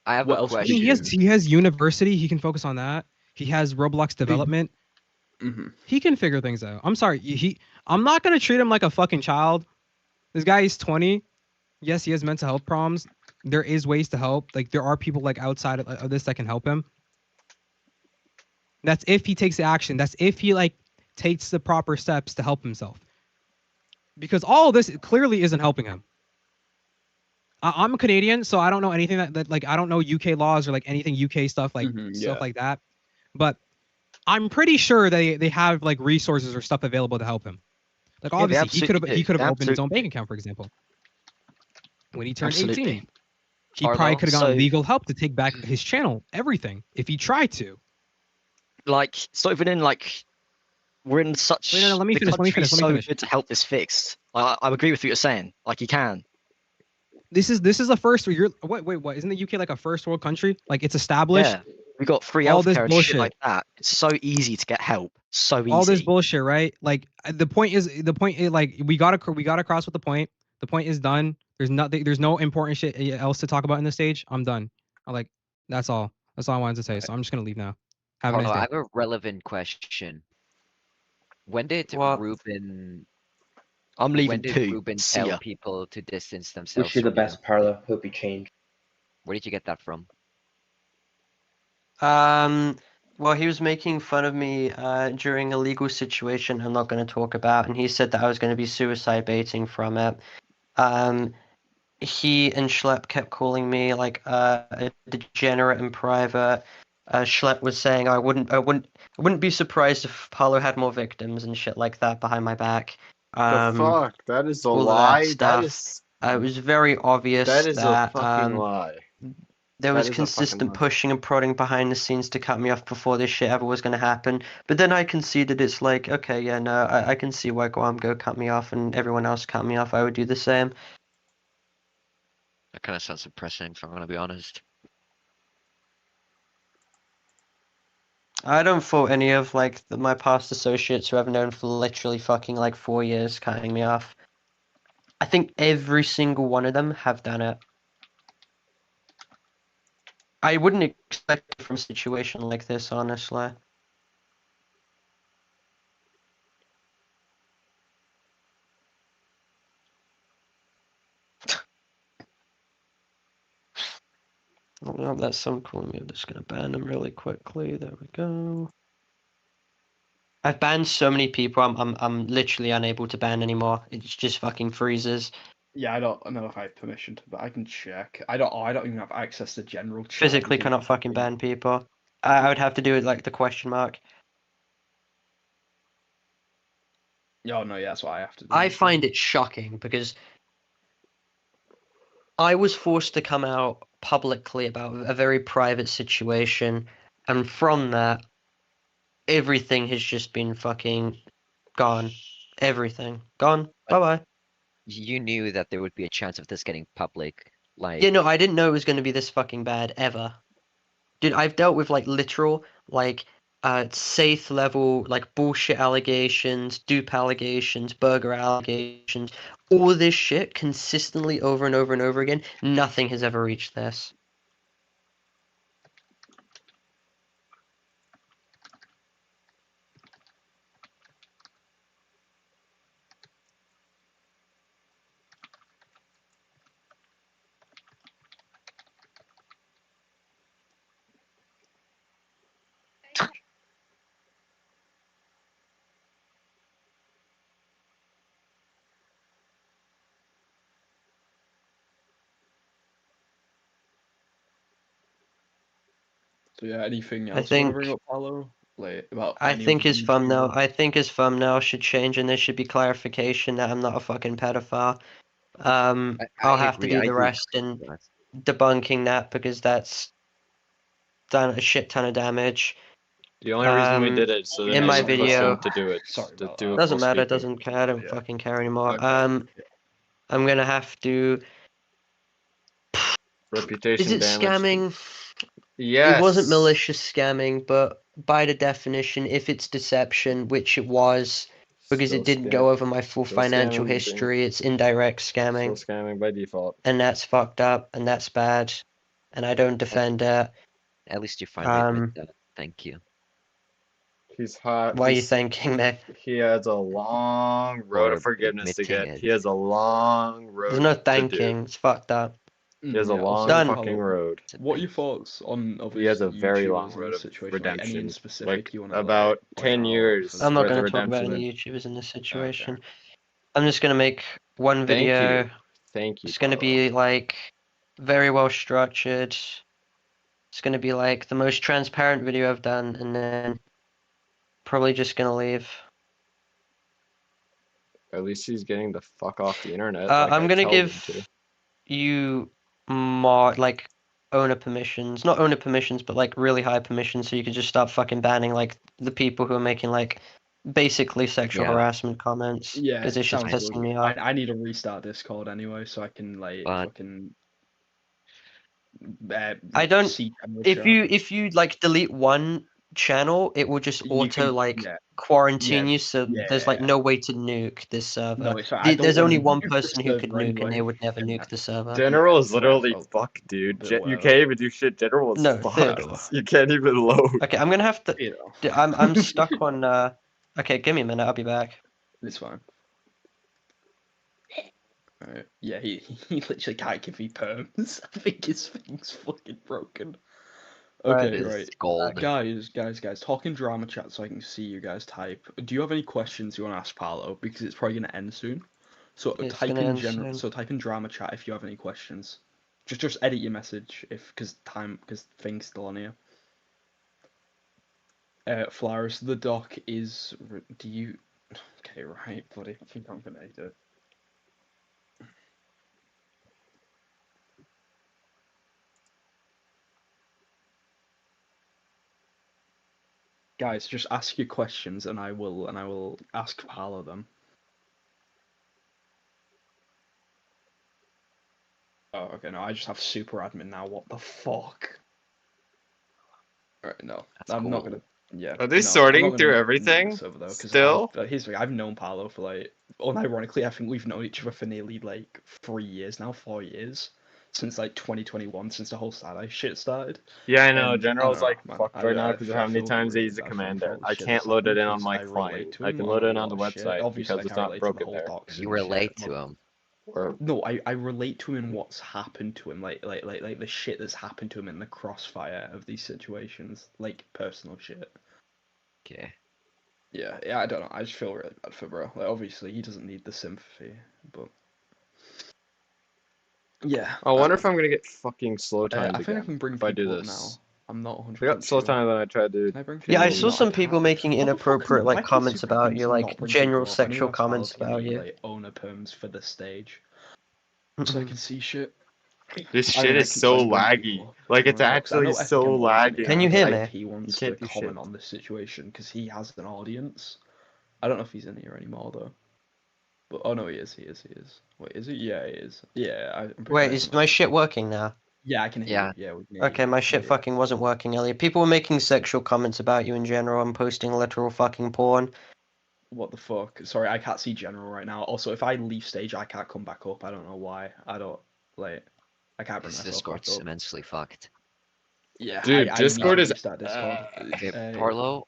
I have What a else would question. you do? He has university. He can focus on that. He has Roblox development. He can figure things out. I'm sorry. I'm not gonna treat him like a fucking child. This guy is 20. Yes, he has mental health problems. There is ways to help. Like there are people like outside of this that can help him. That's if he takes the action. That's if he like takes the proper steps to help himself. Because all of this clearly isn't helping him. I'm a Canadian, so I don't know anything that like I don't know UK laws or like anything UK stuff like stuff like that. But I'm pretty sure they have like resources or stuff available to help him. Like obviously he could have opened his own bank account, for example. When he turned 18. He probably could have gotten legal help to take back his channel, everything, if he tried to. Like, it's not even in like we're in such. Wait, no, let me finish. Let me finish. So good to help this fixed. I agree with what you're saying. Like, you can. This is the first. Wait, what? Isn't the UK like a first world country? Like it's established. Yeah, we got free healthcare and shit like that. It's so easy to get help. So easy. All this bullshit, right? Like the point is like we got across with the point. The point is done. There's nothing. There's no important shit else to talk about in this stage. I'm done. That's all. That's all I wanted to say. So I'm just gonna leave now. Have a nice day. I have a relevant question. When did Ruben? I'm leaving when did too. Ruben tell people to distance themselves? Wish you the best, Parlo. Hope you change. Where did you get that from? Well, he was making fun of me during a legal situation I'm not going to talk about, and he said that I was going to be suicide baiting from it. He and Schlepp kept calling me like a degenerate in private. Schlepp was saying I wouldn't be surprised if Parlo had more victims and shit like that behind my back. The fuck? That is a all lie. That is. It was very obvious that is a fucking lie. There was consistent pushing and prodding behind the scenes to cut me off before this shit ever was going to happen. But then I conceded it's like, okay, yeah, no, I can see why Guamgo cut me off and everyone else cut me off. I would do the same. That kind of sounds depressing, if I'm going to be honest. I don't fault any of like my past associates who I've known for literally fucking like 4 years cutting me off. I think every single one of them have done it. I wouldn't expect it from a situation like this, honestly. Oh, that's so cool. I'm just gonna ban them really quickly. There we go. I've banned so many people. I'm literally unable to ban anymore. It just fucking freezes. Yeah, I don't know if I have permission to, but I can check. I don't even have access to general chat. Physically cannot fucking ban people. I would have to do it like the question mark. Oh no, yeah, that's what I have to do. I find it shocking because I was forced to come out publicly about a very private situation, and from that, everything has just been fucking gone. Everything gone. Bye bye. You knew that there would be a chance of this getting public, like. Yeah, no, I didn't know it was going to be this fucking bad ever. Dude, I've dealt with like literal like safe level like bullshit allegations, dupe allegations, burger allegations, all this shit consistently over and over and over again. Nothing has ever reached this. So yeah, anything else you want to bring up, Parlo? Like about I think his thumbnail should change, and there should be clarification that I'm not a fucking pedophile. I'll have to do the rest in debunking that because that's done a shit ton of damage. The only reason we did it so that in my push video them to do it. Sorry, to do it doesn't full matter. speed. Doesn't care. I don't fucking care anymore. Okay. I'm gonna have to. Reputation Is it damage. scamming? Yes. It wasn't malicious scamming, but by the definition, if it's deception, which it was, because it didn't go over my full financial history, it's indirect scamming. Still scamming by default. And that's fucked up, and that's bad, and I don't defend it. At least you're fine with that. Thank you. He's hot. Why are you thanking me? He has a long road of forgiveness to admitting get. it. He has a long road There's no to do. thanking. It's fucked up. He has a Yeah, long Done. fucking road. What are your thoughts on He has obviously a very YouTubers long in road this of situation? Like, any redemption. in specific Like you want to about point 10 out years. for I'm not worth of going to talk about redemption. any YouTubers in this situation. Okay. I'm just going to make one Thank video. you. Thank you. It's going to Parlo. be like very well structured. It's going to be like the most transparent video I've done, and then probably just going to leave. At least he's getting the fuck off the internet. I'm going to tell him give you more like owner permissions, not owner permissions, but like really high permissions, so you can just start fucking banning like the people who are making like basically sexual Yeah. harassment comments. Yeah, because it's just sounds pissing good. me off. I need to restart Discord anyway, so I can like But- fucking. I don't. See If you like delete one channel, it will just You auto can- like yeah. quarantine Yeah, you, so yeah, there's like yeah. no way to nuke this server. No, it's fine. I don't There's only wanna one nuke the person who could server nuke, and they anyway. would never Yeah. nuke the server. General is Fair, literally I'll- fucked, dude. but You whatever. can't even do shit. General is No, fucked. Theodore. You can't even load. Okay, I'm gonna have to. You know, I'm stuck on. Okay, give me a minute. I'll be back. it's fine. Alright. Yeah, he literally can't give me perms. I think his thing's fucking broken. Okay, It's right. gold. Guys, talk in drama chat so I can see you guys type. Do you have any questions you want to ask Parlo? Because it's probably gonna end soon. So It's type gonna in end general. soon. So type in drama chat if you have any questions. Just edit your message because thing's still on here. Flowers, the doc is. Do you? Okay, right, buddy. I think I'm gonna edit it. Guys, just ask your questions and I will ask Parlo them. Oh, okay, no, I just have super admin now. What the fuck? Alright, no. That's I'm not cool. gonna. Yeah. Are they no, sorting I'm not through gonna everything move this over, though, 'cause still? here's the thing, I've known Parlo for like. Unironically, I think we've known each other for nearly like 3 years now, 4 years. Since like 2021, since the whole Saturday shit started. Yeah, I know. And General's I like don't know, fucked man. right now I because of how many feel times they really use the bad for commander. all the I shit can't that's load it in happened, on 'cause my I relate client. to I him can load it a in on lot the of shit. website Obviously, because like, it's I not relate to the broken whole there. toxic You shit. relate Well, to him. Or no, I relate to him in what's happened to him, like the shit that's happened to him in the crossfire of these situations, like personal shit. Okay. Yeah, I don't know. I just feel really bad for bro. Like, obviously, he doesn't need the sympathy, but yeah. I wonder if I'm gonna get fucking slow times I think I again can bring if I do people up this. now. I'm not 100% I got slow sure. time and I tried to. Can I bring Yeah, I people saw up? No, some I people can't. making What the fuck? inappropriate Why like can comments Super about Games you, not like bring general people up? I need to sexual ask Paolo comments to give about me, you. like, owner perms for the stage, so I can see shit. This I shit mean, I is can so I can bring laggy. people up Like if you it's want, 'cause I actually know so FKM wants to laggy. Can you hear me? If he wants to can't do comment shit. on this situation because he has an audience. I don't know if he's in here anymore though. But oh no, he is. Wait, is he? Yeah, he is. Yeah, I'm pretty Wait, sure is my shit working now? Yeah, I can hear Yeah. you. Yeah, we can hear Okay, you. my shit fucking wasn't working earlier. People were making sexual comments about you in general and posting literal fucking porn. What the fuck? Sorry, I can't see general right now. Also, if I leave stage, I can't come back up. I don't know why. I can't bring This myself Discord's back up. immensely fucked. Yeah, Dude, I Discord need is. to restart Discord. Okay, Parlo,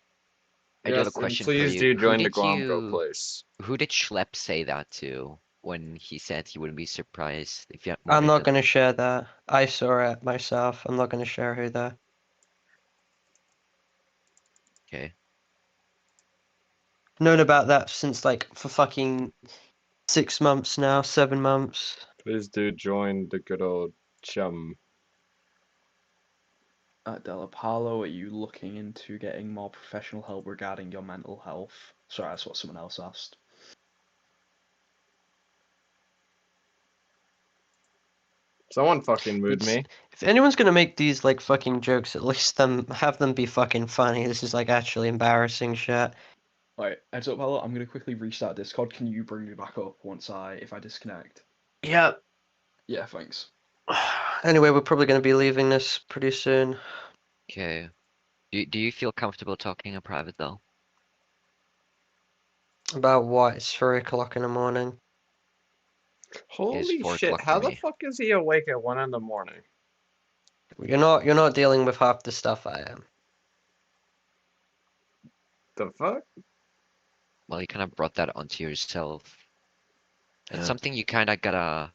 I do have a Yes, and question for please you. do Who join the did Gromgo you place. who did Schlepp say that to when he said he wouldn't be surprised if you had I'm more not gonna share that. I saw it myself. I'm not gonna share who though. Okay. Known about that since like for fucking 6 months now, 7 months. Please do join the good old chum. Della Paulo, are you looking into getting more professional help regarding your mental health? Sorry, that's what someone else asked. Someone fucking mood me. If anyone's gonna make these like fucking jokes, at least have them be fucking funny. This is like actually embarrassing shit. Alright, heads up, Paulo. I'm gonna quickly restart Discord. Can you bring me back up if I disconnect? Yep. Yeah, thanks. Anyway, we're probably gonna be leaving this pretty soon. Okay. Do you feel comfortable talking in private though? About what? It's 3 o'clock in the morning. Holy 4 shit! o'clock How for the me. fuck is he awake at 1 in the morning? You're not dealing with half the stuff I am. The fuck? Well, you kind of brought that onto yourself. It's something you kind of gotta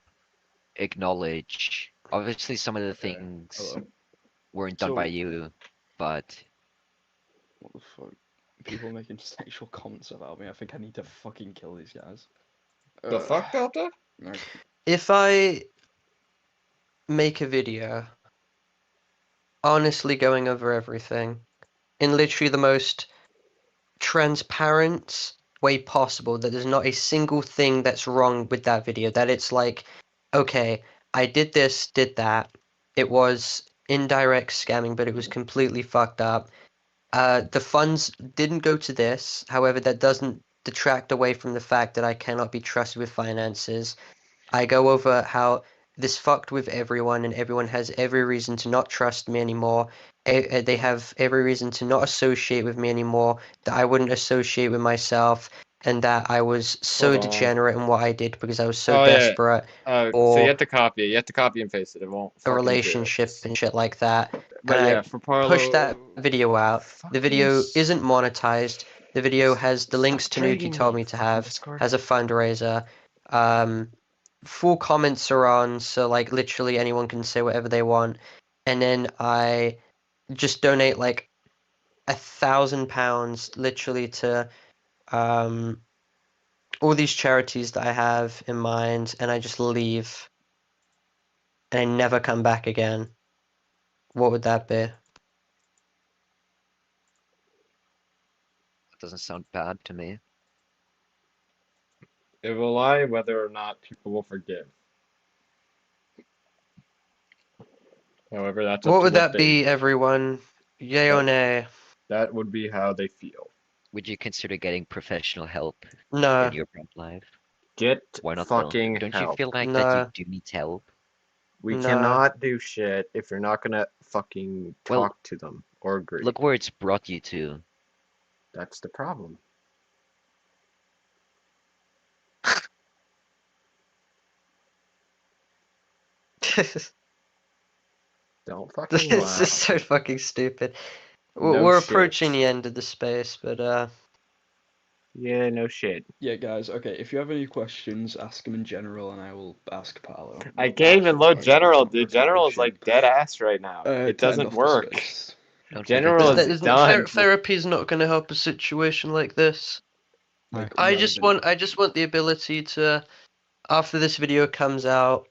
acknowledge. Obviously, some of the things Hello. weren't done by So- you, but What the fuck? People making sexual comments about me. I think I need to fucking kill these guys. The fuck, Delta? Okay. If I make a video honestly going over everything in literally the most transparent way possible, that there's not a single thing that's wrong with that video, that it's like, okay, I did this, did that, it was indirect scamming, but it was completely fucked up. The funds didn't go to this, however, that doesn't detract away from the fact that I cannot be trusted with finances. I go over how this fucked with everyone, and everyone has every reason to not trust me anymore. They have every reason to not associate with me anymore, that I wouldn't associate with myself, and that I was so Hold on. degenerate in what I did because I was so Oh, yeah. desperate So for you have to copy it. You have to copy and paste it. It won't a fucking appear. relationship and shit like that. But And yeah, I for pushed Parlo, that video out. The video isn't monetized. The video has the links to Nuki told me to have, has a fundraiser. Full comments are on, so like literally anyone can say whatever they want. And then I just donate like £1,000 literally to all these charities that I have in mind, and I just leave and I never come back again. What would that be? it doesn't sound bad to me. it will lie whether or not people will forgive. However, that's up What to would that they be, do. everyone? Yay or nay? That would be how they feel. Would you consider getting professional help No, in your prep life? Get Why not though? fucking Don't you help. feel like that you no, do need help? We no. cannot do shit if you're not gonna fucking Well, talk to them or agree. Look where it's brought you to. That's the problem. Don't fucking This is laugh. so fucking stupid. No We're shit. approaching the end of the space, but Yeah, no shit. Yeah, guys. Okay, if you have any questions, ask them in general, and I will ask Paolo. I can't even load general, dude. General is like dead ass right now. It To end doesn't off the work. space. Don't General forget is to done. therapy is not going to help a situation like this. Like, I not just even- want the ability to, after this video comes out,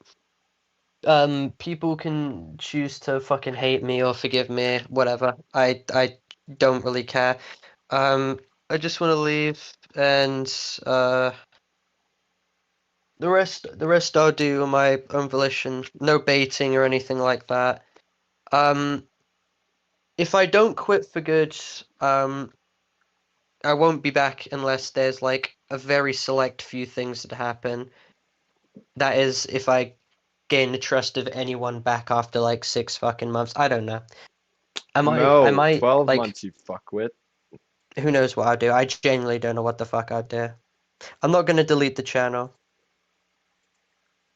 people can choose to fucking hate me or forgive me, whatever. I don't really care. I just want to leave, and the rest I'll do on my own volition. No baiting or anything like that. If I don't quit for good, I won't be back unless there's like a very select few things that happen. That is, if I gain the trust of anyone back after like 6 fucking months. I don't know. I No, might 12 like, months, you fuckwit. who knows what I'll do. I genuinely don't know what the fuck I'd do. I'm not gonna delete the channel.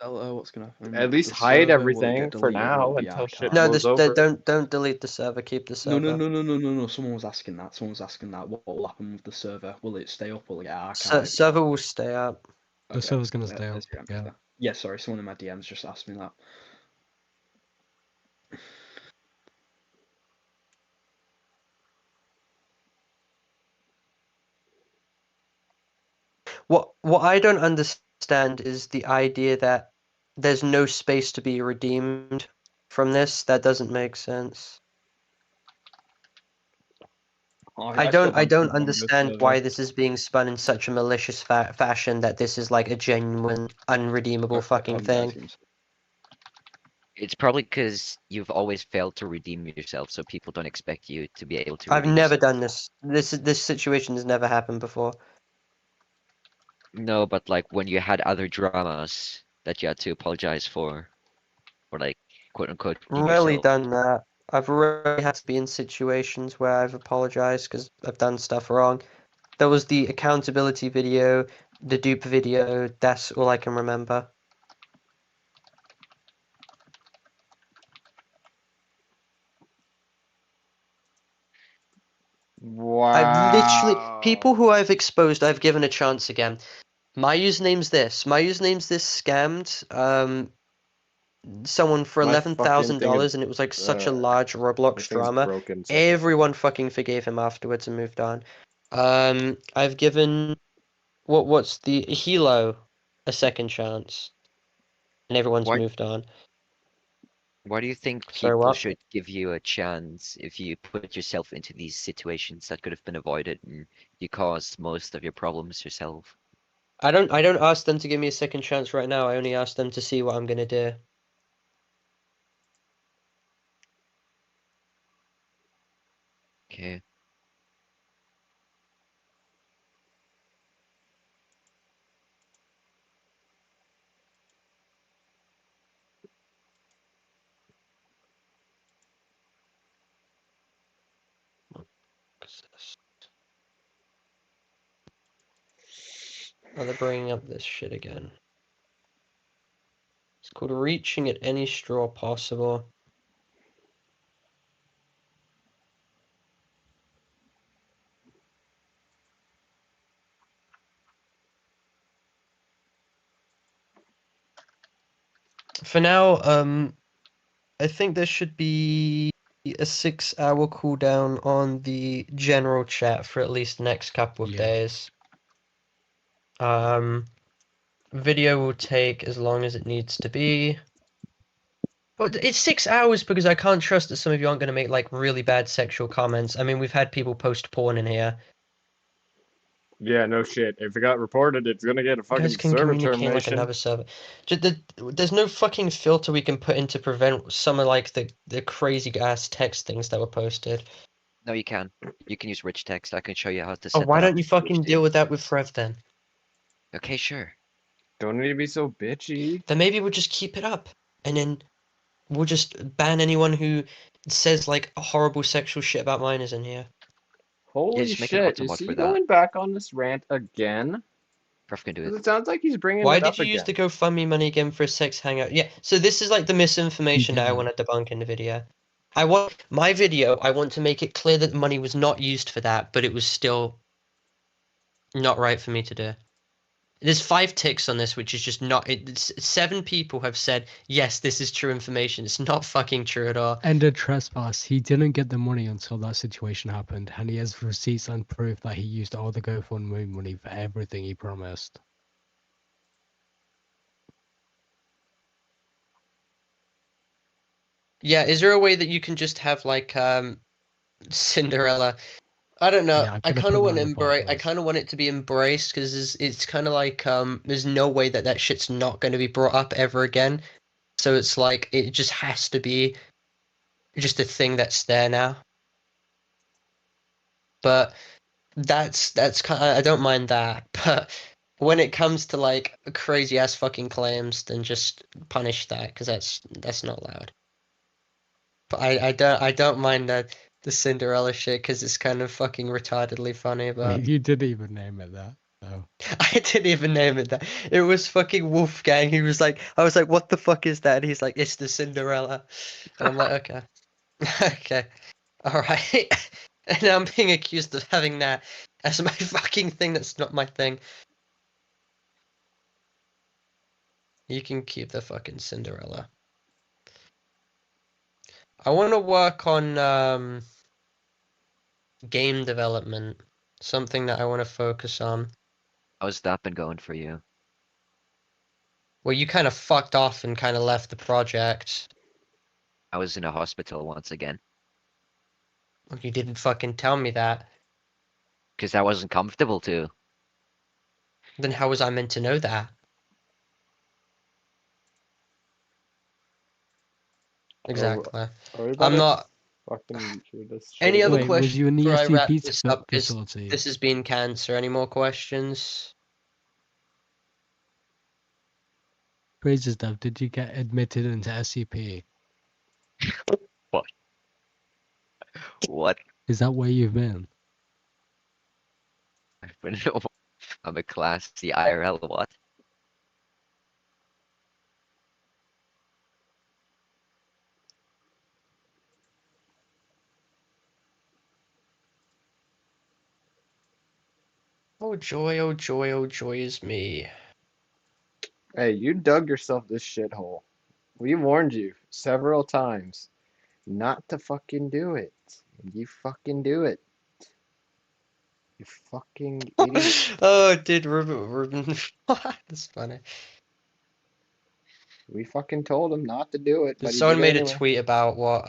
Hello, what's gonna happen? At least The hide server will everything get for deleted and it'll now be until shit archived. No, blows over. don't delete the server. Keep the No, server. no. Someone was asking that. Someone was asking that. What will happen with the server? Will it stay up? Will it get archived? Server will stay up. The server's gonna stay up. There's your Yeah. answer. Yeah, sorry. Someone in my DMs just asked me that. What I don't understand is the idea that there's no space to be redeemed from this. That doesn't make sense. I don't understand why this is being spun in such a malicious fashion, that this is like a genuine unredeemable fucking thing. It's probably because you've always failed to redeem yourself, so people don't expect you to be able to I've redeem never yourself. done this. This situation has never happened before. No, but like when you had other dramas that you had to apologize for, or like quote unquote redeem Rarely yourself. done that. I've rarely had to be in situations where I've apologized because I've done stuff wrong. There was the accountability video, the dupe video. That's all I can remember. Wow. I've literally people who I've exposed, I've given a chance again. My username's this. My username's this scammed someone for My $11,000, and it was like such a large Roblox drama. broken. Everyone fucking forgave him afterwards and moved on. I've given what's the Hilo a second chance, and everyone's Why moved on. why do you think Sorry, people what? should give you a chance if you put yourself into these situations that could have been avoided and you caused most of your problems yourself? I don't ask them to give me a second chance right now. I only ask them to see what I'm gonna do. Okay. Oh, they're bringing up this shit again. It's called reaching at any straw possible. For now, I think there should be a 6-hour cooldown on the general chat for at least the next couple of days. Video will take as long as it needs to be. But it's 6 hours because I can't trust that some of you aren't going to make like really bad sexual comments. I mean, we've had people post porn in here. Yeah, no shit. If it got reported, it's gonna get a You fucking guys can server communicate like termination. another server. There's no fucking filter we can put in to prevent some of like the crazy ass text things that were posted. No, you can. You can use rich text. I can show you how to Oh, set why that up don't you if you wish fucking to. deal with that with Frev then? Okay, sure. Don't need to be so bitchy. Then maybe we'll just keep it up, and then we'll just ban anyone who says like horrible sexual shit about minors in here. Holy just make an shit, auto is mod he for that. going back on this rant again? Prof can do 'Cause it. it sounds like he's bringing Why it did up you use the again. GoFundMe money again for a sex hangout? Yeah, so this is like the misinformation that I want to debunk in the video. I want to make it clear that the money was not used for that, but it was still not right for me to do. There's 5 ticks on this, which is just not. 7 people have said yes, this is true information. It's not fucking true at all. And the trespass, he didn't get the money until that situation happened, and he has receipts and proof that he used all the GoFundMe money for everything he promised. Yeah, is there a way that you can just have like Cinderella? I don't know. Yeah, I'm I gonna kind put of that want to in the embrace. I podcast. kind of want it to be embraced because it's kind of like there's no way that shit's not going to be brought up ever again. So it's like it just has to be just a thing that's there now. But that's kind of, I don't mind that. But when it comes to like crazy ass fucking claims, then just punish that because that's not allowed. But I don't mind the Cinderella shit because it's kind of fucking retardedly funny. I But mean, you didn't even name it that, so. I didn't even name it that. It was fucking Wolfgang. He was like, I was like, what the fuck is that? And he's like, it's the Cinderella. And I'm like, okay. Okay. Alright. And now I'm being accused of having that as my fucking thing that's not my thing. You can keep the fucking Cinderella. I want to work on game development. Something that I want to focus on. How's that been going for you? Well, you kind of fucked off and kind of left the project. I was in a hospital once again. Well, you didn't fucking tell me that. Because I wasn't comfortable to. Then how was I meant to know that? Exactly. Are we about I'm to not. fucking shoot this shit Any other Wait, again? was you in questions the before I wrap SCP this up? Because facility? this has been cancer. Any more questions? Crazy stuff, did you get admitted into SCP? What? What? Is that where you've been? I'm a class C IRL, what? Oh joy is me. Hey, you dug yourself this shithole. We warned you several times not to fucking do it. You fucking do it. You fucking idiot. Oh, dude, Ruben. That's funny. We fucking told him not to do it, but he Someone did it made a anyway. tweet about what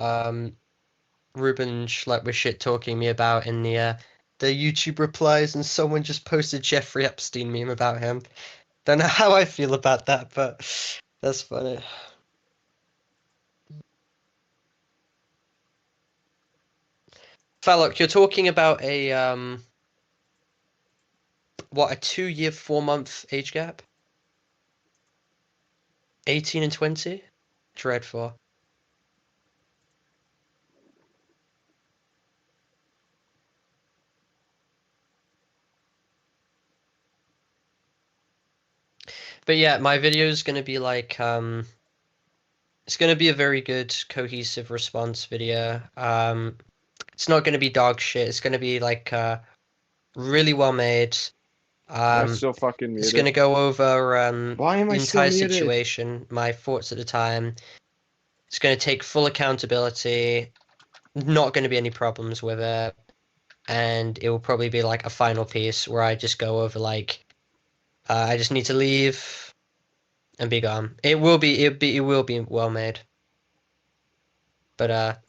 Ruben Schlepp was shit talking me about in the YouTube replies, and someone just posted Jeffrey Epstein meme about him. Don't know how I feel about that, but that's funny. Fallock, you're talking about a what, a 2-year, 4-month age gap? 18 and 20? Dreadful. But yeah, my video is gonna be like it's gonna be a very good cohesive response video. It's not gonna be dog shit. It's gonna be like really well made. Am I still fucking It's muted? gonna go over Why am the I still entire muted? situation, my thoughts at the time. It's gonna take full accountability. Not gonna be any problems with it, and it will probably be like a final piece where I just go over like I just need to leave and be gone. It will be well made. But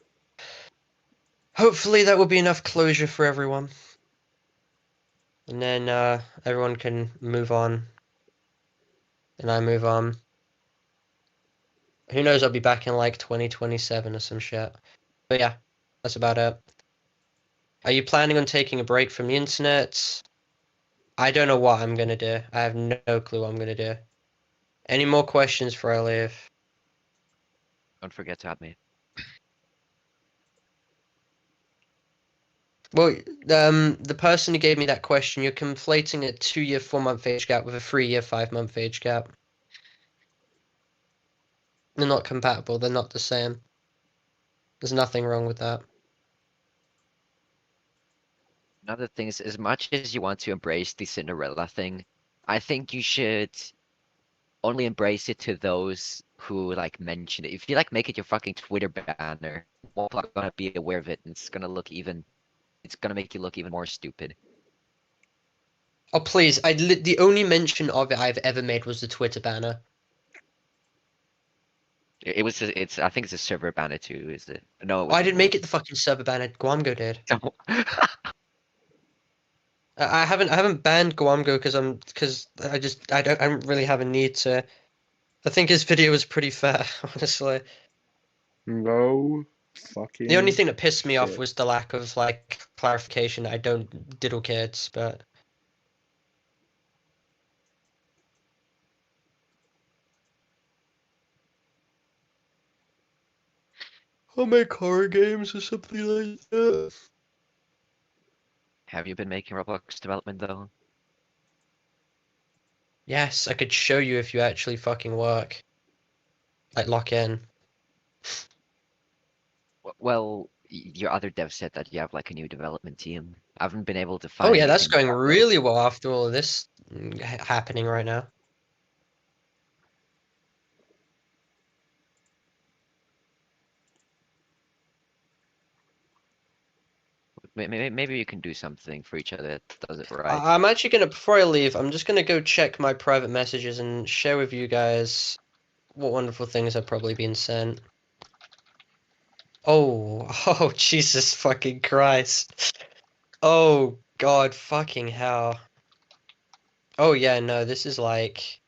hopefully that will be enough closure for everyone. And then everyone can move on. And I move on. Who knows, I'll be back in like 2027 or some shit. But yeah, that's about it. Are you planning on taking a break from the internet? I don't know what I'm gonna do. I have no clue what I'm gonna do. Any more questions before I leave? Don't forget to add me. Well, the person who gave me that question, you're conflating a 2-year, 4-month age gap with a 3-year, 5-month age gap. They're not compatible. They're not the same. There's nothing wrong with that. Another thing is, as much as you want to embrace the Cinderella thing, I think you should only embrace it to those who like mention it. If you like make it your fucking Twitter banner, more people are gonna be aware of it, and it's gonna make you look even more stupid. Oh please! The only mention of it I've ever made was the Twitter banner. It's I think it's a server banner too, is it? No, it Oh, I was didn't make it the fucking server banner. Guamgo did. I haven't banned Guamgo because I don't really have a need to. I think his video was pretty fair, honestly. No fucking. The only thing that pissed me off shit. was the lack of like clarification that I don't diddle kids, but I'll make horror games or something like that. Have you been making Roblox development though? Yes, I could show you if you actually fucking work. Like lock in. Well, your other dev said that you have like a new development team. I haven't been able to Oh find yeah, that's anything going about really well after all of this happening right now. Maybe you can do something for each other that does it right. I'm actually gonna, before I leave, I'm just gonna go check my private messages and share with you guys what wonderful things have probably been sent. Oh, oh, Jesus fucking Christ. Oh, God fucking hell. Oh, yeah, no, this is like...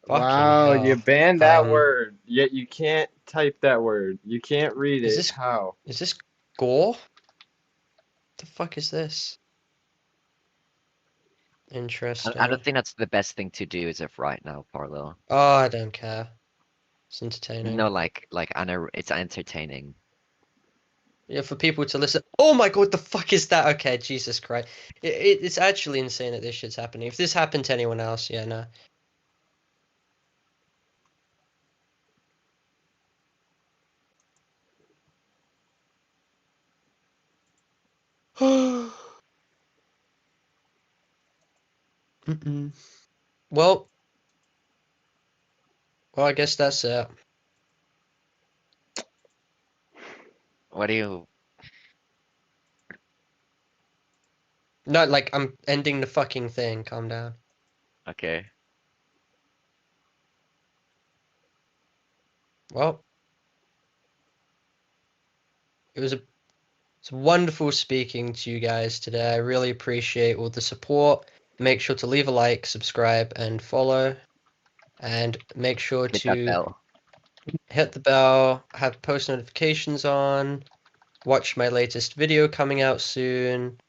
Fucking Wow, you hell. banned that word, yet you can't type that word. You can't read Is it. this... How? Is this gore? What the fuck is this? Interesting. I don't think that's the best thing to do as of right now, Parlo. Oh, I don't care. It's entertaining. No, it's entertaining. Yeah, for people to listen. Oh my god, the fuck is that? Okay, Jesus Christ. It's actually insane that this shit's happening. If this happened to anyone else, yeah, no. Well, I guess that's it. What do you? No, like I'm ending the fucking thing. Calm down. Okay. Well, it's wonderful speaking to you guys today. I really appreciate all the support. Make sure to leave a like, subscribe, and follow. And make sure Hit that to bell. hit the bell, have post notifications on, watch my latest video coming out soon,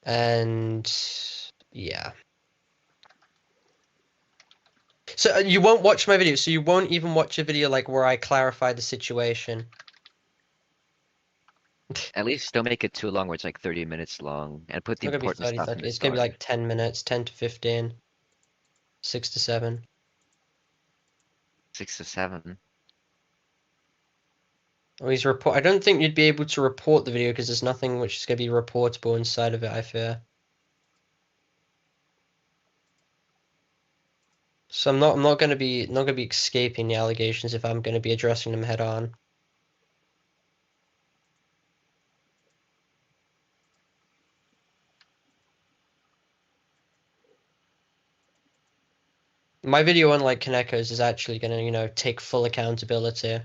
and yeah. So you won't watch my video, so you won't even watch a video like where I clarify the situation. At least don't make it too long, where it's like 30 minutes long, and put It's the not gonna be important 30, stuff in 30. the It's gonna be start. like 10 minutes, 10 to 15, 6 to 7. 6 to 7. Always report. I don't think you'd be able to report the video because there's nothing which is gonna be reportable inside of it, I fear. So I'm not gonna be escaping the allegations if I'm gonna be addressing them head on. My video, unlike Kaneko's, is actually gonna, you know, take full accountability.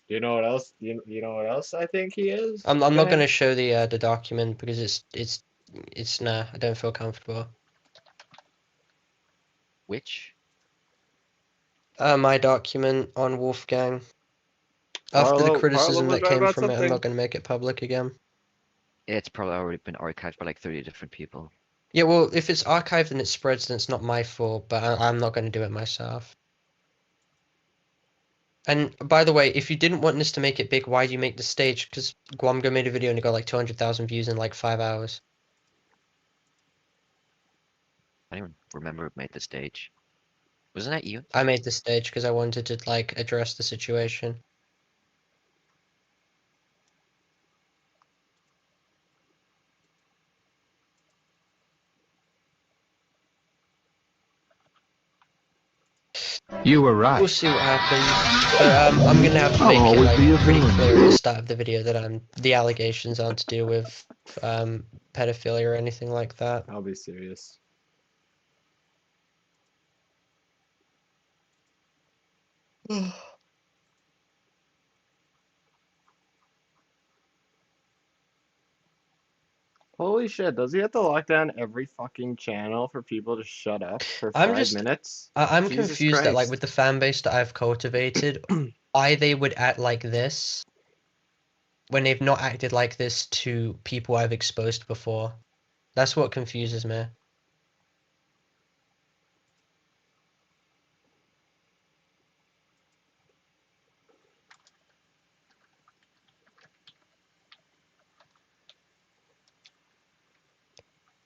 You know what else? You know what else I think he is? I'm Go not ahead. gonna show the document because it's nah, I don't feel comfortable. Which? My document on Wolfgang. After the Parlo criticism was that right came about from it, I'm something. not gonna make it public again. It's probably already been archived by like 30 different people. Yeah, well, if it's archived and it spreads, then it's not my fault, but I'm not gonna do it myself. And by the way, if you didn't want this to make it big, why do you make the stage? Because Guamgo made a video and it got like 200,000 views in like 5 hours. I don't even remember who made the stage. Wasn't that you? I made the stage because I wanted to like address the situation. You were right. We'll see what happens. But I'm gonna have to I'll make it always be a like pretty villain. clear at the start of the video that the allegations aren't to do with pedophilia or anything like that. I'll be serious. Holy shit, does he have to lock down every fucking channel for people to shut up for I'm 5 just minutes? I'm Jesus confused that like Christ. with the fan base that I've cultivated, why they would act like this when they've not acted like this to people I've exposed before. That's what confuses me.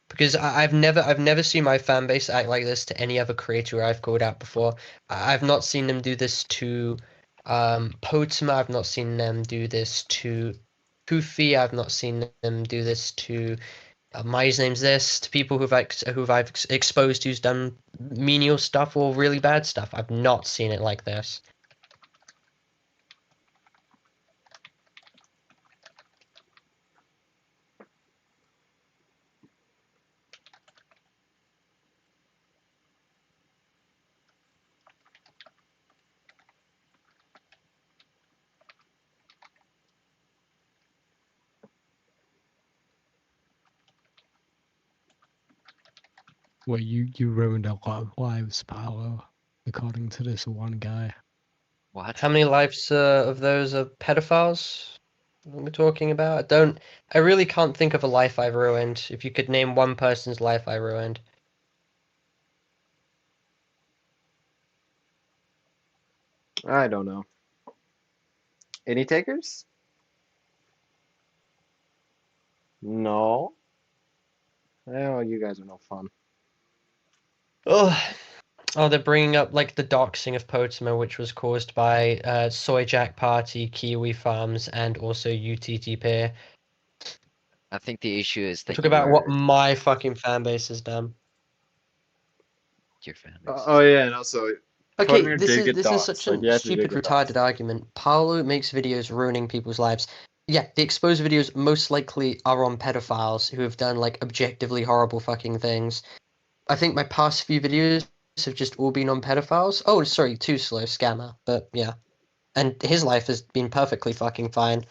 Because I've never seen my fan base act like this to any other creator I've called out before. I've not seen them do this to Potama, I've not seen them do this to Poofy, I've not seen them do this to my name's this, to people who've I've exposed who's done menial stuff or really bad stuff. I've not seen it like this. Well, you ruined a lot of lives, Paolo, according to this one guy. What? How many lives of those are pedophiles we're talking about? I really can't think of a life I've ruined. If you could name one person's life I ruined. I don't know. Any takers? No. Oh, you guys are no fun. Oh, Oh, they're bringing up like the doxing of Potimo, which was caused by Soy Jack Party, Kiwi Farms, and also UTTP. I think the issue is that Talk you about what were my fucking fan base has done. your fan base. Oh yeah, and also Okay, Podmir this did is get this is doxxed. such Like, a he actually did stupid, get retarded doxxed. argument. Paolo makes videos ruining people's lives. Yeah, the exposed videos most likely are on pedophiles who have done like objectively horrible fucking things. I think my past few videos have just all been on pedophiles. Oh, sorry, too slow, scammer. But yeah, and his life has been perfectly fucking fine.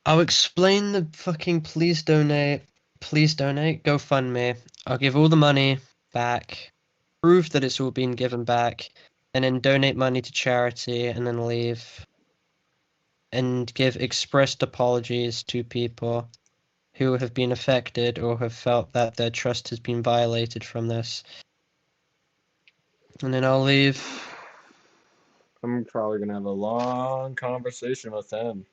I'll explain the fucking please donate GoFundMe. I'll give all the money back, prove that it's all been given back, and then donate money to charity and then leave. And give expressed apologies to people who have been affected or have felt that their trust has been violated from this. And then I'll leave. I'm probably gonna have a long conversation with him,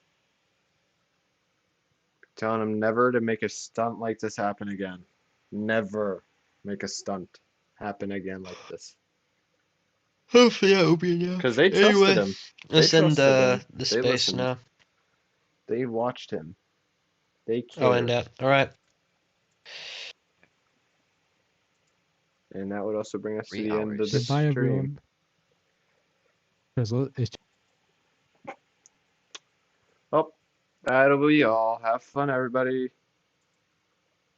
telling him never to make a stunt like this happen again. Never make a stunt happen again like this. Hopefully that will be enough. Because they trusted him. They Let's end trusted him. the They space listened. now. They watched him. They I'll end cared. it. Alright. And that would also bring us to 3 the end of hours. the Goodbye, stream. everyone. It's Oh, that'll be all. Have fun, everybody.